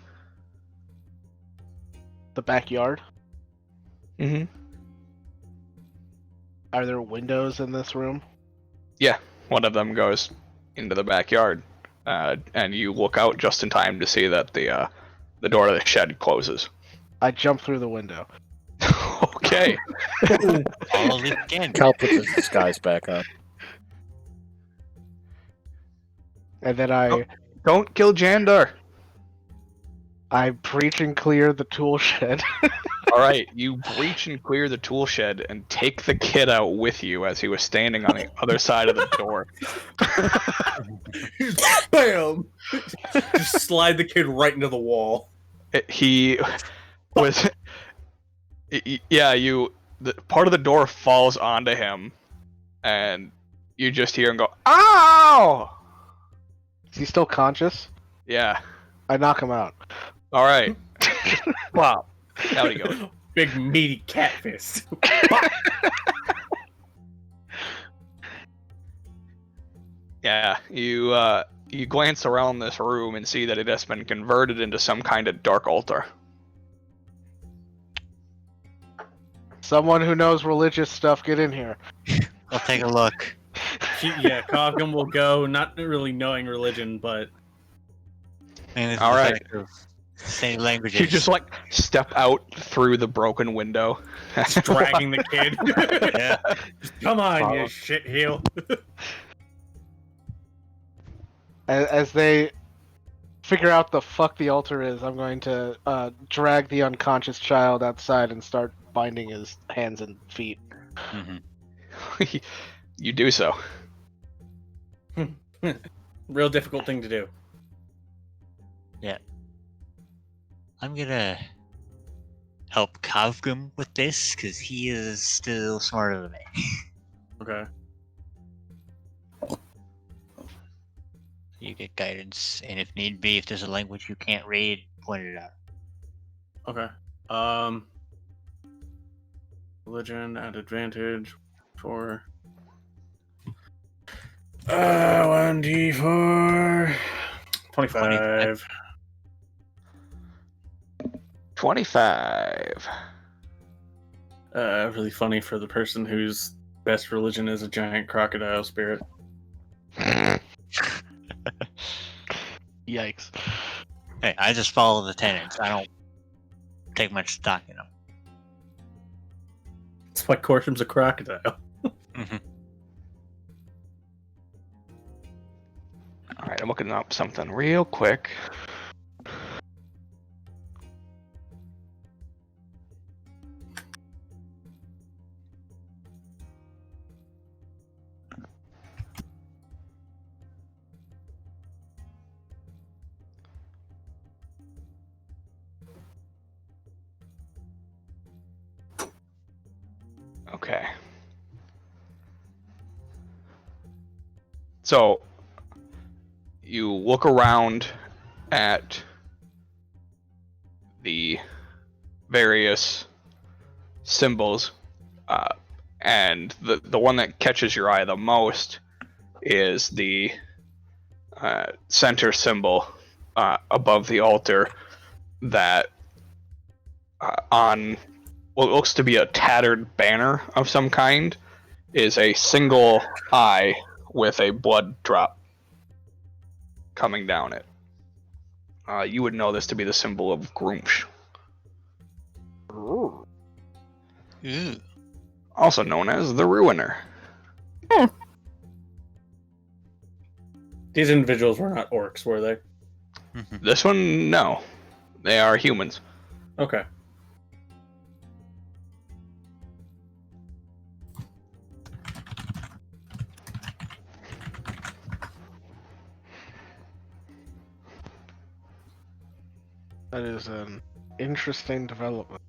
[SPEAKER 6] The backyard?
[SPEAKER 2] Mm-hmm.
[SPEAKER 6] Are there windows in this room?
[SPEAKER 2] Yeah, one of them goes into the backyard, and you look out just in time to see that the door to the shed closes.
[SPEAKER 6] I jump through the window.
[SPEAKER 2] Okay.
[SPEAKER 5] Follow Leaf again.
[SPEAKER 1] Cal puts his disguise back on.
[SPEAKER 6] And then
[SPEAKER 2] Don't kill Jandar.
[SPEAKER 6] I breach and clear the tool shed.
[SPEAKER 2] All right, you breach and clear the tool shed and take the kid out with you as he was standing on the other side of the door.
[SPEAKER 4] Bam! Just slide the kid right into the wall.
[SPEAKER 2] He was, yeah. The part of the door falls onto him, and you just hear him go, "Ow!"
[SPEAKER 6] Is he still conscious?
[SPEAKER 2] Yeah.
[SPEAKER 6] I knock him out.
[SPEAKER 2] All right. Wow. Out he goes.
[SPEAKER 4] Big meaty cat fist.
[SPEAKER 2] Yeah. You glance around this room and see that it has been converted into some kind of dark altar.
[SPEAKER 6] Someone who knows religious stuff, get in here.
[SPEAKER 5] I'll take a look.
[SPEAKER 4] Kovgum will go, not really knowing religion, but
[SPEAKER 5] And it's
[SPEAKER 2] All
[SPEAKER 5] the
[SPEAKER 2] right.
[SPEAKER 5] fact of same languages.
[SPEAKER 2] You just like step out through the broken window.
[SPEAKER 4] just dragging the kid.
[SPEAKER 5] Yeah.
[SPEAKER 4] Just, come on,
[SPEAKER 6] Follow.
[SPEAKER 4] you shit heel.
[SPEAKER 6] As they figure out the fuck the altar is, I'm going to drag the unconscious child outside and start binding his hands and feet.
[SPEAKER 5] Mhm.
[SPEAKER 2] You do so.
[SPEAKER 4] Real difficult thing to do.
[SPEAKER 5] I'm gonna help Kavgrim with this because he is still smarter than me.
[SPEAKER 4] Okay.
[SPEAKER 5] You get guidance, and if need be, if there's a language you can't read, point it out.
[SPEAKER 4] Okay. Religion at advantage for 1d4 25.
[SPEAKER 2] 25.
[SPEAKER 4] Really funny for the person whose best religion is a giant crocodile spirit.
[SPEAKER 6] Yikes.
[SPEAKER 5] Hey, I just follow the tenants. I don't take much stock in them.
[SPEAKER 4] That's why Corshim's a crocodile.
[SPEAKER 2] Alright, I'm looking up something real quick. Okay. So, you look around at the various symbols, and the one that catches your eye the most is the center symbol above the altar that on what looks to be a tattered banner of some kind is a single eye with a blood drop coming down it. You would know this to be the symbol of Groomsh,
[SPEAKER 5] Ooh.
[SPEAKER 2] also known as the Ruiner.
[SPEAKER 4] These individuals were not orcs, were they?
[SPEAKER 2] This one, no. They are humans.
[SPEAKER 4] Okay.
[SPEAKER 6] That is an interesting development.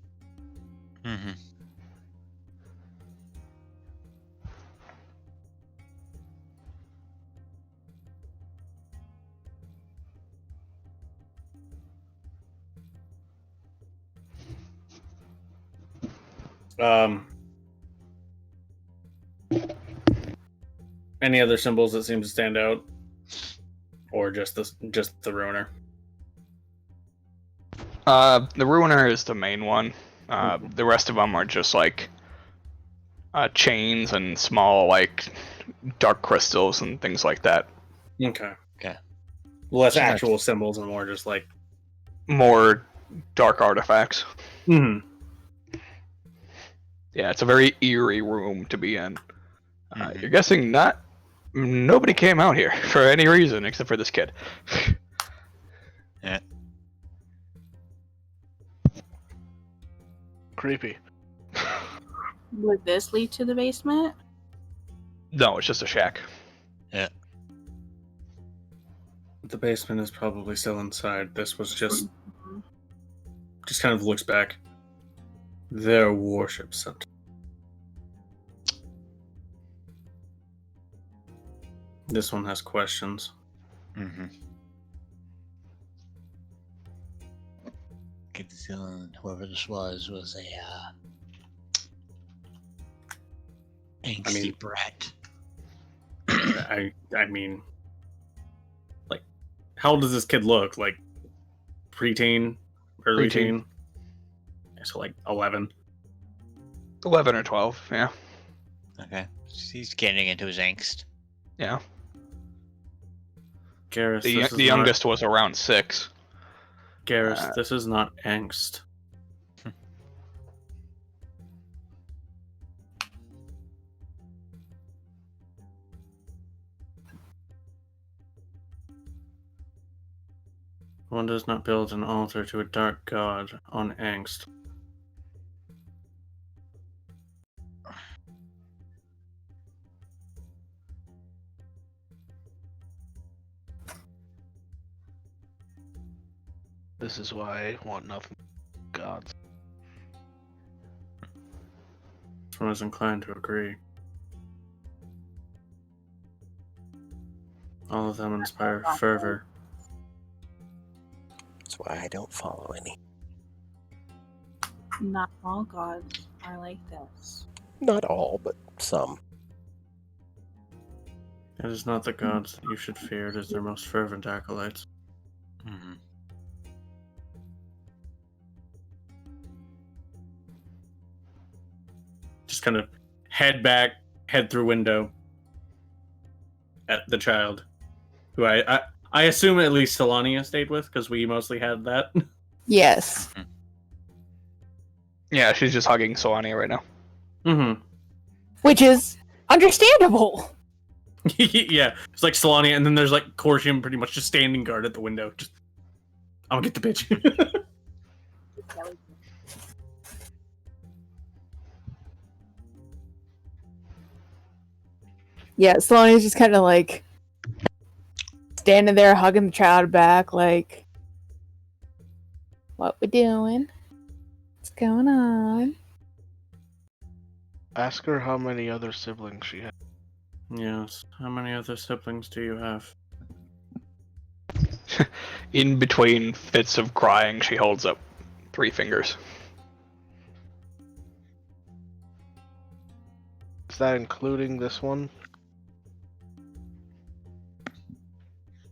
[SPEAKER 4] Any other symbols that seem to stand out, or just the ruiner?
[SPEAKER 2] The Ruiner is the main one. The rest of them are just like chains and small like dark crystals and things like that.
[SPEAKER 4] Okay.
[SPEAKER 5] Okay.
[SPEAKER 4] Less actual symbols and more just like
[SPEAKER 2] More dark artifacts.
[SPEAKER 4] Hmm.
[SPEAKER 2] Yeah, it's a very eerie room to be in. You're guessing nobody came out here for any reason except for this kid.
[SPEAKER 5] Yeah.
[SPEAKER 6] Creepy.
[SPEAKER 3] Would this lead to the basement?
[SPEAKER 2] No, it's just a shack.
[SPEAKER 5] Yeah.
[SPEAKER 4] The basement is probably still inside. This was just kind of looks back. Their worship center. This one has questions.
[SPEAKER 5] Get the feeling whoever this was a angsty brat.
[SPEAKER 4] I mean, like, how old does this kid look? Like, preteen, early teen? So like 11.
[SPEAKER 2] 11 or 12, yeah.
[SPEAKER 5] Okay. He's getting into his angst.
[SPEAKER 2] Yeah.
[SPEAKER 4] Garrus,
[SPEAKER 2] The youngest was around 6.
[SPEAKER 4] Garrus, this is not angst. One does not build an altar to a dark god on angst.
[SPEAKER 6] This is why I want nothing but gods.
[SPEAKER 4] I was inclined to agree. All of them inspire fervor.
[SPEAKER 1] That's why I don't follow any.
[SPEAKER 3] Not all gods are like this.
[SPEAKER 1] Not all, but some.
[SPEAKER 4] It is not the gods that you should fear, it is their most fervent acolytes.
[SPEAKER 5] Mm-hmm.
[SPEAKER 4] Just kind of head back, head through window at the child, who I assume at least Solania stayed with, because we mostly had that.
[SPEAKER 7] Yes.
[SPEAKER 2] Yeah, she's just hugging Solania right now.
[SPEAKER 4] Mm-hmm.
[SPEAKER 7] Which is understandable.
[SPEAKER 4] Yeah, it's like Solania, and then there's like Corsium pretty much just standing guard at the window. Just, I'm gonna get the bitch.
[SPEAKER 7] Yeah, Solania's just kind of like standing there hugging the child back, like, what we doing? What's going on?
[SPEAKER 6] Ask her how many other siblings she has.
[SPEAKER 4] Yes. How many other siblings do you have?
[SPEAKER 2] In between fits of crying, she holds up 3 fingers.
[SPEAKER 6] Is that including this one?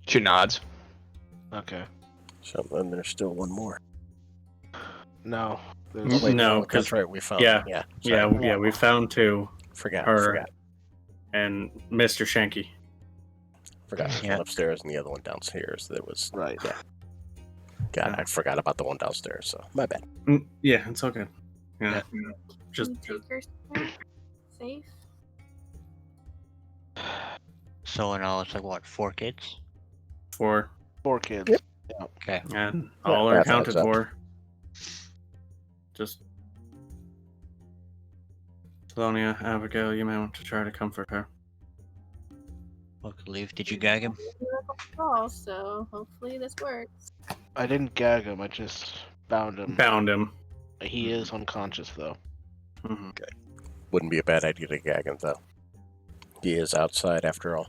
[SPEAKER 2] She nods.
[SPEAKER 6] Okay.
[SPEAKER 1] So then there's still one more.
[SPEAKER 6] No.
[SPEAKER 1] Oh,
[SPEAKER 6] There's...
[SPEAKER 1] wait,
[SPEAKER 4] No,
[SPEAKER 1] that's
[SPEAKER 4] 'cause-
[SPEAKER 1] right. We found.
[SPEAKER 4] yeah,
[SPEAKER 1] Yeah.
[SPEAKER 4] Yeah,
[SPEAKER 1] Sorry.
[SPEAKER 4] yeah, we found 2.
[SPEAKER 1] Forgot.
[SPEAKER 4] Her and Mr. Shanky.
[SPEAKER 1] Forgot. There's
[SPEAKER 5] Yeah.
[SPEAKER 1] one upstairs and the other one downstairs. There was.
[SPEAKER 6] Right.
[SPEAKER 1] Yeah. God, I forgot about the one downstairs. So my bad.
[SPEAKER 4] Yeah, it's all good. Yeah. Just
[SPEAKER 3] Can you take her somewhere safe?
[SPEAKER 5] So in all, it's like what, 4 kids?
[SPEAKER 4] 4,
[SPEAKER 6] 4 kids.
[SPEAKER 1] Yep.
[SPEAKER 5] Okay.
[SPEAKER 4] and
[SPEAKER 1] Yeah,
[SPEAKER 4] all are
[SPEAKER 1] that
[SPEAKER 4] accounted
[SPEAKER 1] adds up.
[SPEAKER 4] for. Just Salonia, Abigail, you may want to try to comfort her.
[SPEAKER 5] Look, Leaf, did you gag him?
[SPEAKER 3] Oh, so hopefully this works.
[SPEAKER 6] I didn't gag him, I just bound him.
[SPEAKER 4] Bound him.
[SPEAKER 6] He is unconscious, though.
[SPEAKER 4] Mm-hmm.
[SPEAKER 1] Wouldn't be a bad idea to gag him though. He is outside after all.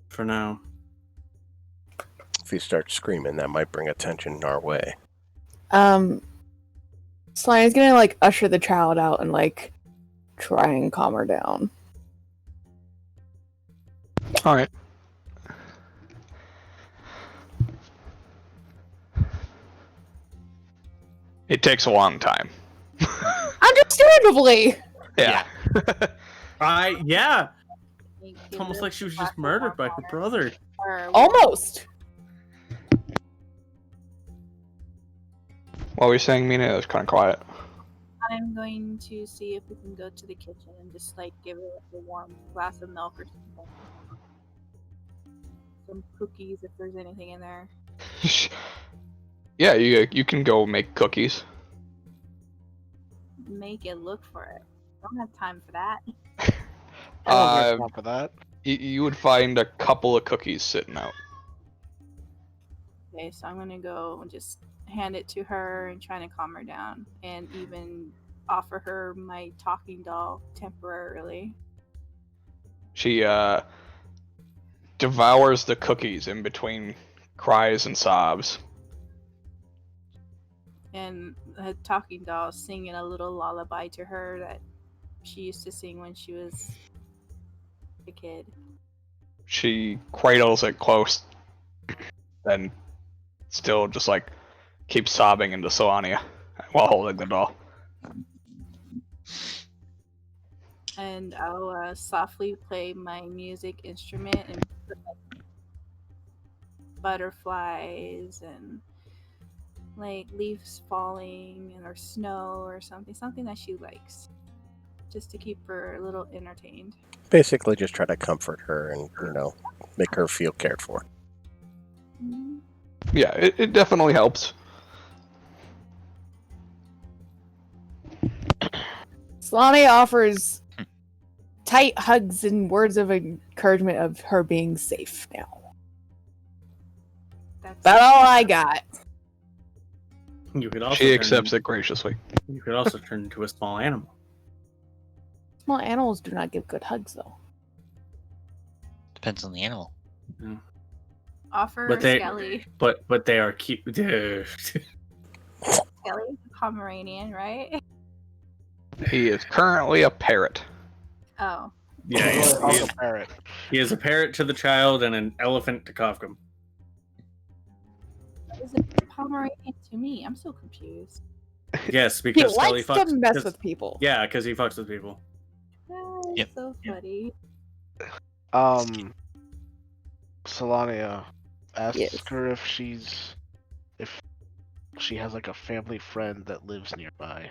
[SPEAKER 4] For now.
[SPEAKER 1] If he starts screaming, that might bring attention our way.
[SPEAKER 7] Solania's gonna like usher the child out and like try and calm her down.
[SPEAKER 2] Alright. It takes a long time.
[SPEAKER 7] Understandably!
[SPEAKER 2] Yeah.
[SPEAKER 4] Yeah.
[SPEAKER 3] It's
[SPEAKER 4] It's almost like she was just murdered by her brother.
[SPEAKER 7] Almost.
[SPEAKER 2] What were you saying, Mina? It was kind of quiet.
[SPEAKER 3] I'm going to see if we can go to the kitchen and just like give her a warm glass of milk or something. Some cookies if there's anything in there.
[SPEAKER 2] Yeah, you can go make cookies.
[SPEAKER 3] Make it look for it. I don't have time for that.
[SPEAKER 6] I don't have time for that.
[SPEAKER 2] You would find a couple of cookies sitting out.
[SPEAKER 3] Okay, so I'm gonna go and just hand it to her and try to calm her down, and even offer her my talking doll temporarily.
[SPEAKER 2] She devours the cookies in between cries and sobs.
[SPEAKER 3] And the talking doll singing a little lullaby to her that she used to sing when she was a kid.
[SPEAKER 2] She cradles it close, then still just like keeps sobbing into Solania while holding the doll.
[SPEAKER 3] And I'll softly play my music instrument and put like butterflies and like leaves falling and or snow or something that she likes, just to keep her a little entertained.
[SPEAKER 1] Basically, just try to comfort her and make her feel cared for.
[SPEAKER 3] Mm-hmm.
[SPEAKER 2] Yeah, it definitely helps.
[SPEAKER 7] Solania offers tight hugs and words of encouragement of her being safe now.
[SPEAKER 3] That's
[SPEAKER 7] That's all I got.
[SPEAKER 4] You could also
[SPEAKER 2] She
[SPEAKER 4] turn
[SPEAKER 2] accepts it graciously.
[SPEAKER 4] You could also turn into a small animal.
[SPEAKER 7] Small animals do not give good hugs, though.
[SPEAKER 5] Depends on the animal.
[SPEAKER 3] Offer
[SPEAKER 4] But they-
[SPEAKER 3] Skelly.
[SPEAKER 4] But they are cute. Dude.
[SPEAKER 3] Skelly, Pomeranian, right?
[SPEAKER 2] He is currently a parrot.
[SPEAKER 3] Oh.
[SPEAKER 4] Yeah,
[SPEAKER 6] Uncle Parrot.
[SPEAKER 4] he is a parrot to the child and an elephant to Kafka.
[SPEAKER 3] Is it Pomeranian to me? I'm so confused.
[SPEAKER 4] Yes,
[SPEAKER 7] He
[SPEAKER 4] because Skelly
[SPEAKER 7] likes
[SPEAKER 4] fucks.
[SPEAKER 7] to mess
[SPEAKER 4] 'cause-
[SPEAKER 7] with people.
[SPEAKER 4] Yeah, because he fucks with people.
[SPEAKER 3] That is
[SPEAKER 5] Yep.
[SPEAKER 3] so funny.
[SPEAKER 6] Solania, ask
[SPEAKER 7] Yes.
[SPEAKER 6] her if she has like a family friend that lives nearby.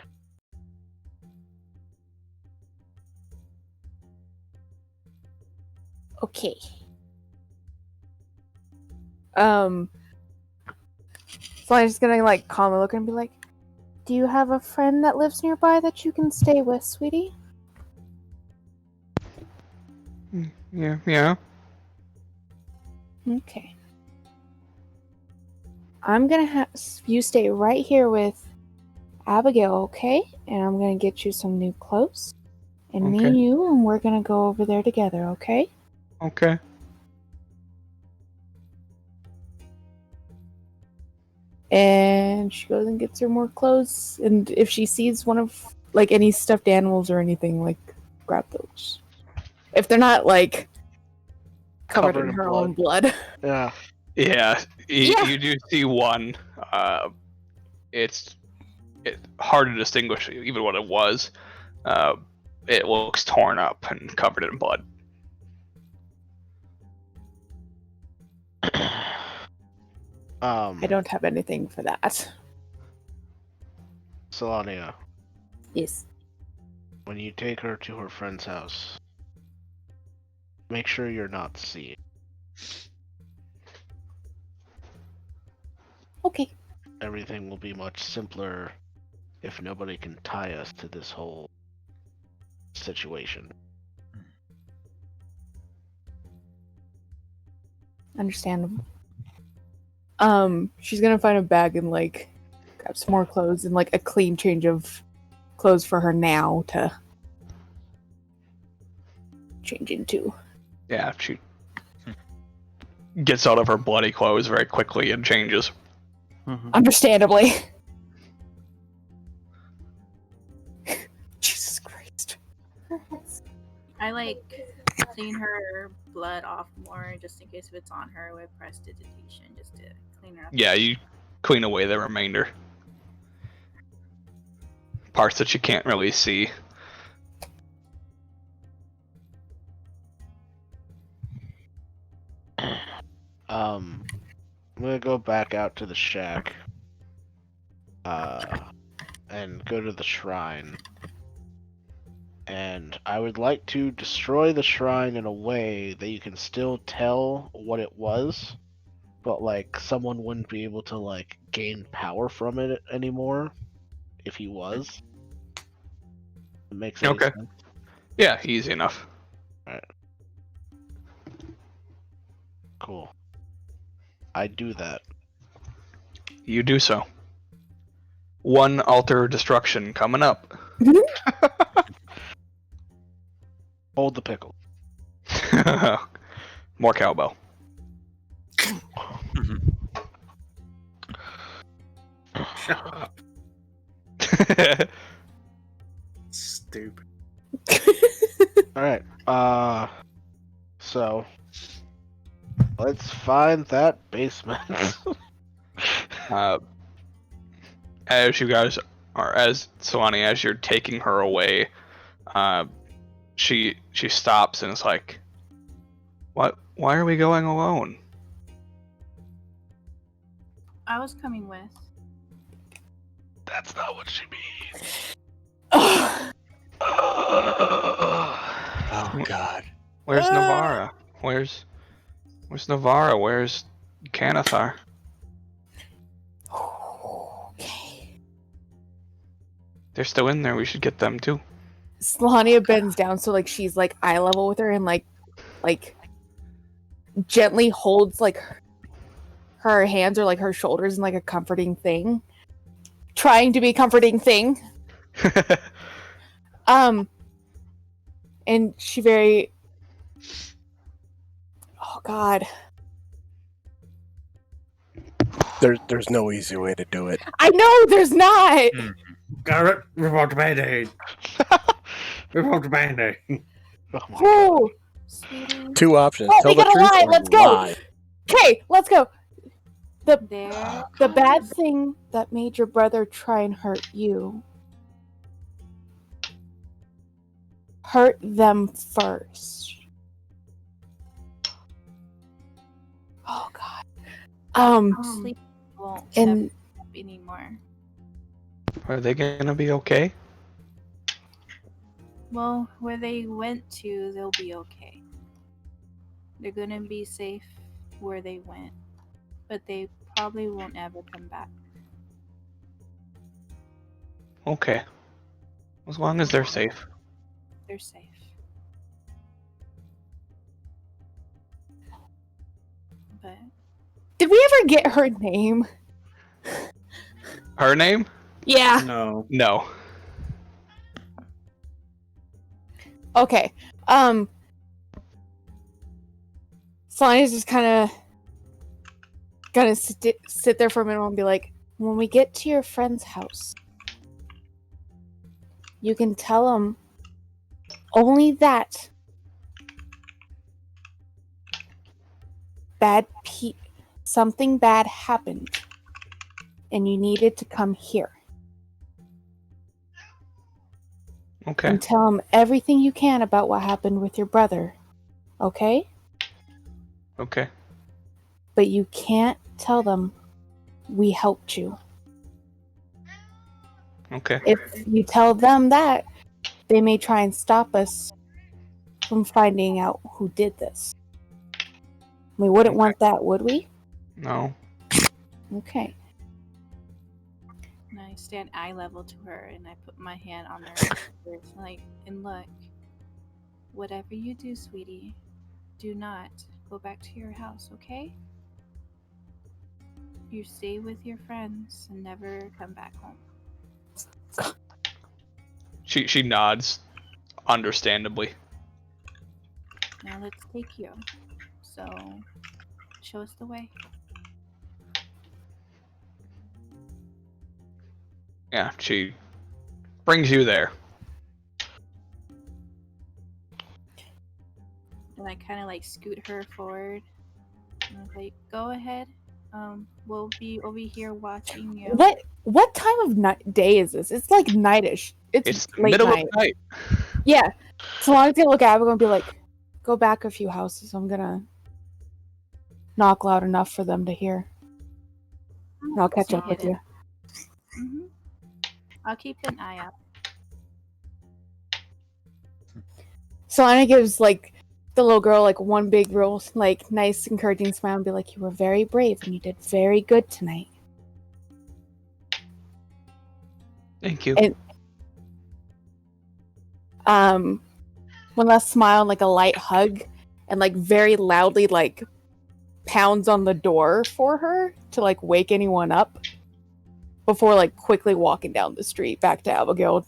[SPEAKER 7] Okay. So I'm just gonna like calmly look and be like, "Do you have a friend that lives nearby that you can stay with, sweetie?"
[SPEAKER 2] Yeah.
[SPEAKER 7] Okay. I'm gonna have you stay right here with Abigail, okay? And I'm gonna get you some new clothes. And me
[SPEAKER 2] Okay.
[SPEAKER 7] and you, and we're gonna go over there together, okay?
[SPEAKER 2] Okay.
[SPEAKER 7] And she goes and gets her more clothes. And if she sees one of like any stuffed animals or anything, like grab those. If they're not like covered in her own blood.
[SPEAKER 6] Yeah.
[SPEAKER 2] Yeah,
[SPEAKER 7] Yeah.
[SPEAKER 2] you do see one. It's hard to distinguish even what it was. It looks torn up and covered in blood.
[SPEAKER 7] I don't have anything for that.
[SPEAKER 6] Solania,
[SPEAKER 7] Yes.
[SPEAKER 6] when you take her to her friend's house, make sure you're not seen.
[SPEAKER 7] Okay.
[SPEAKER 6] Everything will be much simpler if nobody can tie us to this whole situation.
[SPEAKER 7] Understandable. She's gonna find a bag and like grab some more clothes and like a clean change of clothes for her now to change into.
[SPEAKER 2] Yeah, she gets out of her bloody clothes very quickly and changes.
[SPEAKER 7] Understandably. Jesus Christ.
[SPEAKER 3] I like clean her blood off more just in case if it's on her with prestidigitation just to clean her up.
[SPEAKER 2] Yeah, you clean away the remainder. Parts that you can't really see.
[SPEAKER 6] I'm gonna go back out to the shack. And go to the shrine. And I would like to destroy the shrine in a way that you can still tell what it was, but like someone wouldn't be able to like gain power from it anymore if he was. It makes any
[SPEAKER 2] Okay.
[SPEAKER 6] sense.
[SPEAKER 2] Yeah, easy enough.
[SPEAKER 6] Cool. I do that.
[SPEAKER 2] You do so. One altar destruction coming up.
[SPEAKER 6] Hold the pickle.
[SPEAKER 2] More cowbell.
[SPEAKER 4] Shut up. Stupid.
[SPEAKER 6] Alright. So let's find that basement.
[SPEAKER 2] As you guys are, as Solani, as you're taking her away, she stops and is like, "What? Why are we going alone?"
[SPEAKER 3] I was coming with.
[SPEAKER 6] That's not what she means.
[SPEAKER 5] Oh God.
[SPEAKER 2] Where's Navara? Where's Navara? Where's Canathar?
[SPEAKER 7] Okay.
[SPEAKER 2] They're still in there. We should get them too.
[SPEAKER 7] Slania bends down so like she's like eye level with her and like gently holds like her hands or like her shoulders in like a comforting thing. trying to be comforting thing. And she very... Oh, God.
[SPEAKER 1] There's no easy way to do it.
[SPEAKER 7] I know, there's not!
[SPEAKER 4] Got it. Rip off the band-aid. Rip off the band-aid.
[SPEAKER 7] Oh,
[SPEAKER 3] Sweetie,
[SPEAKER 1] Two options.
[SPEAKER 7] Oh,
[SPEAKER 1] Tell
[SPEAKER 7] we
[SPEAKER 1] the
[SPEAKER 7] gotta
[SPEAKER 1] truth
[SPEAKER 7] lie.
[SPEAKER 1] or
[SPEAKER 7] Let's go.
[SPEAKER 1] lie.
[SPEAKER 7] okay, let's go.
[SPEAKER 3] there.
[SPEAKER 7] The bad thing that made your brother try and hurt you. Hurt them first. Oh, God.
[SPEAKER 3] Sleep won't
[SPEAKER 7] And
[SPEAKER 3] never up anymore.
[SPEAKER 2] Are they gonna be okay?
[SPEAKER 3] Well, where they went to, they'll be okay. They're gonna be safe where they went, but they probably won't ever come back.
[SPEAKER 2] Okay. As long as they're safe.
[SPEAKER 3] They're safe. But
[SPEAKER 7] did we ever get her name?
[SPEAKER 2] Her name?
[SPEAKER 7] Yeah.
[SPEAKER 4] No.
[SPEAKER 2] No.
[SPEAKER 7] Okay. Selena's just kind of gonna sit there for a minute and be like, when we get to your friend's house, you can tell them only that something bad happened and you needed to come here.
[SPEAKER 2] Okay.
[SPEAKER 7] And tell them everything you can about what happened with your brother. Okay?
[SPEAKER 2] Okay.
[SPEAKER 7] But you can't tell them we helped you.
[SPEAKER 2] Okay.
[SPEAKER 7] If you tell them that, they may try and stop us from finding out who did this. We wouldn't want that, would we?
[SPEAKER 2] No.
[SPEAKER 7] Okay.
[SPEAKER 3] and I stand eye level to her and I put my hand on her shoulders, like, and look, whatever you do, sweetie, do not go back to your house, okay? You stay with your friends and never come back home.
[SPEAKER 2] She nods, understandably.
[SPEAKER 3] Now let's take you. So, show us the way.
[SPEAKER 2] Yeah, she brings you there.
[SPEAKER 3] And I kind of like scoot her forward. And I was like, go ahead. We'll be over here watching you.
[SPEAKER 7] What time of day is this? It's like nightish. It's late
[SPEAKER 2] middle
[SPEAKER 7] night.
[SPEAKER 2] of night.
[SPEAKER 7] Yeah. So I'm gonna look at Abigail and be like, go back a few houses. I'm gonna knock loud enough for them to hear. And I'll catch up with you.
[SPEAKER 3] Mm-hmm. I'll keep an eye out.
[SPEAKER 7] So Anna gives like the little girl like one big real like nice encouraging smile and be like, you were very brave and you did very good tonight.
[SPEAKER 2] Thank you.
[SPEAKER 7] And one last smile and like a light hug and like very loudly like pounds on the door for her to like wake anyone up before like quickly walking down the street back to Abigail.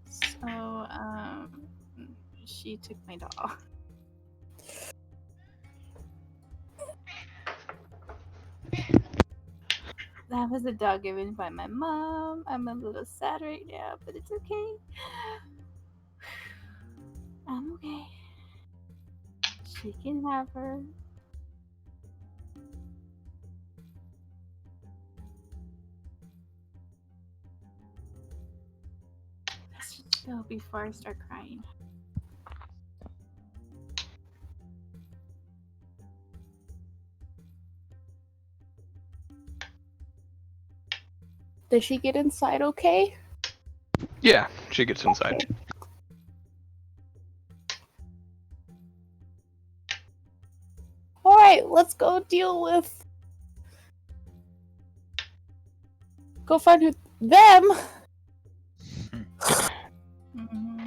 [SPEAKER 3] So, she took my doll. That was a doll given by my mom. I'm a little sad right now, but it's okay. I'm okay. She can have her. Let's just go before I start crying.
[SPEAKER 7] Did she get inside okay?
[SPEAKER 2] Yeah, she gets inside.
[SPEAKER 7] Alright, let's go find who them.
[SPEAKER 3] Mm-hmm.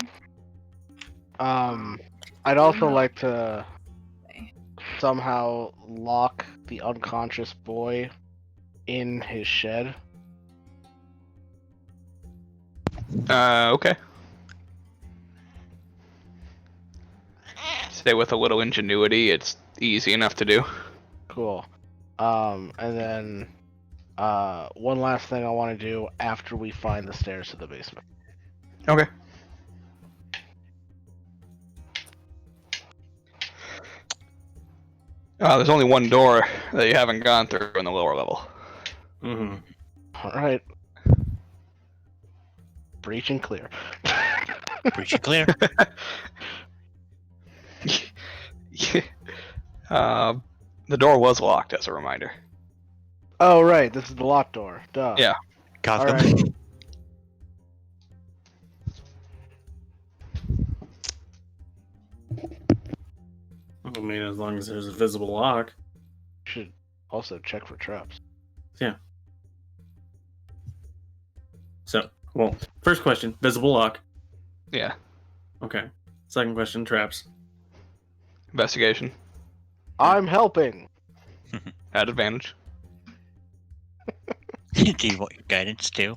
[SPEAKER 6] I'd also like to somehow lock the unconscious boy in his shed.
[SPEAKER 2] Okay. Say with a little ingenuity, it's easy enough to do.
[SPEAKER 6] Cool. And then one last thing I want to do after we find the stairs to the basement.
[SPEAKER 2] Okay. There's only one door that you haven't gone through in the lower level.
[SPEAKER 4] Mm-hmm.
[SPEAKER 6] All right. Breach and clear.
[SPEAKER 5] Breach and clear.
[SPEAKER 2] The door was locked, as a reminder.
[SPEAKER 6] Oh, right. This is the locked door. Duh.
[SPEAKER 2] Yeah.
[SPEAKER 6] All
[SPEAKER 5] Gotham.
[SPEAKER 6] right.
[SPEAKER 4] I mean, as long as there's a visible lock.
[SPEAKER 6] Should also check for traps.
[SPEAKER 4] Yeah. So, well, first question, visible lock.
[SPEAKER 2] Yeah.
[SPEAKER 4] Okay. Second question, traps.
[SPEAKER 2] Investigation.
[SPEAKER 6] I'm helping.
[SPEAKER 2] At advantage.
[SPEAKER 5] Do you want your guidance too?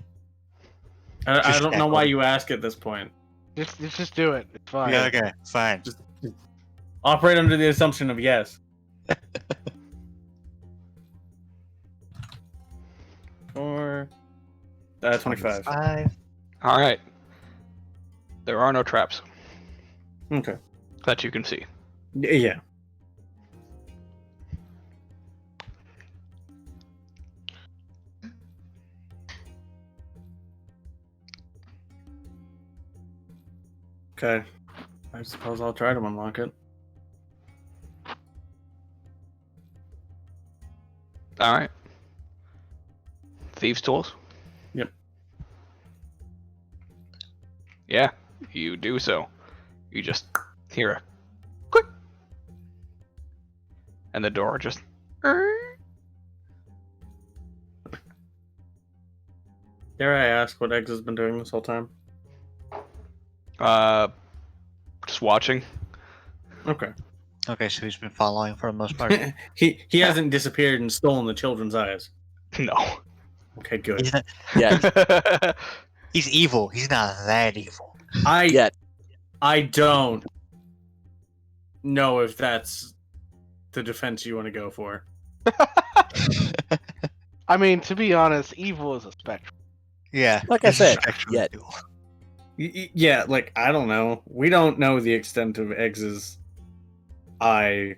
[SPEAKER 4] I
[SPEAKER 5] Just
[SPEAKER 4] don't know why
[SPEAKER 5] echo.
[SPEAKER 4] you ask at this point.
[SPEAKER 6] Just do it. It's fine.
[SPEAKER 5] Yeah, okay, fine.
[SPEAKER 4] Just operate under the assumption of yes. Or 25.
[SPEAKER 2] All right. There are no traps
[SPEAKER 4] Okay.
[SPEAKER 2] that you can see.
[SPEAKER 4] Yeah. Okay. I suppose I'll try to unlock it.
[SPEAKER 2] All right. Thieves' tools.
[SPEAKER 4] Yep.
[SPEAKER 2] Yeah, you do so. You just hear a click, and the door just.
[SPEAKER 4] Dare I ask what Eggs has been doing this whole time?
[SPEAKER 2] Just watching.
[SPEAKER 4] Okay.
[SPEAKER 5] Okay, so he's been following for the most part.
[SPEAKER 4] he hasn't disappeared and stolen the children's eyes.
[SPEAKER 2] No.
[SPEAKER 4] Okay, good.
[SPEAKER 5] He's, not,
[SPEAKER 1] Yeah,
[SPEAKER 5] he's evil. He's not that evil.
[SPEAKER 1] yet.
[SPEAKER 4] I don't know if that's the defense you want to go for.
[SPEAKER 6] I mean, to be honest, evil is a spectrum.
[SPEAKER 5] Yeah.
[SPEAKER 1] Like I
[SPEAKER 5] he's a
[SPEAKER 1] said,
[SPEAKER 5] spectrum
[SPEAKER 1] yet.
[SPEAKER 5] evil.
[SPEAKER 4] Yeah, like, I don't know. We don't know the extent of Eggs's eye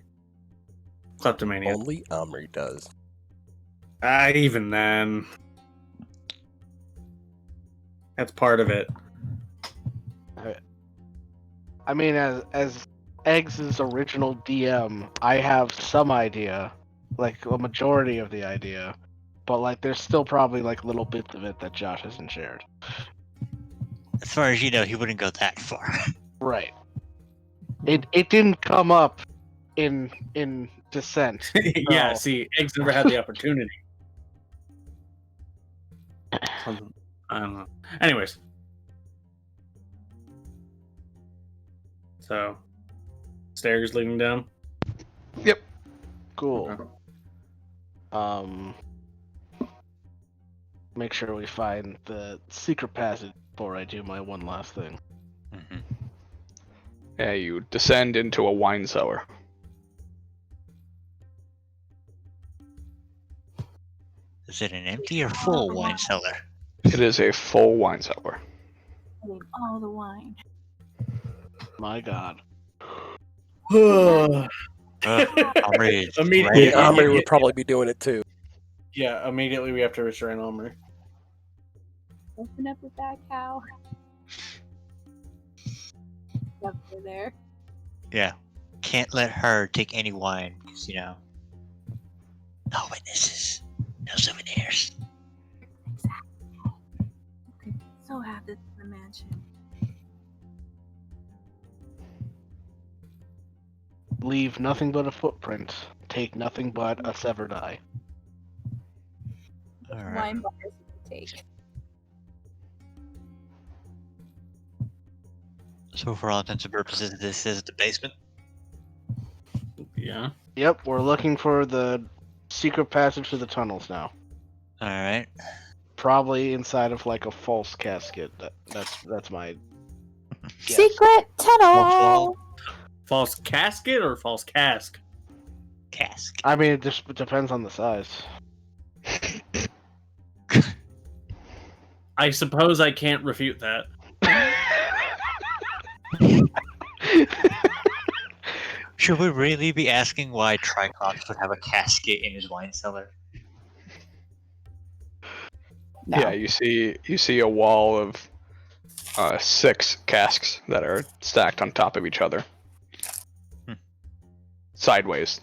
[SPEAKER 4] kleptomania.
[SPEAKER 1] Only Omri does.
[SPEAKER 4] Even then. That's part of it.
[SPEAKER 6] I mean, as Eggs' original DM, I have some idea, like a majority of the idea, but like there's still probably like little bits of it that Josh hasn't shared.
[SPEAKER 5] As far as you know, he wouldn't go that far.
[SPEAKER 6] Right. It didn't come up in Descent.
[SPEAKER 4] Yeah,
[SPEAKER 6] No.
[SPEAKER 4] see, Eggs never had the opportunity. I don't know. Anyways. So, stairs leading down.
[SPEAKER 6] Cool. Make sure we find the secret passage before I do my one last thing.
[SPEAKER 5] Mm-hmm.
[SPEAKER 2] Yeah, you descend into a wine cellar.
[SPEAKER 5] Is it an empty or full wine cellar?
[SPEAKER 2] It is a full wine cellar.
[SPEAKER 3] All the wine.
[SPEAKER 6] My God.
[SPEAKER 5] Omri is
[SPEAKER 4] Immediately.
[SPEAKER 5] ready.
[SPEAKER 1] Omri would probably be doing it too.
[SPEAKER 4] Yeah, immediately we have to restrain Omri.
[SPEAKER 3] Open up with that cow. Up there.
[SPEAKER 5] Yeah. Can't let her take any wine, because, you know, no witnesses, no souvenirs.
[SPEAKER 3] Exactly. Okay, so have this in the mansion.
[SPEAKER 6] Leave nothing but a footprint. Take nothing but a severed eye.
[SPEAKER 5] Alright.
[SPEAKER 3] Wine bars you can take.
[SPEAKER 5] So for all intents and purposes, this is the basement.
[SPEAKER 4] Yeah.
[SPEAKER 6] Yep, we're looking for the secret passage to the tunnels now.
[SPEAKER 5] All right.
[SPEAKER 6] Probably inside of like a false casket. That's my guess.
[SPEAKER 7] Secret tunnel.
[SPEAKER 5] wall.
[SPEAKER 4] False casket or false cask?
[SPEAKER 5] Cask.
[SPEAKER 6] I mean, it just depends on the size.
[SPEAKER 4] I suppose I can't refute that.
[SPEAKER 5] Should we really be asking why Tricops would have a casket in his wine cellar?
[SPEAKER 7] No.
[SPEAKER 2] Yeah, you see a wall of 6 casks that are stacked on top of each other, sideways.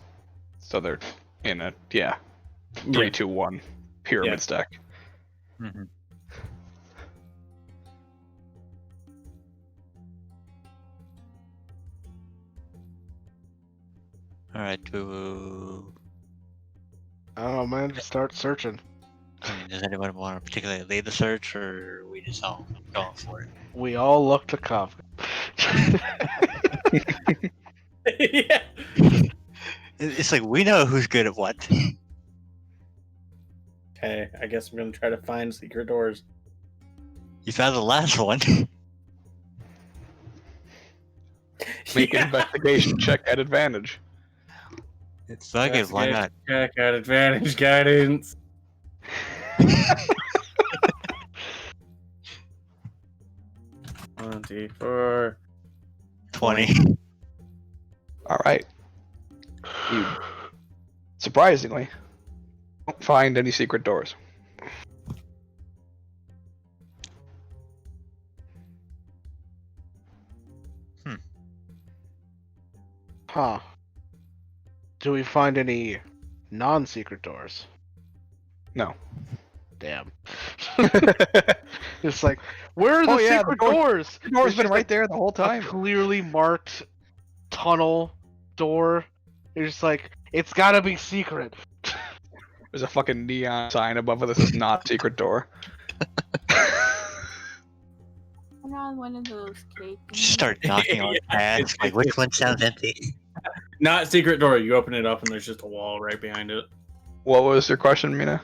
[SPEAKER 2] So they're in a 3-2-1 pyramid
[SPEAKER 4] Yeah.
[SPEAKER 2] stack.
[SPEAKER 5] Mm-hmm. All right.
[SPEAKER 6] I don't know, man. Just start searching.
[SPEAKER 5] I mean, does anyone want to particularly lead the search, or are we just all going for it?
[SPEAKER 6] We all look to Kov.
[SPEAKER 4] Yeah.
[SPEAKER 5] It's like we know who's good at what.
[SPEAKER 4] Okay, I guess I'm gonna try to find secret doors.
[SPEAKER 5] You found the last one.
[SPEAKER 2] Make an
[SPEAKER 4] Yeah.
[SPEAKER 2] investigation check at advantage.
[SPEAKER 5] It's fuck it, why not?
[SPEAKER 4] Check out advantage guidance. 24.
[SPEAKER 5] 20.
[SPEAKER 2] All right. You surprisingly don't find any secret doors.
[SPEAKER 6] Huh. Do we find any non-secret doors?
[SPEAKER 2] No.
[SPEAKER 6] Damn. It's like, where are the
[SPEAKER 2] Oh, yeah, the
[SPEAKER 6] secret
[SPEAKER 2] door-
[SPEAKER 6] doors?
[SPEAKER 2] The door's
[SPEAKER 6] It's
[SPEAKER 2] been
[SPEAKER 6] just
[SPEAKER 2] right there the whole
[SPEAKER 6] a
[SPEAKER 2] time.
[SPEAKER 6] clearly marked tunnel door. You're just like, it's gotta be secret.
[SPEAKER 2] There's a fucking neon sign above it that says "not secret door."
[SPEAKER 3] We're on one of those cake.
[SPEAKER 5] Just start knocking on pads. Like, which one sounds empty?
[SPEAKER 4] Not secret door. You open it up and there's just a wall right behind it.
[SPEAKER 2] What was your question, Mina?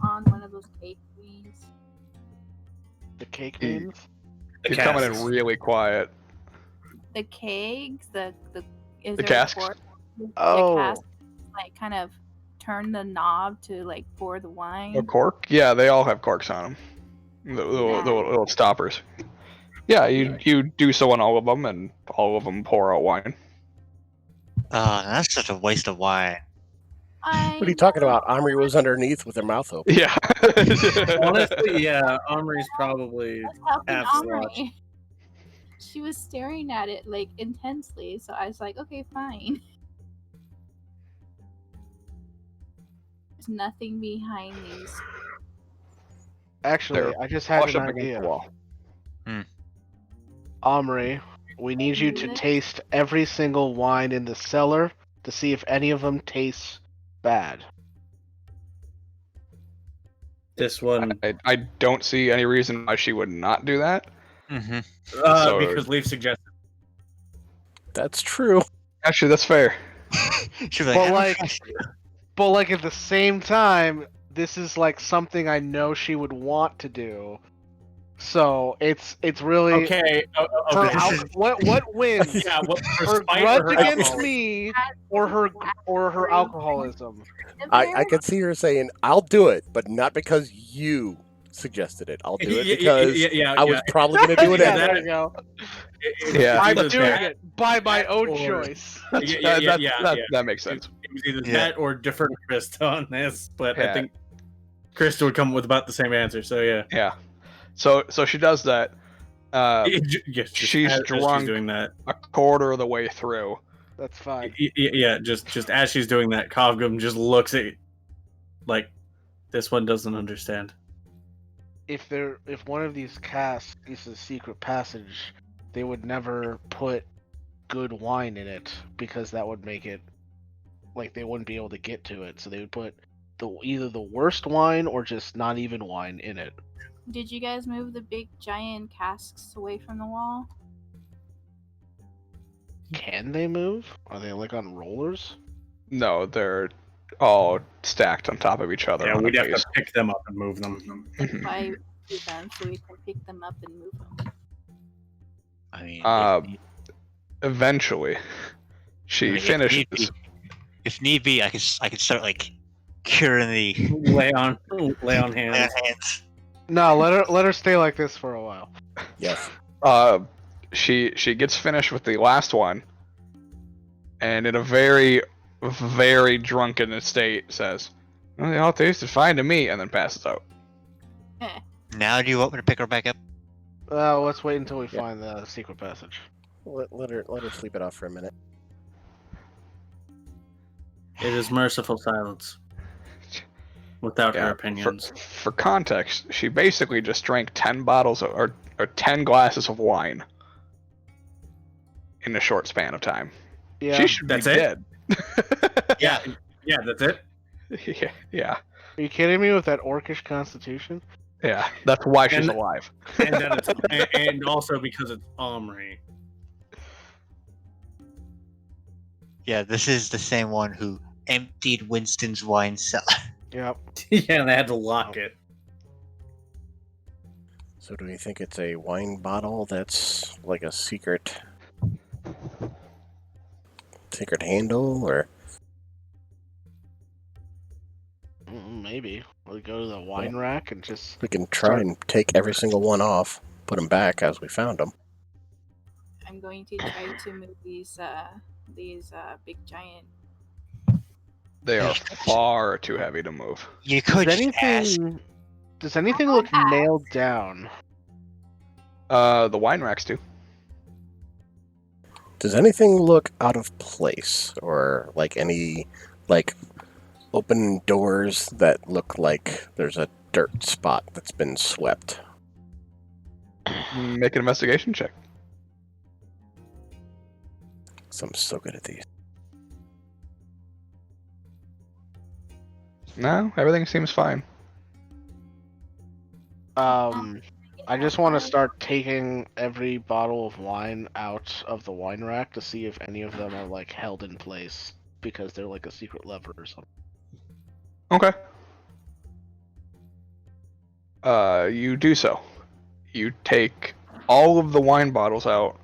[SPEAKER 3] On one of those cake queens.
[SPEAKER 6] The cake
[SPEAKER 2] Mm.
[SPEAKER 6] names?
[SPEAKER 4] The
[SPEAKER 2] You're coming
[SPEAKER 4] casks.
[SPEAKER 2] in really quiet.
[SPEAKER 3] The kegs, is
[SPEAKER 2] The
[SPEAKER 3] there a
[SPEAKER 2] casks?
[SPEAKER 3] fork?
[SPEAKER 6] Oh.
[SPEAKER 3] The casks, like kind of turn the knob to like pour the wine.
[SPEAKER 2] A cork? Yeah, they all have corks on them. The little stoppers. Yeah, you do so on all of them, and all of them pour out wine.
[SPEAKER 5] That's such a waste of wine.
[SPEAKER 1] What are you talking about? Omri was underneath with her mouth open.
[SPEAKER 2] Yeah.
[SPEAKER 4] Honestly, yeah, Omri's probably
[SPEAKER 3] I was helping
[SPEAKER 4] half
[SPEAKER 3] Omri.
[SPEAKER 4] watch.
[SPEAKER 3] She was staring at it like intensely, so I was like, okay, fine. There's nothing behind these.
[SPEAKER 6] Actually,
[SPEAKER 2] There.
[SPEAKER 6] I just had
[SPEAKER 2] Flush
[SPEAKER 6] an
[SPEAKER 2] up against
[SPEAKER 6] idea.
[SPEAKER 2] the wall.
[SPEAKER 6] Omri, we need you to taste every single wine in the cellar to see if any of them taste bad.
[SPEAKER 4] This one,
[SPEAKER 2] I don't see any reason why she would not do that.
[SPEAKER 5] Mm-hmm.
[SPEAKER 2] so-
[SPEAKER 4] because Leaf suggested.
[SPEAKER 1] That's true.
[SPEAKER 2] Actually, that's fair.
[SPEAKER 5] She'd be
[SPEAKER 6] But
[SPEAKER 5] I don't
[SPEAKER 6] like-
[SPEAKER 5] trust you.
[SPEAKER 6] But like at the same time, this is like something I know she would want to do. So it's really
[SPEAKER 4] Okay,
[SPEAKER 6] her
[SPEAKER 4] okay.
[SPEAKER 6] what wins?
[SPEAKER 4] Yeah, what her
[SPEAKER 6] Her
[SPEAKER 4] spite
[SPEAKER 6] grudge
[SPEAKER 4] or her
[SPEAKER 6] against
[SPEAKER 4] alcohol?
[SPEAKER 6] me or her alcoholism.
[SPEAKER 1] I can see her saying, "I'll do it," but not because you suggested it. I'll do it because I was probably going to do it
[SPEAKER 6] Yeah,
[SPEAKER 1] anyway.
[SPEAKER 6] there you go.
[SPEAKER 2] Yeah.
[SPEAKER 6] I'm
[SPEAKER 4] either
[SPEAKER 6] doing
[SPEAKER 4] that-
[SPEAKER 6] it by my own
[SPEAKER 4] or-
[SPEAKER 6] choice.
[SPEAKER 2] That makes sense.
[SPEAKER 4] It was either
[SPEAKER 2] Yeah.
[SPEAKER 4] that or defer to Krista on this, but I
[SPEAKER 2] Yeah.
[SPEAKER 4] think Krista would come up with about the same answer. So yeah,
[SPEAKER 2] Yeah. So she does that.
[SPEAKER 4] Yes,
[SPEAKER 2] she's
[SPEAKER 4] as
[SPEAKER 2] drunk.
[SPEAKER 4] She's doing that.
[SPEAKER 2] A quarter of the way through.
[SPEAKER 6] That's fine.
[SPEAKER 4] Yeah, just as she's doing that, Kovgum just looks at like this one doesn't understand.
[SPEAKER 6] If one of these casks is a secret passage, they would never put good wine in it because that would make it like they wouldn't be able to get to it. So they would put either the worst wine or just not even wine in it.
[SPEAKER 3] Did you guys move the big giant casks away from the wall?
[SPEAKER 6] Can they move? Are they like on rollers?
[SPEAKER 2] No, they're all stacked on top of each other.
[SPEAKER 4] Yeah,
[SPEAKER 2] on
[SPEAKER 4] we'd
[SPEAKER 2] a
[SPEAKER 4] have to
[SPEAKER 2] base.
[SPEAKER 4] pick them up and move them.
[SPEAKER 3] That's
[SPEAKER 2] Mhm.
[SPEAKER 3] why we do them, so we can pick them up and move them.
[SPEAKER 5] I mean,
[SPEAKER 2] Eventually,
[SPEAKER 5] I
[SPEAKER 2] she
[SPEAKER 5] mean,
[SPEAKER 2] finishes.
[SPEAKER 5] if need be, I could start like curing the
[SPEAKER 4] Lay on hands.
[SPEAKER 5] hands.
[SPEAKER 6] No, let her stay like this for a while.
[SPEAKER 1] Yes.
[SPEAKER 2] She gets finished with the last one, and in a very, very drunken state says, "Well, they all tasted fine to me," and then passes out.
[SPEAKER 5] Now, do you want me to pick her back up?
[SPEAKER 6] Let's wait until we find the secret passage.
[SPEAKER 1] Let her sleep it off for a minute.
[SPEAKER 4] It is merciful silence. Without her opinions.
[SPEAKER 2] For context, she basically just drank 10 bottles or 10 glasses of wine in a short span of time.
[SPEAKER 6] Yeah,
[SPEAKER 2] She should
[SPEAKER 4] That's
[SPEAKER 2] be
[SPEAKER 4] it?
[SPEAKER 2] dead.
[SPEAKER 4] Yeah, that's it.
[SPEAKER 2] Yeah.
[SPEAKER 6] Are you kidding me with that orcish constitution?
[SPEAKER 2] Yeah. That's why she's
[SPEAKER 4] And-
[SPEAKER 2] alive.
[SPEAKER 4] And then and also because it's Omri.
[SPEAKER 5] Yeah, this is the same one who emptied Winston's wine cellar.
[SPEAKER 6] Yep.
[SPEAKER 4] Yeah, they had to lock it.
[SPEAKER 1] So do we think it's a wine bottle that's like a secret handle, or
[SPEAKER 6] Maybe we'll go to the wine rack and just.
[SPEAKER 1] we can try and take every single one off, put them back as we found them?
[SPEAKER 3] I'm going to try to move these big giant.
[SPEAKER 2] They are far too heavy to move.
[SPEAKER 5] You could
[SPEAKER 6] Does
[SPEAKER 5] just ask.
[SPEAKER 6] anything look nailed down?
[SPEAKER 2] The wine racks do.
[SPEAKER 1] Does anything look out of place, or like any like open doors that look like there's a dirt spot that's been swept?
[SPEAKER 2] Make an investigation check.
[SPEAKER 1] So I'm so good at these.
[SPEAKER 2] No, everything seems fine.
[SPEAKER 6] I just want to start taking every bottle of wine out of the wine rack to see if any of them are like held in place because they're like a secret lever or something.
[SPEAKER 2] Okay. You do so. You take all of the wine bottles out,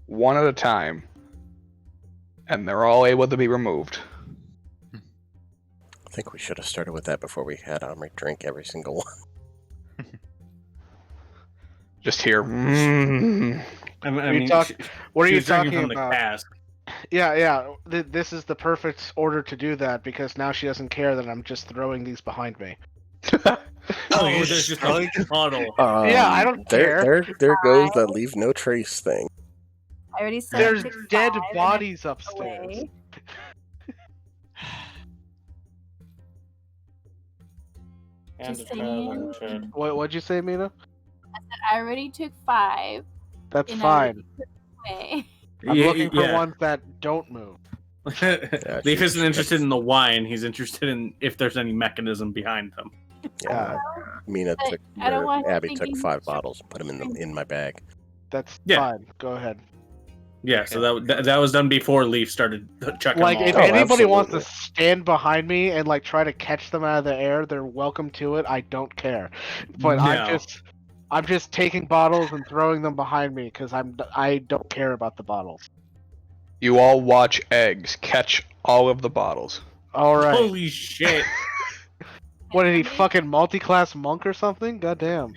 [SPEAKER 2] one at a time, and they're all able to be removed.
[SPEAKER 1] I think we should have started with that before we had Omri drink every single one.
[SPEAKER 2] Just here.
[SPEAKER 4] I
[SPEAKER 6] What are
[SPEAKER 4] mean,
[SPEAKER 6] you
[SPEAKER 4] she's drinking
[SPEAKER 6] talking
[SPEAKER 4] from
[SPEAKER 6] about?
[SPEAKER 4] the cask.
[SPEAKER 6] Yeah. This is the perfect order to do that because now she doesn't care that I'm just throwing these behind me.
[SPEAKER 4] Oh, yeah, there's just a puddle.
[SPEAKER 6] Yeah, I don't care.
[SPEAKER 1] There goes the leave no trace thing.
[SPEAKER 3] I already said
[SPEAKER 6] There's
[SPEAKER 3] I took
[SPEAKER 6] dead
[SPEAKER 3] 5 and
[SPEAKER 6] bodies
[SPEAKER 3] I
[SPEAKER 6] upstairs.
[SPEAKER 3] away. Just saying.
[SPEAKER 6] What'd you say, Mina?
[SPEAKER 3] I already took 5.
[SPEAKER 6] That's
[SPEAKER 3] and I
[SPEAKER 6] fine.
[SPEAKER 3] already took away.
[SPEAKER 6] I'm looking for ones that don't move.
[SPEAKER 4] Leaf isn't interested in the wine. He's interested in if there's any mechanism behind them.
[SPEAKER 1] Yeah, Mina
[SPEAKER 3] But
[SPEAKER 1] took,
[SPEAKER 3] I don't
[SPEAKER 1] or
[SPEAKER 3] want her
[SPEAKER 1] Abby took
[SPEAKER 3] thinking
[SPEAKER 1] 5
[SPEAKER 3] she's
[SPEAKER 1] bottles and put them in my bag.
[SPEAKER 6] That's
[SPEAKER 4] Yeah.
[SPEAKER 6] fine. Go ahead.
[SPEAKER 4] Yeah, so that was done before Leaf started chucking
[SPEAKER 6] Like,
[SPEAKER 4] them
[SPEAKER 6] if
[SPEAKER 4] all.
[SPEAKER 6] anybody wants to
[SPEAKER 1] absolutely.
[SPEAKER 6] stand behind me and like try to catch them out of the air, they're welcome to it. I don't care. But
[SPEAKER 4] No.
[SPEAKER 6] I'm just taking bottles and throwing them behind me because I don't care about the bottles.
[SPEAKER 2] You all watch eggs catch all of the bottles.
[SPEAKER 6] All right.
[SPEAKER 4] Holy shit!
[SPEAKER 6] What did he fucking multi-class monk or something? Goddamn.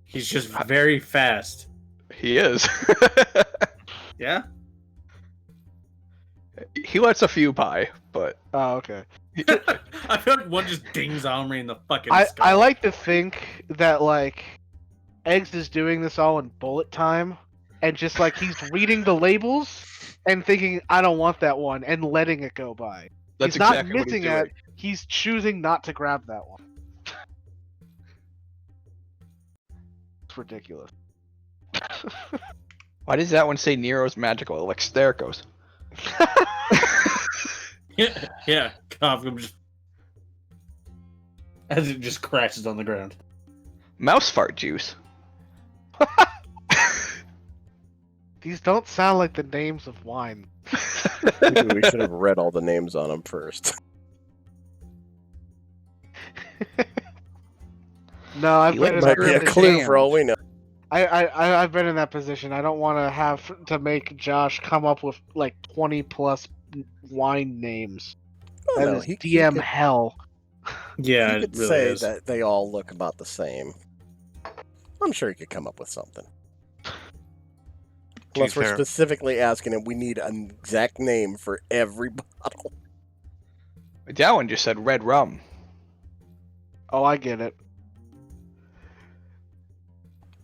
[SPEAKER 4] He's just very fast.
[SPEAKER 2] He is.
[SPEAKER 4] Yeah.
[SPEAKER 2] He lets a few by, but
[SPEAKER 6] Oh, okay.
[SPEAKER 4] I feel like one just dings Omri in the fucking
[SPEAKER 6] I
[SPEAKER 4] skull.
[SPEAKER 6] like to think that like Eggs is doing this all in bullet time, and just like he's reading the labels and thinking, I don't want that one, and letting it go by.
[SPEAKER 2] that's
[SPEAKER 6] He's not
[SPEAKER 2] exactly what he's
[SPEAKER 6] missing
[SPEAKER 2] doing.
[SPEAKER 6] it. He's choosing not to grab that one. It's ridiculous.
[SPEAKER 2] Why does that one say Nero's magical? Like there it goes.
[SPEAKER 4] Yeah. Gotham just as it just crashes on the ground.
[SPEAKER 2] Mouse fart juice.
[SPEAKER 6] These don't sound like the names of wine.
[SPEAKER 1] Maybe we should have read all the names on them first.
[SPEAKER 6] No, I've
[SPEAKER 2] You
[SPEAKER 6] been
[SPEAKER 2] like
[SPEAKER 6] in
[SPEAKER 1] Might
[SPEAKER 6] that
[SPEAKER 1] be a
[SPEAKER 2] Script
[SPEAKER 1] clue
[SPEAKER 6] position.
[SPEAKER 1] for all we know.
[SPEAKER 6] I've been in that position. I don't want to have to make Josh come up with like 20 plus wine names.
[SPEAKER 1] Oh,
[SPEAKER 6] That
[SPEAKER 1] no,
[SPEAKER 6] is
[SPEAKER 1] he
[SPEAKER 6] DM
[SPEAKER 1] could,
[SPEAKER 6] hell.
[SPEAKER 4] Yeah,
[SPEAKER 1] he
[SPEAKER 4] it
[SPEAKER 1] could
[SPEAKER 4] really
[SPEAKER 1] say
[SPEAKER 4] is.
[SPEAKER 1] that they all look about the same. I'm sure he could come up with something. Unless we're
[SPEAKER 5] fair-
[SPEAKER 1] specifically asking him, we need an exact name for every bottle.
[SPEAKER 2] That one just said red rum.
[SPEAKER 6] Oh, I get it.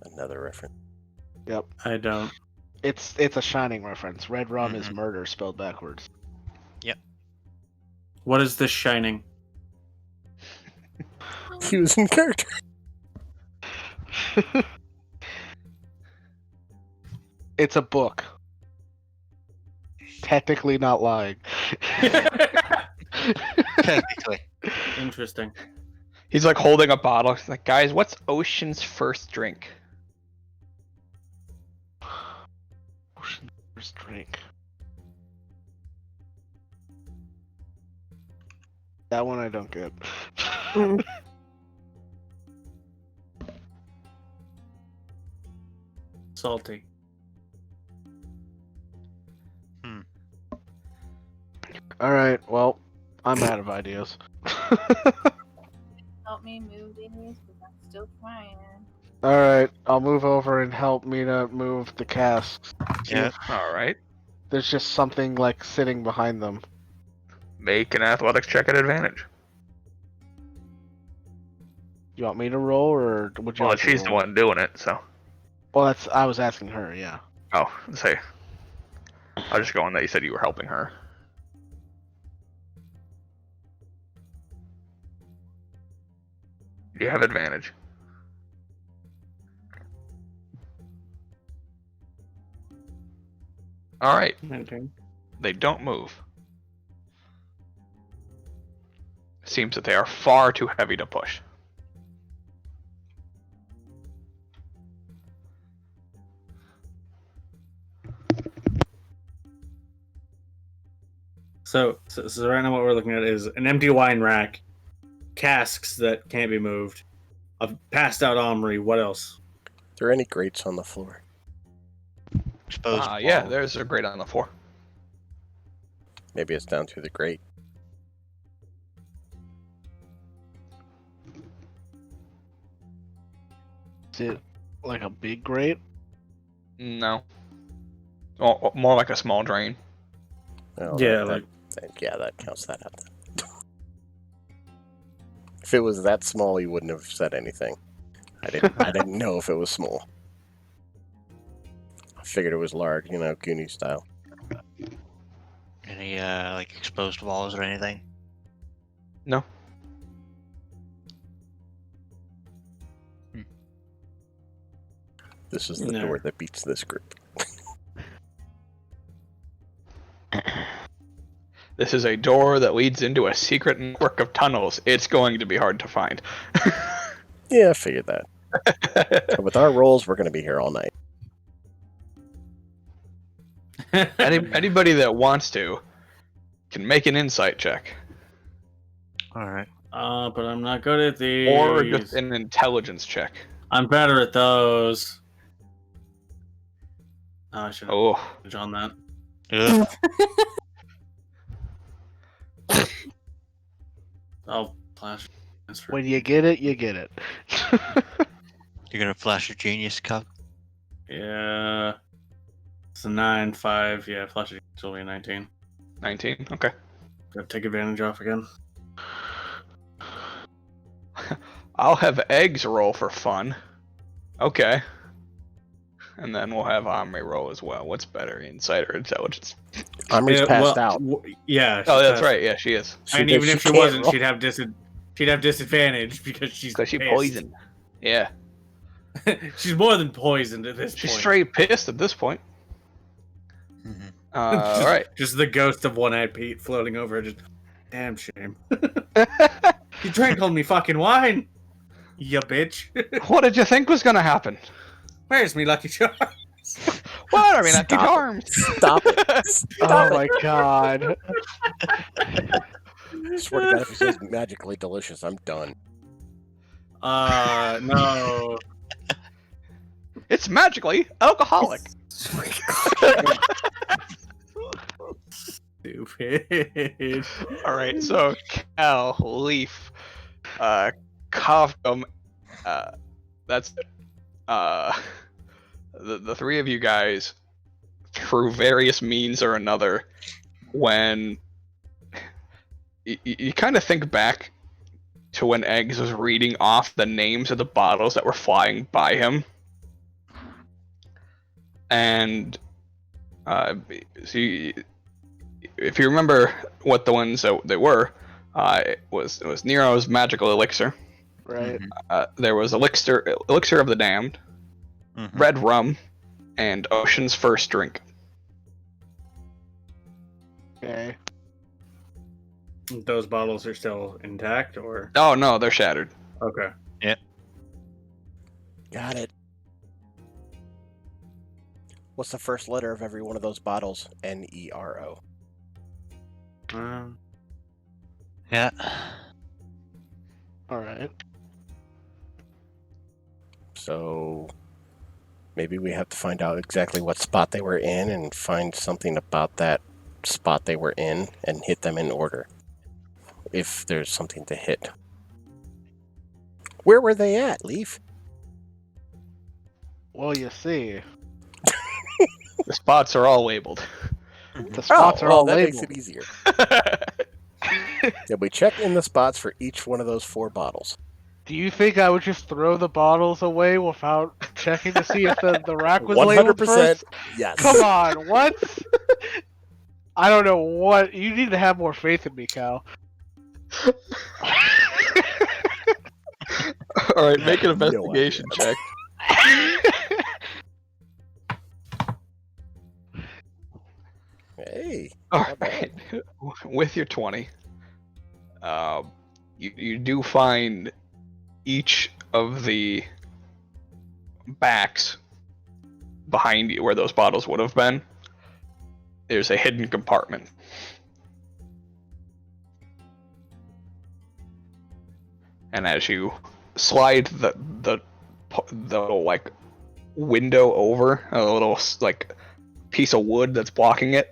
[SPEAKER 1] Another reference.
[SPEAKER 6] Yep.
[SPEAKER 4] I don't.
[SPEAKER 6] It's a Shining reference. Red rum is murder spelled backwards.
[SPEAKER 4] What is The Shining?
[SPEAKER 1] He was in character.
[SPEAKER 6] It's a book. Technically not lying.
[SPEAKER 5] Technically.
[SPEAKER 4] Interesting.
[SPEAKER 2] He's like holding a bottle. He's like, guys, what's Ocean's first drink?
[SPEAKER 6] Ocean's first drink. That one I don't get.
[SPEAKER 4] Salty.
[SPEAKER 6] Alright, well, I'm out of ideas.
[SPEAKER 3] Help me move these because I'm still trying.
[SPEAKER 6] Alright, I'll move over and help Mina move the casks.
[SPEAKER 5] Yeah.
[SPEAKER 2] All right.
[SPEAKER 6] There's just something like sitting behind them.
[SPEAKER 2] Make an athletics check at advantage.
[SPEAKER 6] You want me to roll or would you
[SPEAKER 2] Well,
[SPEAKER 6] like to
[SPEAKER 2] she's the
[SPEAKER 6] roll?
[SPEAKER 2] one doing it, so.
[SPEAKER 6] Well, I was asking her, yeah.
[SPEAKER 2] Oh, say. I'll just go on that you said you were helping her. You have advantage. All right. They don't move. Seems that they are far too heavy to push.
[SPEAKER 4] So right now what we're looking at is an empty wine rack, casks that can't be moved, a passed out armory. What else?
[SPEAKER 1] Are there any grates on the floor?
[SPEAKER 5] Exposed
[SPEAKER 2] Yeah,
[SPEAKER 5] wall.
[SPEAKER 2] there's a grate on the floor.
[SPEAKER 1] Maybe it's down through the grate.
[SPEAKER 6] Is it like a big grate?
[SPEAKER 2] No. Oh, more like a small drain.
[SPEAKER 1] Oh,
[SPEAKER 4] Yeah,
[SPEAKER 1] that counts that out. If it was that small, you wouldn't have said anything. I didn't know if it was small. I figured it was large, Goonie style.
[SPEAKER 5] Any like exposed walls or anything?
[SPEAKER 2] No.
[SPEAKER 1] This is the
[SPEAKER 4] No.
[SPEAKER 1] door that beats this group.
[SPEAKER 2] This is a door that leads into a secret network of tunnels. It's going to be hard to find.
[SPEAKER 1] Yeah, I figured that. But with our rolls, we're going to be here all night.
[SPEAKER 2] Anybody that wants to can make an insight check.
[SPEAKER 5] Alright.
[SPEAKER 4] But I'm not good at these.
[SPEAKER 2] Or just an intelligence check.
[SPEAKER 4] I'm better at those. Oh, I should have
[SPEAKER 2] Oh.
[SPEAKER 4] on that.
[SPEAKER 5] Ugh.
[SPEAKER 4] I'll flash transfer.
[SPEAKER 6] When you get it, you get it.
[SPEAKER 5] You're gonna flash your genius cup?
[SPEAKER 4] Yeah. It's a 9, 5. Yeah, flash it will be a 19.
[SPEAKER 2] 19? Okay.
[SPEAKER 4] Gotta take advantage off again.
[SPEAKER 2] I'll have eggs roll for fun. Okay. And then we'll have Omri roll as well. What's better, insight or intelligence?
[SPEAKER 1] Omri's
[SPEAKER 4] Yeah,
[SPEAKER 1] passed
[SPEAKER 4] well,
[SPEAKER 1] out.
[SPEAKER 4] Yeah.
[SPEAKER 2] Oh,
[SPEAKER 4] she's
[SPEAKER 2] that's
[SPEAKER 4] passed.
[SPEAKER 2] right. Yeah, she is.
[SPEAKER 4] And
[SPEAKER 1] She
[SPEAKER 4] even if she
[SPEAKER 1] can't
[SPEAKER 4] wasn't,
[SPEAKER 1] roll.
[SPEAKER 4] she'd have disadvantage because she's
[SPEAKER 2] Because she
[SPEAKER 4] pissed.
[SPEAKER 2] poisoned. Yeah.
[SPEAKER 4] She's more than poisoned at this
[SPEAKER 2] She's
[SPEAKER 4] point.
[SPEAKER 2] straight pissed at this point.
[SPEAKER 5] Mm-hmm.
[SPEAKER 2] All right.
[SPEAKER 4] Just the ghost of One-Eyed Pete floating over her. Just, damn shame. You drank all me fucking wine, you bitch.
[SPEAKER 2] What did you think was going to happen?
[SPEAKER 4] Where's me Lucky Charms?
[SPEAKER 2] What? not. I mean, Lucky
[SPEAKER 1] Stop it.
[SPEAKER 2] Charms.
[SPEAKER 1] Stop it.
[SPEAKER 6] Oh
[SPEAKER 1] Stop it.
[SPEAKER 6] my god.
[SPEAKER 1] Swear to God, if he says magically delicious, I'm done.
[SPEAKER 4] No.
[SPEAKER 2] It's magically alcoholic.
[SPEAKER 4] Stupid.
[SPEAKER 2] All right, so Cal, Leaf, Kovkum, that's it. The three of you guys, through various means or another, when you kind of think back to when Eggs was reading off the names of the bottles that were flying by him, and see. If you remember what the ones that they were, it was Nero's magical elixir.
[SPEAKER 6] Right.
[SPEAKER 2] There was elixir of the damned, red rum, and Ocean's first drink.
[SPEAKER 6] Okay.
[SPEAKER 4] Those bottles are still intact, or
[SPEAKER 2] Oh no, they're shattered.
[SPEAKER 4] okay.
[SPEAKER 1] Got it. What's the first letter of every one of those bottles? Nero.
[SPEAKER 5] Yeah.
[SPEAKER 6] All right.
[SPEAKER 1] So maybe we have to find out exactly what spot they were in and find something about that spot they were in and hit them in order. If there's something to hit. Where were they at, Leaf?
[SPEAKER 6] Well, you see,
[SPEAKER 2] The spots are all labeled.
[SPEAKER 6] the spots are all
[SPEAKER 1] that
[SPEAKER 6] labeled.
[SPEAKER 1] makes it easier. Did we check in the spots for each one of those 4 bottles?
[SPEAKER 6] Do you think I would just throw the bottles away without checking to see if the rack was labeled
[SPEAKER 1] 100%
[SPEAKER 6] first?
[SPEAKER 1] yes.
[SPEAKER 6] Come on, what? I don't know what. You need to have more faith in me, Cal.
[SPEAKER 2] All right, make an
[SPEAKER 1] No
[SPEAKER 2] investigation check.
[SPEAKER 1] Hey.
[SPEAKER 2] All
[SPEAKER 1] not
[SPEAKER 2] right,
[SPEAKER 1] bad.
[SPEAKER 2] with your 20, you do find each of the backs behind you where those bottles would have been. There's a hidden compartment. And as you slide the little like window over, a little like piece of wood that's blocking it,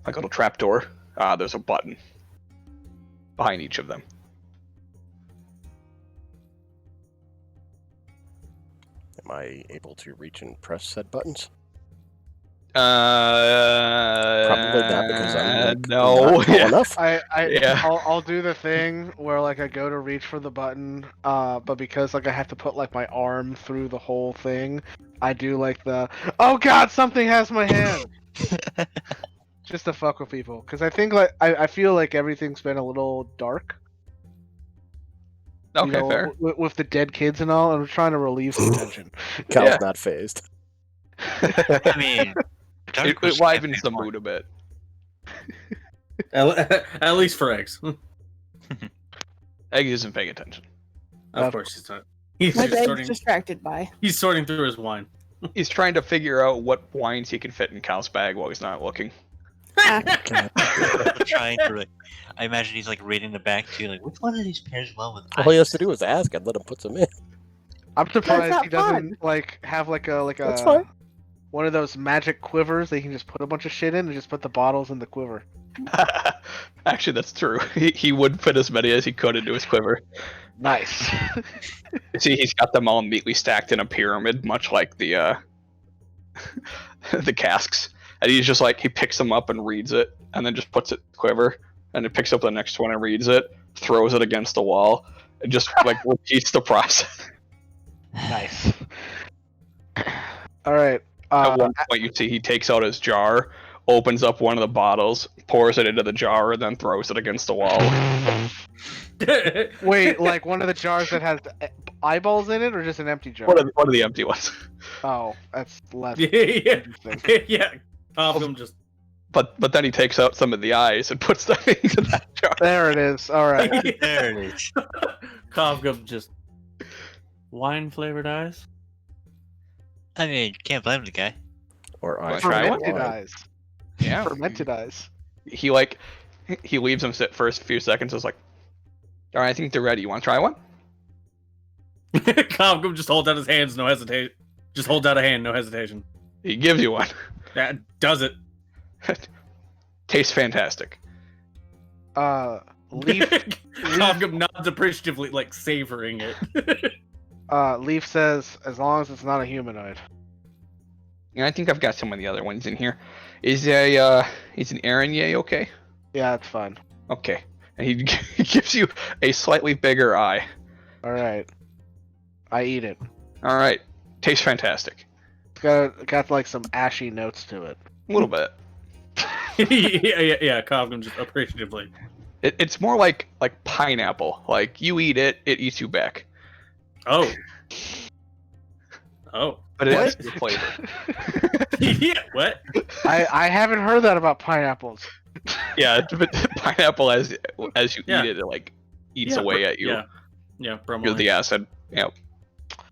[SPEAKER 2] like a little trapdoor, there's a button behind each of them.
[SPEAKER 1] Am I able to reach and press said buttons?
[SPEAKER 2] Probably
[SPEAKER 1] not, because I'm, like,
[SPEAKER 2] no.
[SPEAKER 1] not tall enough.
[SPEAKER 2] Yeah.
[SPEAKER 6] I'll do the thing where like I go to reach for the button, but because like I have to put like my arm through the whole thing, I do like the oh god something has my hand, just to fuck with people, because I think like I feel like everything's been a little dark.
[SPEAKER 2] Okay, fair.
[SPEAKER 6] With the dead kids and all, I'm trying to relieve some tension.
[SPEAKER 1] Cal's
[SPEAKER 2] Yeah.
[SPEAKER 1] not phased.
[SPEAKER 5] I mean,
[SPEAKER 2] It livens the mood a bit.
[SPEAKER 4] At least for eggs.
[SPEAKER 2] Egg isn't paying attention.
[SPEAKER 4] Of course he's not. He's
[SPEAKER 7] My
[SPEAKER 4] just
[SPEAKER 7] dad's
[SPEAKER 4] sorting.
[SPEAKER 7] distracted by.
[SPEAKER 4] He's sorting through his wine.
[SPEAKER 2] He's trying to figure out what wines he can fit in Cal's bag while he's not looking.
[SPEAKER 5] trying to. I imagine he's like reading the back too, like which one of these pairs well with.
[SPEAKER 1] All he has
[SPEAKER 5] ice?
[SPEAKER 1] to do is ask and let him put some in.
[SPEAKER 6] I'm surprised
[SPEAKER 7] not
[SPEAKER 6] he doesn't
[SPEAKER 7] fun.
[SPEAKER 6] like have like
[SPEAKER 1] That's
[SPEAKER 6] a
[SPEAKER 1] fine.
[SPEAKER 6] one of those magic quivers that you can just put a bunch of shit in and just put the bottles in the quiver.
[SPEAKER 2] Actually, that's true. He would fit as many as he could into his quiver.
[SPEAKER 6] Nice.
[SPEAKER 2] See, he's got them all neatly stacked in a pyramid, much like the the casks. And he's just like, he picks them up and reads it, and then just puts it in the quiver, and then picks up the next one and reads it, throws it against the wall, and just like repeats the process.
[SPEAKER 6] Nice. All right.
[SPEAKER 2] At one point, you see he takes out his jar, opens up one of the bottles, pours it into the jar, and then throws it against the wall.
[SPEAKER 6] Wait, like one of the jars that has eyeballs in it, or just an empty jar?
[SPEAKER 2] One of the empty ones.
[SPEAKER 6] Oh, that's less
[SPEAKER 4] yeah.
[SPEAKER 6] interesting.
[SPEAKER 4] Yeah. Gotham just.
[SPEAKER 2] But then he takes out some of the eyes and puts them into that jar.
[SPEAKER 6] There it is. All right.
[SPEAKER 5] There it is.
[SPEAKER 4] Kovgum just. Wine flavored eyes?
[SPEAKER 5] I mean, can't blame the guy.
[SPEAKER 1] Or
[SPEAKER 2] Wanna
[SPEAKER 1] eyes
[SPEAKER 2] try
[SPEAKER 1] from
[SPEAKER 2] one?
[SPEAKER 1] the
[SPEAKER 6] Fermented
[SPEAKER 1] wine.
[SPEAKER 6] eyes.
[SPEAKER 2] Yeah.
[SPEAKER 6] Fermented eyes.
[SPEAKER 2] He he leaves them sit first few seconds. Is like, all right, I think they're ready. You want to try one?
[SPEAKER 4] Cobgum just holds out his hands, no hesitation. Just holds out a hand, no hesitation.
[SPEAKER 2] He gives you one.
[SPEAKER 4] That does it.
[SPEAKER 2] Tastes fantastic.
[SPEAKER 6] Leaf
[SPEAKER 4] Cobgum nods appreciatively, like savoring it.
[SPEAKER 6] Leaf says, as long as it's not a humanoid.
[SPEAKER 2] And I think I've got some of the other ones in here. Is an Araignée okay?
[SPEAKER 6] Yeah, it's fine.
[SPEAKER 2] Okay. And he he gives you a slightly bigger eye.
[SPEAKER 6] Alright. I eat it.
[SPEAKER 2] All right. Tastes fantastic.
[SPEAKER 6] It's got like some ashy notes to it.
[SPEAKER 2] A little bit.
[SPEAKER 4] yeah, Cobgum just appreciatively.
[SPEAKER 2] It's more like pineapple. Like you eat it, it eats you back.
[SPEAKER 4] Oh. Oh.
[SPEAKER 2] But it has
[SPEAKER 6] What?
[SPEAKER 2] good flavor.
[SPEAKER 4] Yeah, what?
[SPEAKER 6] I haven't heard that about pineapples.
[SPEAKER 2] Yeah, but pineapple as you
[SPEAKER 4] Yeah.
[SPEAKER 2] eat it, it like eats
[SPEAKER 4] Yeah,
[SPEAKER 2] away at you.
[SPEAKER 4] Yeah. Yeah,
[SPEAKER 2] You're
[SPEAKER 4] bromelain.
[SPEAKER 2] the acid. Yeah.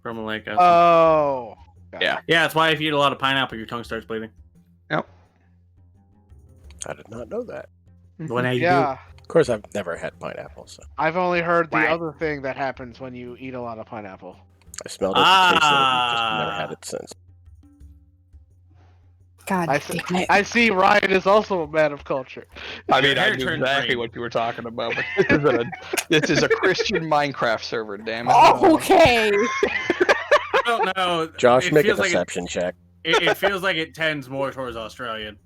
[SPEAKER 4] Bromelain acid.
[SPEAKER 6] Oh.
[SPEAKER 2] Yeah.
[SPEAKER 4] Yeah, that's why if you eat a lot of pineapple, your tongue starts bleeding.
[SPEAKER 1] I did not know that.
[SPEAKER 4] Well, now you
[SPEAKER 6] Yeah.
[SPEAKER 1] Of course, I've never had pineapple, so
[SPEAKER 6] I've only heard the
[SPEAKER 4] Right.
[SPEAKER 6] other thing that happens when you eat a lot of pineapple.
[SPEAKER 1] I smelled it, and tasted it, and just never had it since.
[SPEAKER 7] God
[SPEAKER 6] I,
[SPEAKER 7] damn it.
[SPEAKER 6] I see Ryan is also a man of culture.
[SPEAKER 2] I mean,
[SPEAKER 4] Your
[SPEAKER 2] I
[SPEAKER 4] hair
[SPEAKER 2] knew
[SPEAKER 4] turned
[SPEAKER 2] exactly
[SPEAKER 4] green.
[SPEAKER 2] what you were talking about, but this is a Christian Minecraft server, damn it.
[SPEAKER 7] Oh, okay.
[SPEAKER 4] I don't know.
[SPEAKER 1] Josh,
[SPEAKER 4] it
[SPEAKER 1] make a
[SPEAKER 4] feels like
[SPEAKER 1] deception check.
[SPEAKER 4] it feels like it tends more towards Australian.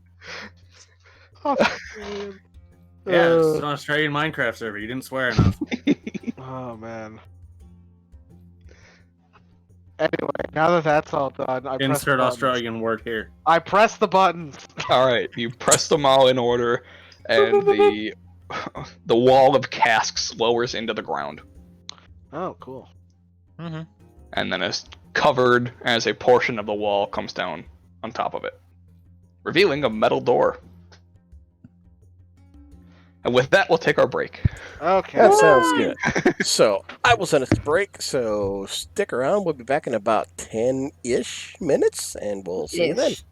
[SPEAKER 6] Oh,
[SPEAKER 4] Yeah, it's an Australian Minecraft server. You didn't swear enough.
[SPEAKER 6] oh man. Anyway, now that that's all done, I press the
[SPEAKER 4] Insert
[SPEAKER 6] buttons.
[SPEAKER 4] Australian word here.
[SPEAKER 6] I press the buttons.
[SPEAKER 2] All right, you press them all in order, and the wall of casks lowers into the ground,
[SPEAKER 6] Oh, cool.
[SPEAKER 5] Mm-hmm.
[SPEAKER 2] and then is covered as a portion of the wall comes down on top of it, revealing a metal door. And with that, we'll take our break.
[SPEAKER 6] Okay.
[SPEAKER 1] That sounds good. So I will send us to break. So stick around. We'll be back in about 10-ish minutes, and we'll see you then.
[SPEAKER 7] Ish.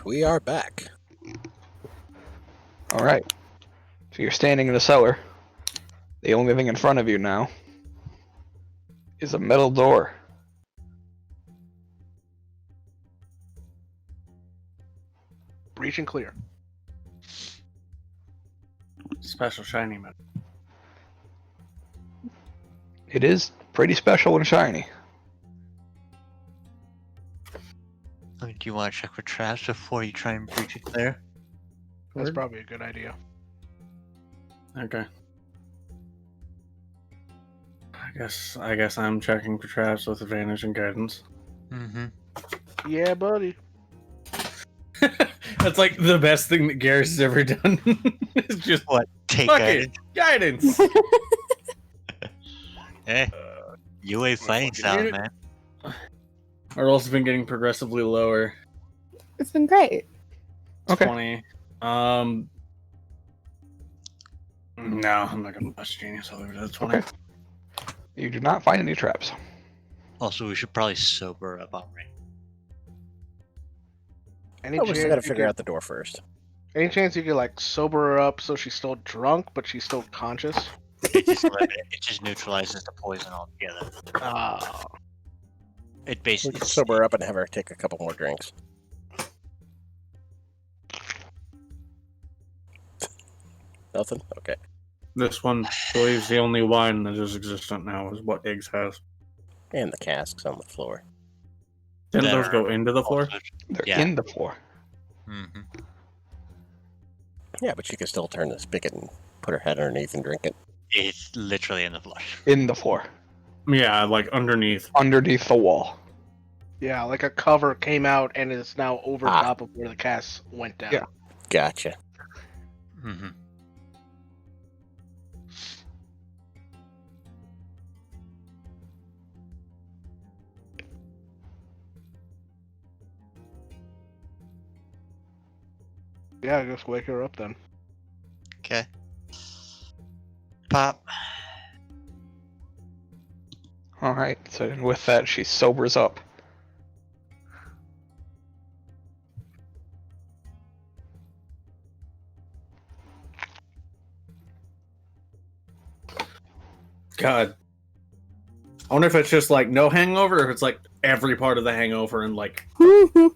[SPEAKER 1] we are back.
[SPEAKER 2] All right. So you're standing in a cellar. The only thing in front of you now is a metal door.
[SPEAKER 6] Breach and clear.
[SPEAKER 4] Special shiny man.
[SPEAKER 2] It is pretty special and shiny.
[SPEAKER 5] Do you want to check for traps before you try and breach it clear?
[SPEAKER 6] That's probably a good idea.
[SPEAKER 4] Okay. I guess I'm checking for traps with advantage and guidance.
[SPEAKER 5] Mm-hmm.
[SPEAKER 6] Yeah, buddy.
[SPEAKER 4] That's like the best thing that Garrus has ever done. It's just
[SPEAKER 5] What? Take
[SPEAKER 4] fuck
[SPEAKER 5] guidance.
[SPEAKER 4] it, guidance.
[SPEAKER 5] Hey, UA fighting style,
[SPEAKER 6] unit.
[SPEAKER 5] man.
[SPEAKER 4] Our rolls have been getting progressively lower.
[SPEAKER 7] It's been great.
[SPEAKER 2] Okay.
[SPEAKER 4] 20. No, I'm not gonna bust genius. I'll leave it at 20.
[SPEAKER 2] Okay. You do not find any traps.
[SPEAKER 5] Also, we should probably sober up on Ring.
[SPEAKER 6] Any
[SPEAKER 1] Oh, we still
[SPEAKER 6] chance
[SPEAKER 1] got to
[SPEAKER 6] you
[SPEAKER 1] figure
[SPEAKER 6] could-
[SPEAKER 1] out the door first.
[SPEAKER 6] Any chance you could like sober her up so she's still drunk but she's still conscious?
[SPEAKER 5] It just neutralizes the poison altogether.
[SPEAKER 6] Ah,
[SPEAKER 5] It
[SPEAKER 1] We
[SPEAKER 5] basically
[SPEAKER 1] can sober her up and have her take a couple more drinks. Nothing? Okay.
[SPEAKER 4] This one believes the only wine that is existent now is what Eggs has.
[SPEAKER 1] And the casks on the floor.
[SPEAKER 4] Didn't
[SPEAKER 5] That
[SPEAKER 4] those go
[SPEAKER 5] are
[SPEAKER 4] into the floor?
[SPEAKER 5] also-
[SPEAKER 2] They're
[SPEAKER 5] Yeah.
[SPEAKER 2] in the floor.
[SPEAKER 5] Mhm.
[SPEAKER 1] Yeah, but she can still turn the spigot and put her head underneath and drink it.
[SPEAKER 5] It's literally in the floor.
[SPEAKER 2] In the floor.
[SPEAKER 4] Yeah, like underneath.
[SPEAKER 2] Underneath the wall.
[SPEAKER 6] yeah, like a cover came out and is now over
[SPEAKER 1] Ah.
[SPEAKER 6] top of where the cast went down.
[SPEAKER 2] Yeah.
[SPEAKER 1] Gotcha.
[SPEAKER 5] Mm-hmm.
[SPEAKER 6] Yeah, just wake her up then.
[SPEAKER 5] Okay. Pop.
[SPEAKER 2] Alright, so with that, she sobers up.
[SPEAKER 4] God. I wonder if it's just like no hangover or if it's like every part of the hangover and like
[SPEAKER 5] You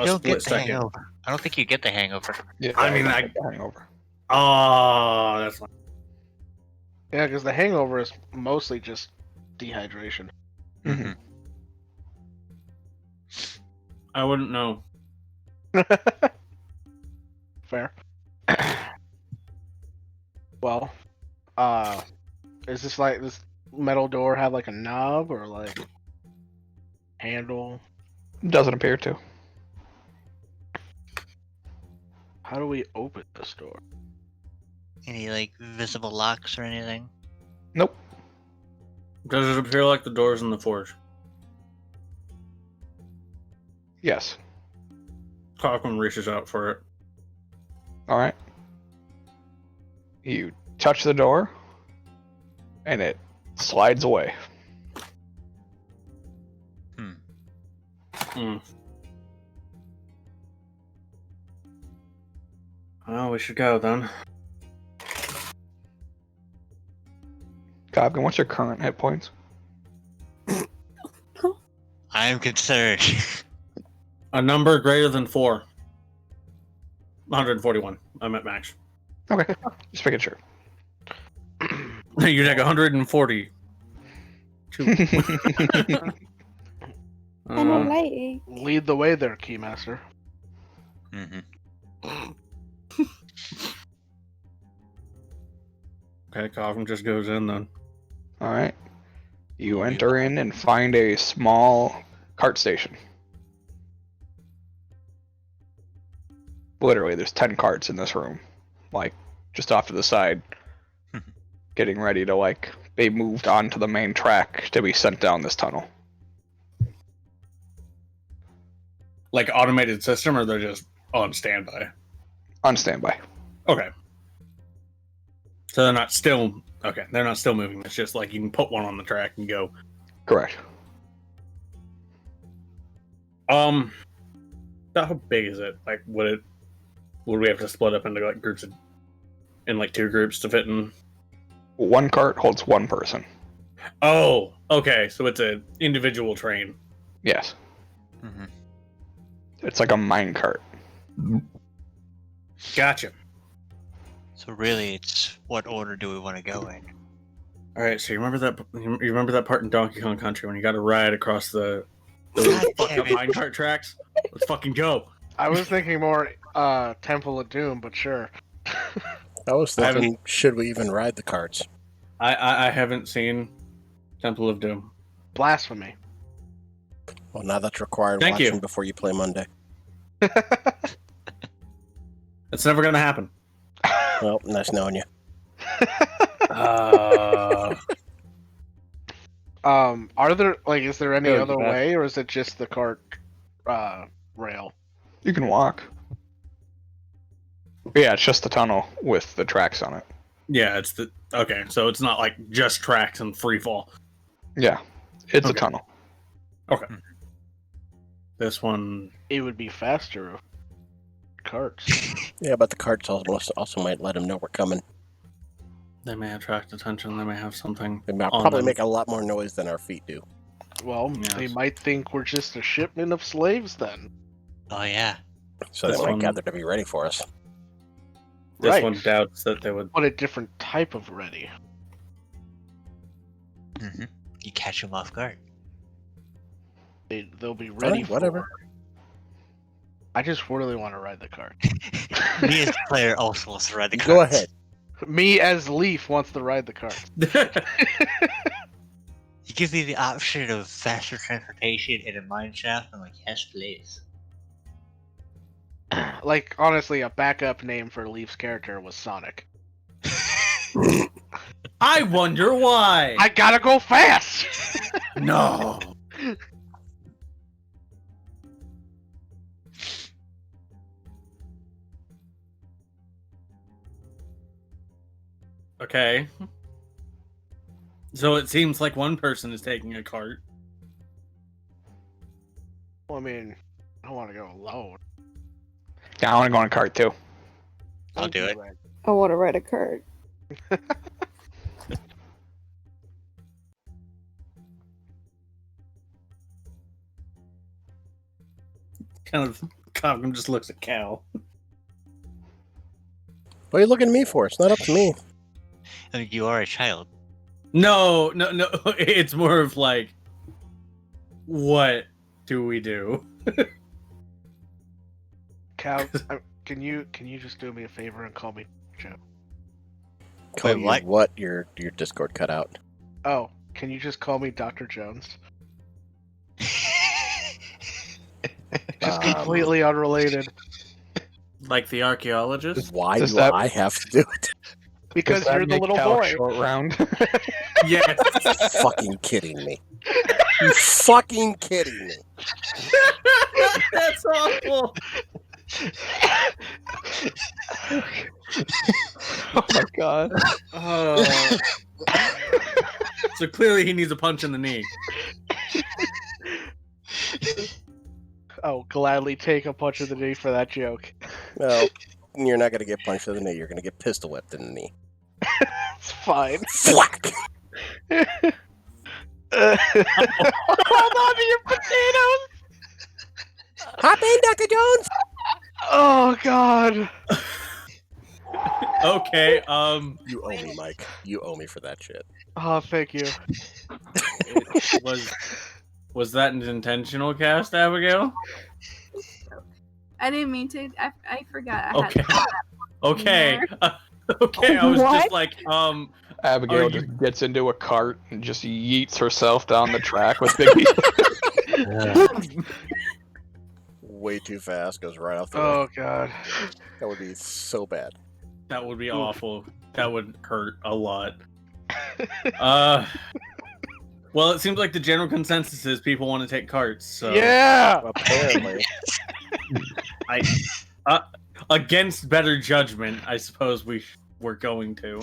[SPEAKER 4] A
[SPEAKER 5] don't
[SPEAKER 4] split
[SPEAKER 5] get the
[SPEAKER 4] second.
[SPEAKER 5] hangover. I don't think you get the hangover.
[SPEAKER 2] Yeah,
[SPEAKER 4] I mean,
[SPEAKER 2] the hangover.
[SPEAKER 4] oh, that's not...
[SPEAKER 6] Yeah, because the hangover is mostly just dehydration.
[SPEAKER 2] Mhm.
[SPEAKER 4] I wouldn't know.
[SPEAKER 6] Fair. Well, is this like this metal door have like a knob or like handle?
[SPEAKER 2] Doesn't appear to.
[SPEAKER 6] How do we open this door?
[SPEAKER 5] Any like visible locks or anything?
[SPEAKER 2] Nope.
[SPEAKER 4] Does it appear like the doors in the forge?
[SPEAKER 2] Yes.
[SPEAKER 4] Cochran reaches out for it.
[SPEAKER 2] Alright. You touch the door, and it slides away.
[SPEAKER 4] Hmm. Well, we should go then.
[SPEAKER 2] Gobkin, what's your current hit points?
[SPEAKER 5] I am concerned.
[SPEAKER 4] A number greater than 4. 141. I'm at max.
[SPEAKER 2] Okay, just making sure.
[SPEAKER 4] You take 140.
[SPEAKER 7] I'm a lady.
[SPEAKER 6] Lead the way there, Keymaster.
[SPEAKER 5] Mm-hmm.
[SPEAKER 4] Okay, Cochran just goes in then.
[SPEAKER 2] Alright. You enter in and find a small cart station. Literally, there's 10 carts in this room. Like, just off to the side. Getting ready to, like, be moved onto the main track to be sent down this tunnel.
[SPEAKER 4] Like automated system, or they're just on standby?
[SPEAKER 2] On standby.
[SPEAKER 4] Okay. So they're not still... Okay, they're not still moving. It's just like you can put one on the track and go.
[SPEAKER 2] Correct.
[SPEAKER 4] How big is it? Like, would we have to split up into like groups in like 2 groups to fit in?
[SPEAKER 2] One cart holds one person.
[SPEAKER 4] Oh, okay. So it's an individual train.
[SPEAKER 2] Yes.
[SPEAKER 5] Mm-hmm.
[SPEAKER 2] It's like a mine cart.
[SPEAKER 4] Gotcha.
[SPEAKER 5] So really, it's what order do we want to go in?
[SPEAKER 4] All right. So you remember that part in Donkey Kong Country when you got to ride across those
[SPEAKER 5] God
[SPEAKER 4] fucked
[SPEAKER 5] damn
[SPEAKER 4] up
[SPEAKER 5] it.
[SPEAKER 4] minecart tracks? Let's fucking go.
[SPEAKER 6] I was thinking more Temple of Doom, but sure.
[SPEAKER 1] I was thinking, should we even ride the carts?
[SPEAKER 4] I haven't seen Temple of Doom.
[SPEAKER 6] Blasphemy.
[SPEAKER 1] Well, now that's required
[SPEAKER 4] Thank
[SPEAKER 1] watching
[SPEAKER 4] you.
[SPEAKER 1] before you play Monday.
[SPEAKER 4] It's never gonna happen.
[SPEAKER 1] Well, nice knowing you.
[SPEAKER 6] Are there is there any
[SPEAKER 4] Go
[SPEAKER 6] other
[SPEAKER 4] back.
[SPEAKER 6] way, or is it just the cart rail?
[SPEAKER 2] You can walk. Yeah, it's just a tunnel with the tracks on it.
[SPEAKER 4] Yeah, okay. So it's not like just tracks and free fall.
[SPEAKER 2] Yeah, it's
[SPEAKER 4] Okay.
[SPEAKER 2] a tunnel.
[SPEAKER 4] Okay. This one.
[SPEAKER 6] It would be faster if carts.
[SPEAKER 1] Yeah, but the carts also might let them know we're coming.
[SPEAKER 4] They may attract attention. They may have something.
[SPEAKER 1] They might
[SPEAKER 4] on
[SPEAKER 1] probably
[SPEAKER 4] them.
[SPEAKER 1] make a lot more noise than our feet do.
[SPEAKER 6] Well,
[SPEAKER 4] Yes.
[SPEAKER 6] they might think we're just a shipment of slaves then.
[SPEAKER 5] Oh yeah.
[SPEAKER 1] So
[SPEAKER 4] This
[SPEAKER 1] they might
[SPEAKER 4] one-
[SPEAKER 1] gather to be ready for us.
[SPEAKER 4] This
[SPEAKER 6] Right.
[SPEAKER 4] one doubts that they would.
[SPEAKER 6] But a different type of ready.
[SPEAKER 5] Mm-hmm. You catch them off guard.
[SPEAKER 6] They'll be ready
[SPEAKER 1] Fine, whatever.
[SPEAKER 6] for... I just really want to ride the cart.
[SPEAKER 5] Me as the player also wants to ride the
[SPEAKER 1] You
[SPEAKER 5] cart.
[SPEAKER 1] go ahead.
[SPEAKER 6] Me as Leaf wants to ride the cart.
[SPEAKER 5] You give me the option of faster transportation in a mine shaft. I'm like, yes, please.
[SPEAKER 6] Like, honestly, a backup name for Leaf's character was Sonic.
[SPEAKER 4] I wonder why.
[SPEAKER 6] I gotta go fast!
[SPEAKER 4] No. Okay. So it seems like one person is taking a cart.
[SPEAKER 6] Well, I mean, I don't want to go alone.
[SPEAKER 2] Yeah, I want to go on a cart too.
[SPEAKER 5] I'll do it.
[SPEAKER 7] I want to ride a cart.
[SPEAKER 4] Kind of. Cogum just looks at Cal.
[SPEAKER 1] What are you looking at me for? It's not up to me.
[SPEAKER 5] I mean, you are a child.
[SPEAKER 4] No. It's more of like, what do we do?
[SPEAKER 6] Cal, can you just do me a favor and call me Joe?
[SPEAKER 1] Call
[SPEAKER 5] Wait,
[SPEAKER 1] you
[SPEAKER 5] what?
[SPEAKER 1] what? Your Discord cut out.
[SPEAKER 6] Oh, can you just call me Dr. Jones? Just completely unrelated.
[SPEAKER 4] Like the archaeologist?
[SPEAKER 1] Why
[SPEAKER 2] Does
[SPEAKER 1] do
[SPEAKER 2] that-
[SPEAKER 1] I have to do it?
[SPEAKER 6] Because
[SPEAKER 2] Does that
[SPEAKER 6] you're the
[SPEAKER 2] make
[SPEAKER 6] little
[SPEAKER 2] Cal
[SPEAKER 6] boy.
[SPEAKER 2] Short round.
[SPEAKER 4] Yes.
[SPEAKER 1] Fucking kidding me. You fucking kidding me.
[SPEAKER 4] That's awful.
[SPEAKER 2] Oh my god.
[SPEAKER 4] Oh. So clearly he needs a punch in the knee.
[SPEAKER 6] Oh, gladly take a punch in the knee for that joke.
[SPEAKER 1] No, you're not going to get punched in the knee. You're going to get pistol whipped in the knee.
[SPEAKER 6] It's fine.
[SPEAKER 1] Flack!
[SPEAKER 6] Hold on to your potatoes!
[SPEAKER 1] Hop in, Dr. Jones!
[SPEAKER 6] Oh, God.
[SPEAKER 4] Okay,
[SPEAKER 1] You owe me, Mike. You owe me for that shit.
[SPEAKER 6] Oh, thank you.
[SPEAKER 4] was that an intentional cast, Abigail?
[SPEAKER 3] I didn't mean to. I forgot. I
[SPEAKER 4] Okay.
[SPEAKER 3] had
[SPEAKER 4] Okay. Okay, I was just
[SPEAKER 7] What?
[SPEAKER 4] like,
[SPEAKER 2] Abigail
[SPEAKER 4] Are you-
[SPEAKER 2] just gets into a cart and just yeets herself down the track with Biggie.
[SPEAKER 1] Way too fast, goes right off the road.
[SPEAKER 6] Oh, God.
[SPEAKER 1] That would be so bad.
[SPEAKER 4] that would be awful. That would hurt a lot. Well, it seems like the general consensus is people want to take carts, so
[SPEAKER 6] Yeah!
[SPEAKER 1] Apparently.
[SPEAKER 4] against better judgment, I suppose we're going to.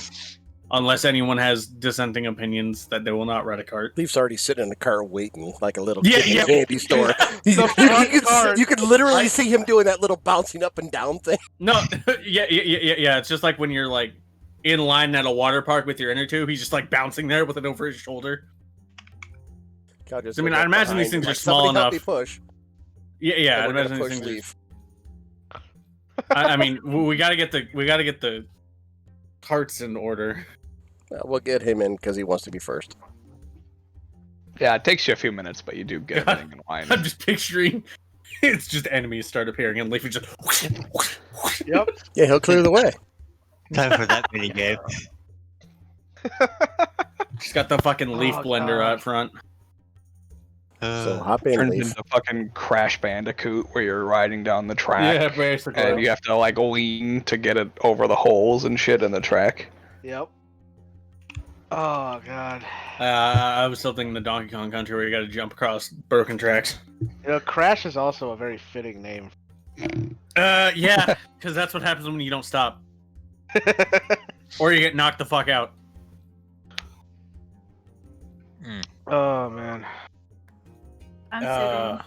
[SPEAKER 4] Unless anyone has dissenting opinions that they will not ride a cart.
[SPEAKER 1] Leaf's already sitting in the car waiting like a little
[SPEAKER 4] Yeah,
[SPEAKER 1] kid in
[SPEAKER 4] yeah.
[SPEAKER 1] a candy store. You could literally see him doing that little bouncing up and down thing.
[SPEAKER 4] No, yeah. It's just like when you're like in line at a water park with your inner tube. He's just like bouncing there with it over his shoulder. I mean, I imagine these things are small enough.
[SPEAKER 1] Push.
[SPEAKER 4] Yeah. I imagine these things.
[SPEAKER 1] Leaf.
[SPEAKER 4] I mean, we gotta get the carts in order.
[SPEAKER 1] We'll get him in because he wants to be first.
[SPEAKER 2] Yeah, it takes you a few minutes, but you do get everything in line.
[SPEAKER 4] I'm just picturing it's just enemies start appearing and Leaf is just.
[SPEAKER 6] Yep.
[SPEAKER 1] Yeah, he'll clear the way.
[SPEAKER 5] Time for that mini game.
[SPEAKER 4] She's got the fucking leaf blender out front.
[SPEAKER 1] So hop in,
[SPEAKER 2] Turns
[SPEAKER 1] Leaf.
[SPEAKER 2] into fucking Crash Bandicoot where you're riding down the track.
[SPEAKER 4] Yeah, basically.
[SPEAKER 2] And you have to like lean to get it over the holes and shit in the track.
[SPEAKER 6] Yep. Oh god.
[SPEAKER 4] I was still thinking the Donkey Kong Country where you got to jump across broken tracks.
[SPEAKER 6] You know, Crash is also a very fitting name.
[SPEAKER 4] Yeah, because that's what happens when you don't stop, or you get knocked the fuck out.
[SPEAKER 6] Oh man.
[SPEAKER 3] I'm sitting.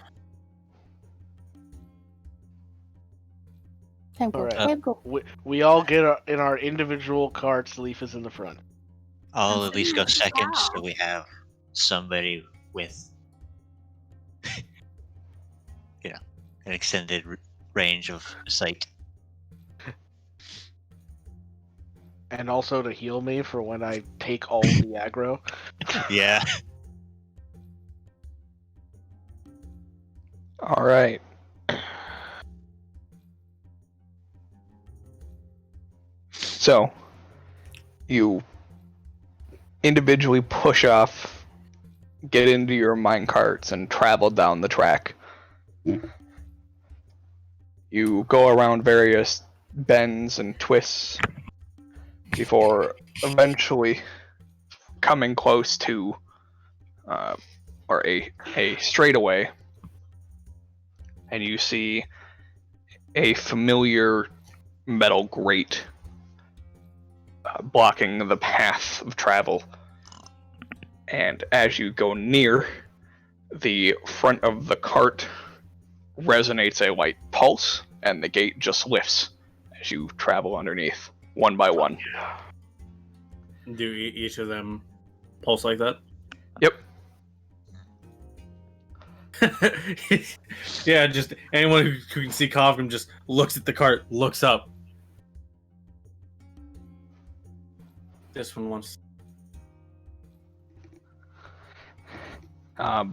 [SPEAKER 7] Time go.
[SPEAKER 6] All right.
[SPEAKER 7] Time go.
[SPEAKER 6] We all get in our individual carts. Leaf is in the front.
[SPEAKER 5] I'll at least go
[SPEAKER 3] Wow.
[SPEAKER 5] second, so we have somebody with, an extended range of sight.
[SPEAKER 6] And also to heal me for when I take all the aggro.
[SPEAKER 5] Yeah.
[SPEAKER 2] All right. So, you individually push off, get into your minecarts, and travel down the track. You go around various bends and twists before eventually coming close to, or a straightaway, and you see a familiar metal grate blocking the path of travel. And as you go near, the front of the cart resonates a light pulse, and the gate just lifts as you travel underneath, one by one.
[SPEAKER 4] Do each of them pulse like that?
[SPEAKER 2] Yep.
[SPEAKER 4] Yeah, just anyone who can see Kovgrim just looks at the cart, looks up. This one wants.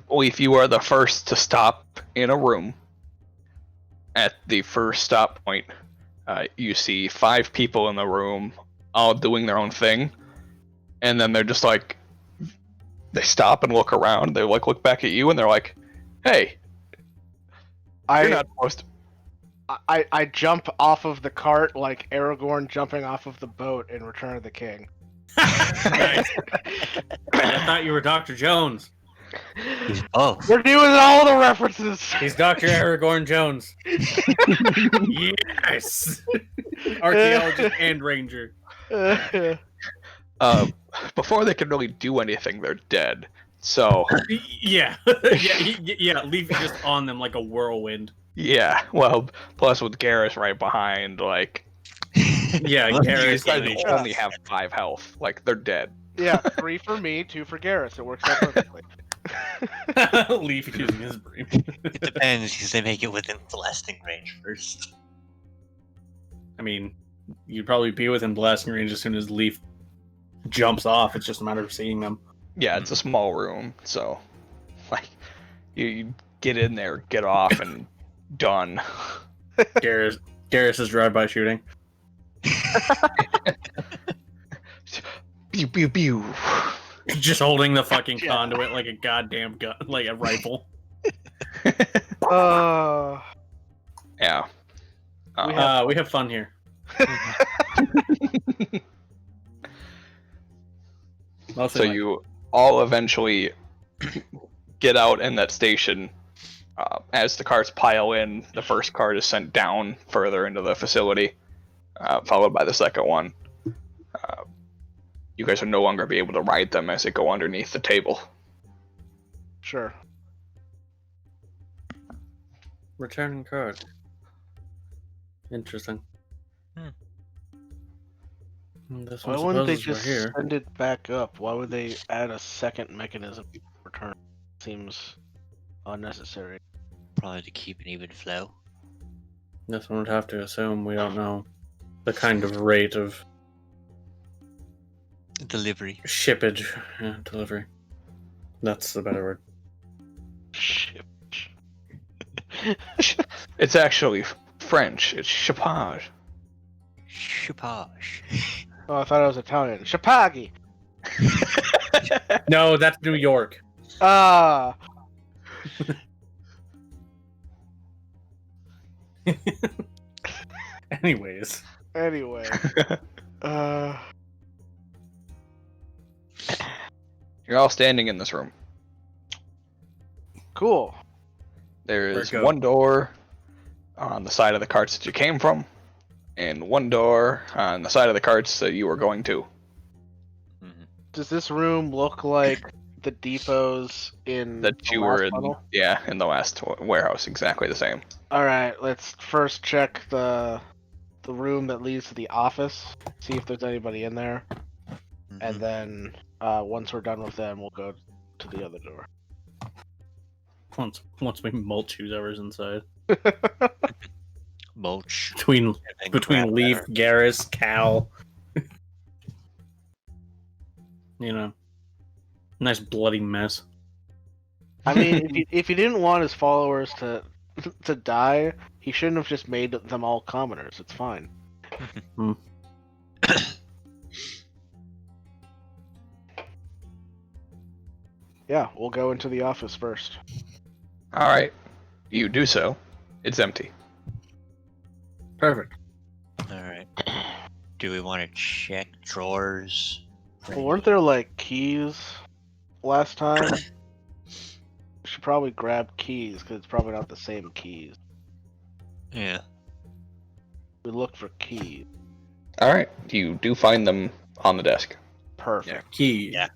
[SPEAKER 2] Leaf, you are the first to stop in a room. At the first stop point, you see 5 people in the room, all doing their own thing, and then they're just like, they stop and look around. They like look back at you, and they're like, "Hey, you're not supposed to."
[SPEAKER 6] I jump off of the cart like Aragorn jumping off of the boat in Return of the King.
[SPEAKER 4] Nice. I thought you were Dr. Jones.
[SPEAKER 5] Oh,
[SPEAKER 6] We're doing all the references.
[SPEAKER 4] He's Dr. Aragorn Jones. Yes. Archaeologist and ranger.
[SPEAKER 2] Before they can really do anything, they're dead. So
[SPEAKER 4] Yeah. Yeah. Leaf is just on them like a whirlwind.
[SPEAKER 2] yeah. Well, plus with Garrus right behind, like
[SPEAKER 4] Yeah,
[SPEAKER 2] these
[SPEAKER 4] Garrus.
[SPEAKER 2] guys only have 5 health. Like they're dead.
[SPEAKER 6] Yeah, 3 for me, 2 for Garrus. It works out perfectly.
[SPEAKER 4] Leaf using his brain.
[SPEAKER 5] it depends because they make it within blasting range first.
[SPEAKER 4] I mean, you'd probably be within blasting range as soon as Leaf jumps off. It's just a matter of seeing them.
[SPEAKER 2] Yeah, it's a small room, so like you get in there, get off, and done.
[SPEAKER 4] Garrus is drive-by shooting.
[SPEAKER 2] Pew pew pew.
[SPEAKER 4] Just holding the fucking conduit like a goddamn gun, like a rifle.
[SPEAKER 2] Yeah.
[SPEAKER 4] We have fun here. Mostly
[SPEAKER 2] So
[SPEAKER 4] like-
[SPEAKER 2] you all eventually get out in that station. As the carts pile in, the first cart is sent down further into the facility, followed by the second one. you guys will no longer be able to ride them as they go underneath the table.
[SPEAKER 6] Sure.
[SPEAKER 4] Returning card. Interesting. This
[SPEAKER 6] Why
[SPEAKER 4] one
[SPEAKER 6] wouldn't they
[SPEAKER 4] supposes
[SPEAKER 6] just
[SPEAKER 4] we're here.
[SPEAKER 6] send it back up? Why would they add a second mechanism to return? Seems unnecessary.
[SPEAKER 5] Probably to keep an even flow.
[SPEAKER 4] This one would have to assume we don't know the kind of rate of
[SPEAKER 5] Delivery.
[SPEAKER 4] shippage. Yeah, delivery. That's the better word.
[SPEAKER 6] Shit.
[SPEAKER 2] It's actually French. It's chapage.
[SPEAKER 5] Chapage.
[SPEAKER 6] Oh, I thought it was Italian. Chapaghi.
[SPEAKER 4] No, that's New York.
[SPEAKER 6] Ah.
[SPEAKER 4] Anyways.
[SPEAKER 6] Anyway.
[SPEAKER 2] You're all standing in this room.
[SPEAKER 6] Cool.
[SPEAKER 2] There
[SPEAKER 4] Where'd
[SPEAKER 2] is
[SPEAKER 4] it go?
[SPEAKER 2] one door on the side of the carts that you came from, and one door on the side of the carts that you were going to.
[SPEAKER 6] Does this room look like the depots in
[SPEAKER 2] That
[SPEAKER 6] the
[SPEAKER 2] you
[SPEAKER 6] last
[SPEAKER 2] were in,
[SPEAKER 6] tunnel?
[SPEAKER 2] in the last warehouse, exactly the same.
[SPEAKER 6] All right, let's first check the room that leads to the office. See if there's anybody in there, and then once we're done with them, we'll go to the other door.
[SPEAKER 4] Once we mulch whoever's inside.
[SPEAKER 5] Mulch.
[SPEAKER 4] Between
[SPEAKER 5] Grab
[SPEAKER 4] Leaf,
[SPEAKER 5] better.
[SPEAKER 4] Garrus, Cal. You know. Nice bloody mess.
[SPEAKER 6] I mean, if he didn't want his followers to die, he shouldn't have just made them all commoners. It's fine. Yeah, we'll go into the office first.
[SPEAKER 2] All right, you do so. It's empty.
[SPEAKER 4] Perfect.
[SPEAKER 5] Alright. Do we want to check drawers?
[SPEAKER 6] Well, weren't there like keys last time? We should probably grab keys because it's probably not the same keys.
[SPEAKER 5] Yeah.
[SPEAKER 6] We look for keys.
[SPEAKER 2] All right, you do find them on the desk.
[SPEAKER 6] Perfect.
[SPEAKER 4] Key.
[SPEAKER 5] Yeah.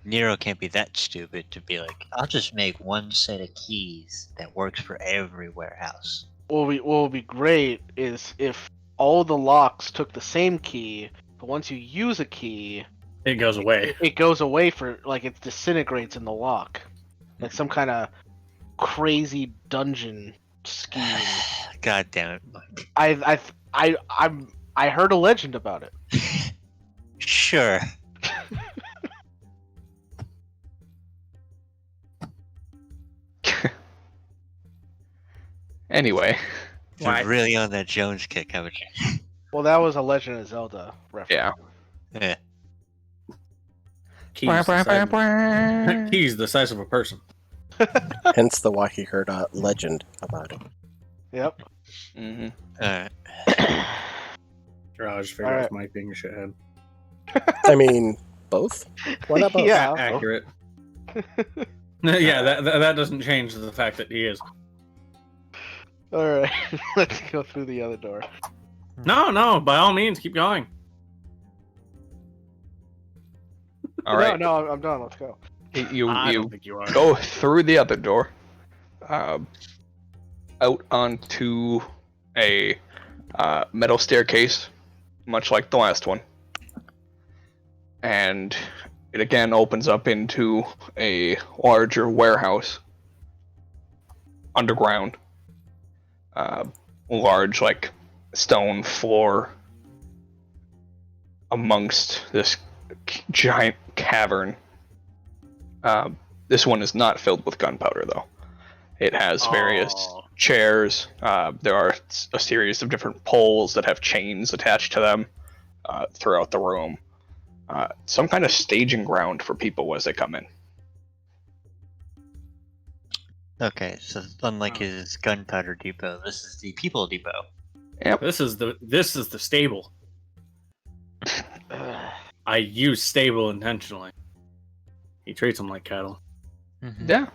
[SPEAKER 5] Nero can't be that stupid to be like, I'll just make one set of keys that works for every warehouse.
[SPEAKER 6] What would be great is if all the locks took the same key, but once you use a key,
[SPEAKER 4] It goes away.
[SPEAKER 6] it goes away for like it disintegrates in the lock, like some kind of crazy dungeon scheme.
[SPEAKER 5] God damn it.
[SPEAKER 6] I heard a legend about it.
[SPEAKER 5] Sure.
[SPEAKER 2] Anyway,
[SPEAKER 5] You're really on that Jones kick, haven't you?
[SPEAKER 6] Well, that was a Legend of Zelda reference.
[SPEAKER 2] yeah.
[SPEAKER 5] Yeah.
[SPEAKER 4] Keys the size of a person.
[SPEAKER 1] Hence the why he heard a legend about it.
[SPEAKER 6] Yep.
[SPEAKER 2] Mm-hmm.
[SPEAKER 5] Alright.
[SPEAKER 4] I just figured
[SPEAKER 6] Alright.
[SPEAKER 4] out Mike being a shithead.
[SPEAKER 1] I mean, both? Why not both?
[SPEAKER 6] Yeah.
[SPEAKER 4] Accurate. Yeah, that doesn't change the fact that he is.
[SPEAKER 6] All right. Let's go through the other door.
[SPEAKER 4] No, by all means, keep going.
[SPEAKER 2] All right.
[SPEAKER 6] No, I'm done. Let's go.
[SPEAKER 2] You
[SPEAKER 4] I don't think you are.
[SPEAKER 2] go through the other door, out onto a metal staircase, much like the last one, and it again opens up into a larger warehouse underground. Large, like, stone floor amongst this giant cavern. This one is not filled with gunpowder, though. It has various chairs. There are a series of different poles that have chains attached to them throughout the room. Some kind of staging ground for people as they come in.
[SPEAKER 5] Okay, so unlike his gunpowder depot, this is the people depot.
[SPEAKER 2] Yep.
[SPEAKER 4] This is the stable. I use stable intentionally. He treats them like cattle.
[SPEAKER 2] Yeah.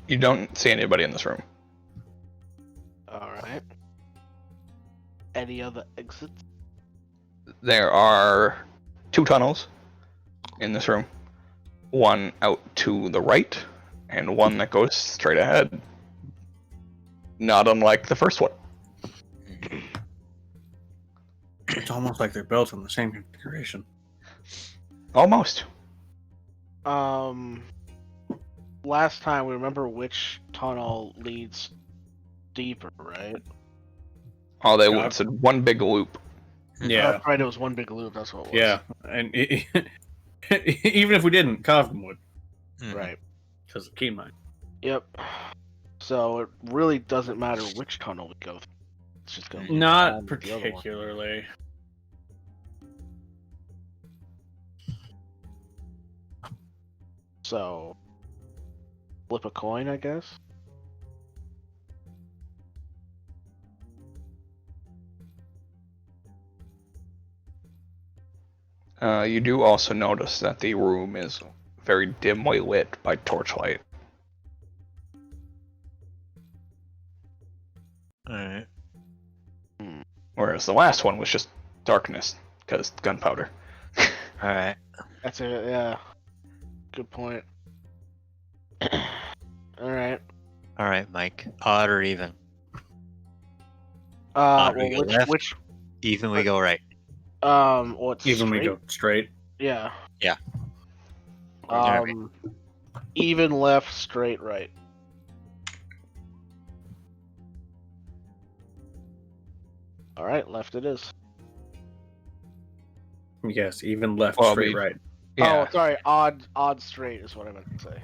[SPEAKER 2] You don't see anybody in this room.
[SPEAKER 6] All right. any other exits?
[SPEAKER 2] There are 2 tunnels in this room. One out to the right, and one that goes straight ahead. Not unlike the first one.
[SPEAKER 4] It's almost like they're built in the same configuration.
[SPEAKER 2] Almost.
[SPEAKER 6] Last time we remember which tunnel leads deeper, right?
[SPEAKER 2] Oh, they
[SPEAKER 4] God.
[SPEAKER 2] said one big loop.
[SPEAKER 4] Yeah,
[SPEAKER 6] That's right. It was one big loop. That's what it was.
[SPEAKER 4] yeah, and even if we didn't, Cosm would,
[SPEAKER 6] Right.
[SPEAKER 4] because of key mine.
[SPEAKER 6] Yep. So it really doesn't matter which tunnel we go through. It's just going to
[SPEAKER 4] Not particularly.
[SPEAKER 6] So flip a coin, I guess.
[SPEAKER 2] You do also notice that the room is very dimly lit by torchlight.
[SPEAKER 5] Alright.
[SPEAKER 2] Whereas the last one was just darkness, because gunpowder.
[SPEAKER 5] Alright.
[SPEAKER 6] That's it. Yeah. Good point. All right.
[SPEAKER 5] Alright, Mike. Odd or even?
[SPEAKER 6] Well,
[SPEAKER 5] we go left.
[SPEAKER 6] which
[SPEAKER 5] Even we go right.
[SPEAKER 6] what's
[SPEAKER 4] Even we
[SPEAKER 6] straight?
[SPEAKER 4] go straight.
[SPEAKER 6] Yeah.
[SPEAKER 5] Yeah.
[SPEAKER 6] Even left, straight right. All right, left it is.
[SPEAKER 4] Yes, even left,
[SPEAKER 2] Well,
[SPEAKER 4] straight,
[SPEAKER 2] we-
[SPEAKER 4] right.
[SPEAKER 2] Yeah.
[SPEAKER 6] Oh, sorry. Odd straight is what I meant to say.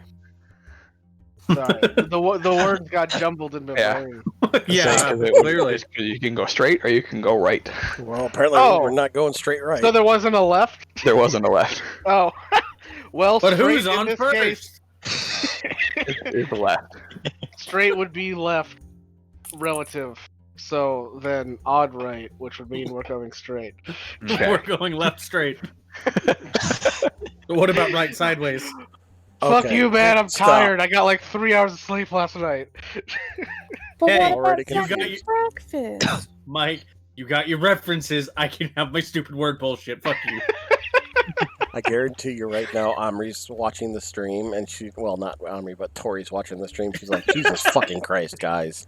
[SPEAKER 6] Sorry, the words got jumbled in my
[SPEAKER 2] Yeah.
[SPEAKER 6] brain.
[SPEAKER 4] Yeah,
[SPEAKER 2] Because
[SPEAKER 4] clearly.
[SPEAKER 2] you can go straight or you can go right.
[SPEAKER 1] Well, apparently
[SPEAKER 6] Oh.
[SPEAKER 1] we're not going straight right.
[SPEAKER 6] So there wasn't a left.
[SPEAKER 2] There wasn't a left.
[SPEAKER 6] Oh, well.
[SPEAKER 4] But
[SPEAKER 6] straight
[SPEAKER 4] who's
[SPEAKER 6] in
[SPEAKER 4] on
[SPEAKER 6] this
[SPEAKER 4] first?
[SPEAKER 2] It's a left.
[SPEAKER 6] Straight would be left relative. So then odd right, which would mean we're going straight.
[SPEAKER 2] Okay.
[SPEAKER 4] We're going left, straight. What about right, sideways?
[SPEAKER 6] Fuck
[SPEAKER 1] Okay,
[SPEAKER 6] you, man. I'm
[SPEAKER 1] stop.
[SPEAKER 6] tired. I got like 3 hours of sleep last night.
[SPEAKER 7] But
[SPEAKER 4] Hey,
[SPEAKER 7] what
[SPEAKER 1] already
[SPEAKER 7] about
[SPEAKER 4] you got
[SPEAKER 7] fucking
[SPEAKER 4] your-
[SPEAKER 7] breakfast?
[SPEAKER 4] Mike, you got your references. I can have my stupid word bullshit. Fuck you.
[SPEAKER 1] I guarantee you right now, Omri's watching the stream, and she, well, not Omri, but Tori's watching the stream. She's like, Jesus fucking Christ, guys.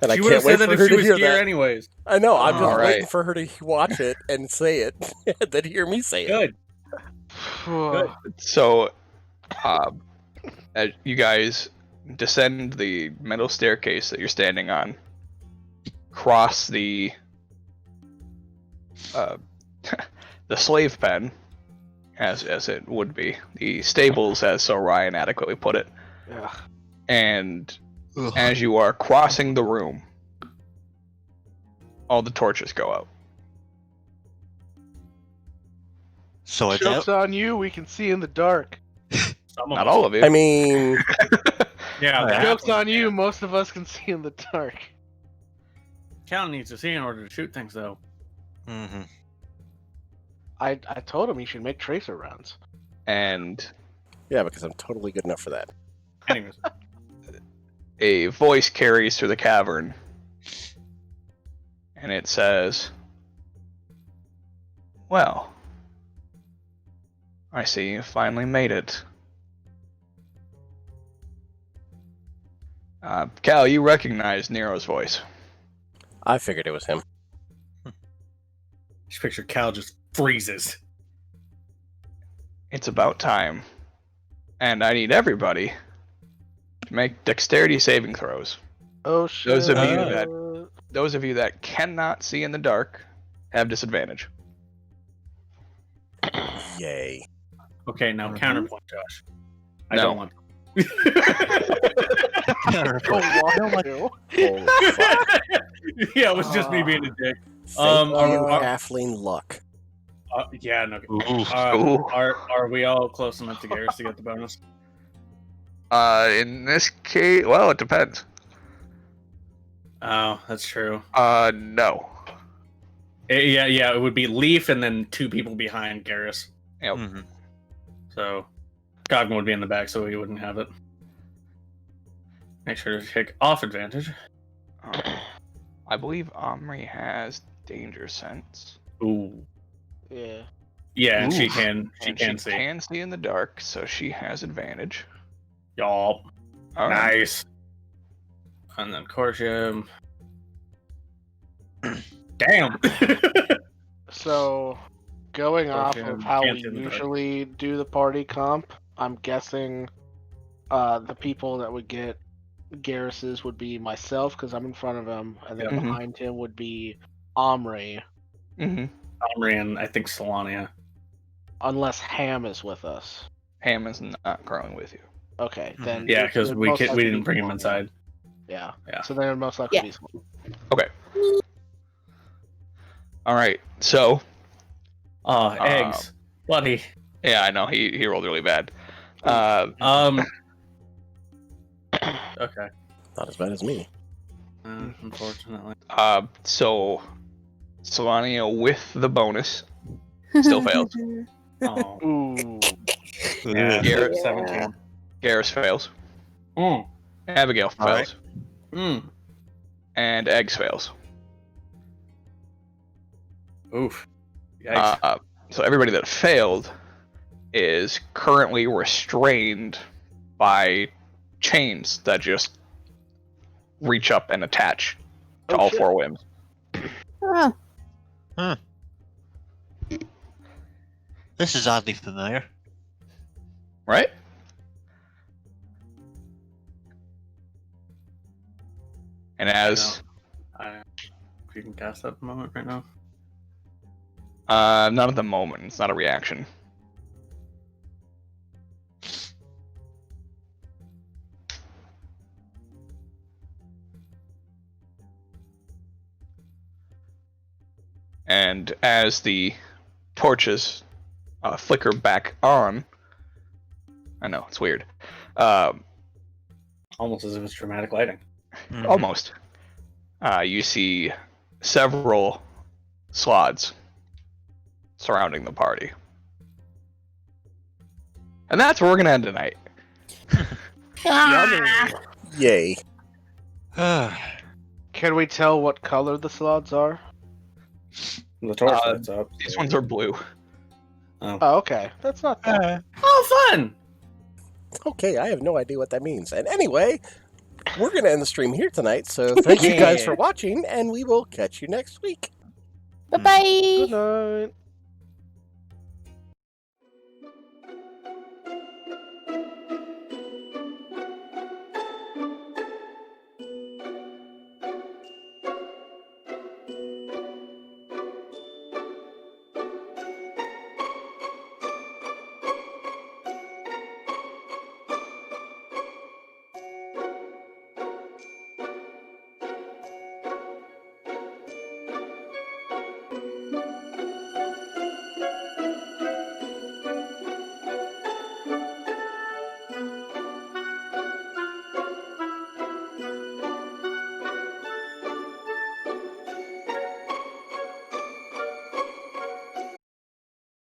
[SPEAKER 1] And
[SPEAKER 4] She would have said that if she was here anyways.
[SPEAKER 1] I know, I'm just
[SPEAKER 2] All right.
[SPEAKER 1] waiting for her to watch it and say it, and then hear me say it.
[SPEAKER 4] Good.
[SPEAKER 6] Good.
[SPEAKER 2] So, as you guys descend the metal staircase that you're standing on, cross the the slave pen, as it would be, the stables, as so Ryan adequately put it,
[SPEAKER 6] Yeah.
[SPEAKER 2] and as you are crossing the room, all the torches go out.
[SPEAKER 5] So it's
[SPEAKER 6] Joke's
[SPEAKER 5] out.
[SPEAKER 6] on you. We can see in the dark.
[SPEAKER 4] Some
[SPEAKER 2] Not
[SPEAKER 4] us.
[SPEAKER 2] all of you.
[SPEAKER 1] I mean,
[SPEAKER 4] Yeah,
[SPEAKER 5] Oh,
[SPEAKER 4] that
[SPEAKER 5] yeah.
[SPEAKER 6] Joke's
[SPEAKER 4] happens.
[SPEAKER 6] on you. Most of us can see in the dark.
[SPEAKER 4] Cal needs to see in order to shoot things, though.
[SPEAKER 5] Mm-hmm.
[SPEAKER 6] I told him he should make tracer rounds.
[SPEAKER 2] And
[SPEAKER 1] yeah, because I'm totally good enough for that.
[SPEAKER 4] Anyways,
[SPEAKER 2] a voice carries through the cavern, and it says, "Well, I see you finally made it. Cal, you recognize Nero's voice.
[SPEAKER 1] I figured it was him.
[SPEAKER 4] just picture Cal just freezes.
[SPEAKER 2] It's about time. And I need everybody to make dexterity saving throws.
[SPEAKER 6] Oh shit.
[SPEAKER 2] Those of you Those of you that cannot see in the dark have disadvantage.
[SPEAKER 1] Yay.
[SPEAKER 4] Okay, now counterpoint, Josh. I
[SPEAKER 2] No.
[SPEAKER 4] don't want.
[SPEAKER 1] Holy fuck.
[SPEAKER 4] Yeah, it was just me being a dick.
[SPEAKER 1] Thank you,
[SPEAKER 4] are-
[SPEAKER 1] halfling luck.
[SPEAKER 4] Yeah, no.
[SPEAKER 2] Ooh.
[SPEAKER 4] Are we all close enough to Garrus to get the bonus?
[SPEAKER 2] In this case, well, it depends.
[SPEAKER 4] Oh, that's true.
[SPEAKER 2] No.
[SPEAKER 4] Yeah, it would be Leaf and then 2 people behind Garrus.
[SPEAKER 2] Yep.
[SPEAKER 5] Mm-hmm.
[SPEAKER 4] So Cogman would be in the back, so he wouldn't have it. Make sure to take off advantage.
[SPEAKER 2] I believe Omri has danger sense.
[SPEAKER 4] Ooh.
[SPEAKER 6] Yeah.
[SPEAKER 4] Yeah, and she
[SPEAKER 2] Ooh.
[SPEAKER 4] can
[SPEAKER 2] And
[SPEAKER 4] see.
[SPEAKER 2] she can see in the dark, so she has advantage.
[SPEAKER 4] Yup.
[SPEAKER 2] All right.
[SPEAKER 4] Nice. And then Corsham. Damn.
[SPEAKER 6] So, going off
[SPEAKER 4] Okay,
[SPEAKER 6] of how
[SPEAKER 4] can't
[SPEAKER 6] we
[SPEAKER 4] see in the dark.
[SPEAKER 6] usually do the party comp, I'm guessing the people that would get Garrus's would be myself because I'm in front of him, and then
[SPEAKER 2] Yep.
[SPEAKER 6] behind him would be Omri,
[SPEAKER 2] Mm-hmm.
[SPEAKER 4] Omri and I think Solania.
[SPEAKER 6] unless Ham is with us.
[SPEAKER 2] Ham is not growing with you.
[SPEAKER 6] Okay, then
[SPEAKER 4] Yeah,
[SPEAKER 6] it
[SPEAKER 4] because
[SPEAKER 6] would
[SPEAKER 4] we
[SPEAKER 6] most likely
[SPEAKER 4] didn't
[SPEAKER 6] be
[SPEAKER 4] bring him
[SPEAKER 6] Solania.
[SPEAKER 4] inside.
[SPEAKER 6] Yeah.
[SPEAKER 4] Yeah.
[SPEAKER 6] So then it would most likely
[SPEAKER 7] Yeah.
[SPEAKER 6] be Solania.
[SPEAKER 2] Okay. All right. So,
[SPEAKER 4] Oh, eggs, buddy.
[SPEAKER 2] yeah, I know he rolled really bad.
[SPEAKER 4] Okay.
[SPEAKER 1] Not as bad as me.
[SPEAKER 4] Unfortunately.
[SPEAKER 2] So Solania with the bonus still fails.
[SPEAKER 4] Oh.
[SPEAKER 6] Ooh.
[SPEAKER 4] Yeah.
[SPEAKER 2] Garrett-
[SPEAKER 4] 17.
[SPEAKER 2] Garrus fails.
[SPEAKER 4] Mm.
[SPEAKER 2] Abigail
[SPEAKER 5] All right.
[SPEAKER 2] fails.
[SPEAKER 4] Mm.
[SPEAKER 2] And Eggs fails.
[SPEAKER 4] Oof. Yikes.
[SPEAKER 2] So everybody that failed is currently restrained by chains that just reach up and attach to
[SPEAKER 6] Oh,
[SPEAKER 2] all
[SPEAKER 6] shit.
[SPEAKER 2] four limbs.
[SPEAKER 7] Ah,
[SPEAKER 5] This is oddly familiar.
[SPEAKER 2] Right? And as
[SPEAKER 4] You can cast that at the moment right now.
[SPEAKER 2] not at the moment, it's not a reaction. And as the torches flicker back on, I know it's weird.
[SPEAKER 4] Almost as if it's dramatic lighting.
[SPEAKER 5] Mhm.
[SPEAKER 2] Almost. You see several slots surrounding the party. And that's where we're going to end tonight.
[SPEAKER 1] Yay.
[SPEAKER 6] Can we tell what color the slots are?
[SPEAKER 4] The torch lights up.
[SPEAKER 2] These ones are blue.
[SPEAKER 6] Oh, okay. That's not bad.
[SPEAKER 4] Oh, fun!
[SPEAKER 1] Okay, I have no idea what that means. And anyway, we're going to end the stream here tonight. So thank you guys for watching, and we will catch you next week.
[SPEAKER 7] bye bye.
[SPEAKER 6] Good night.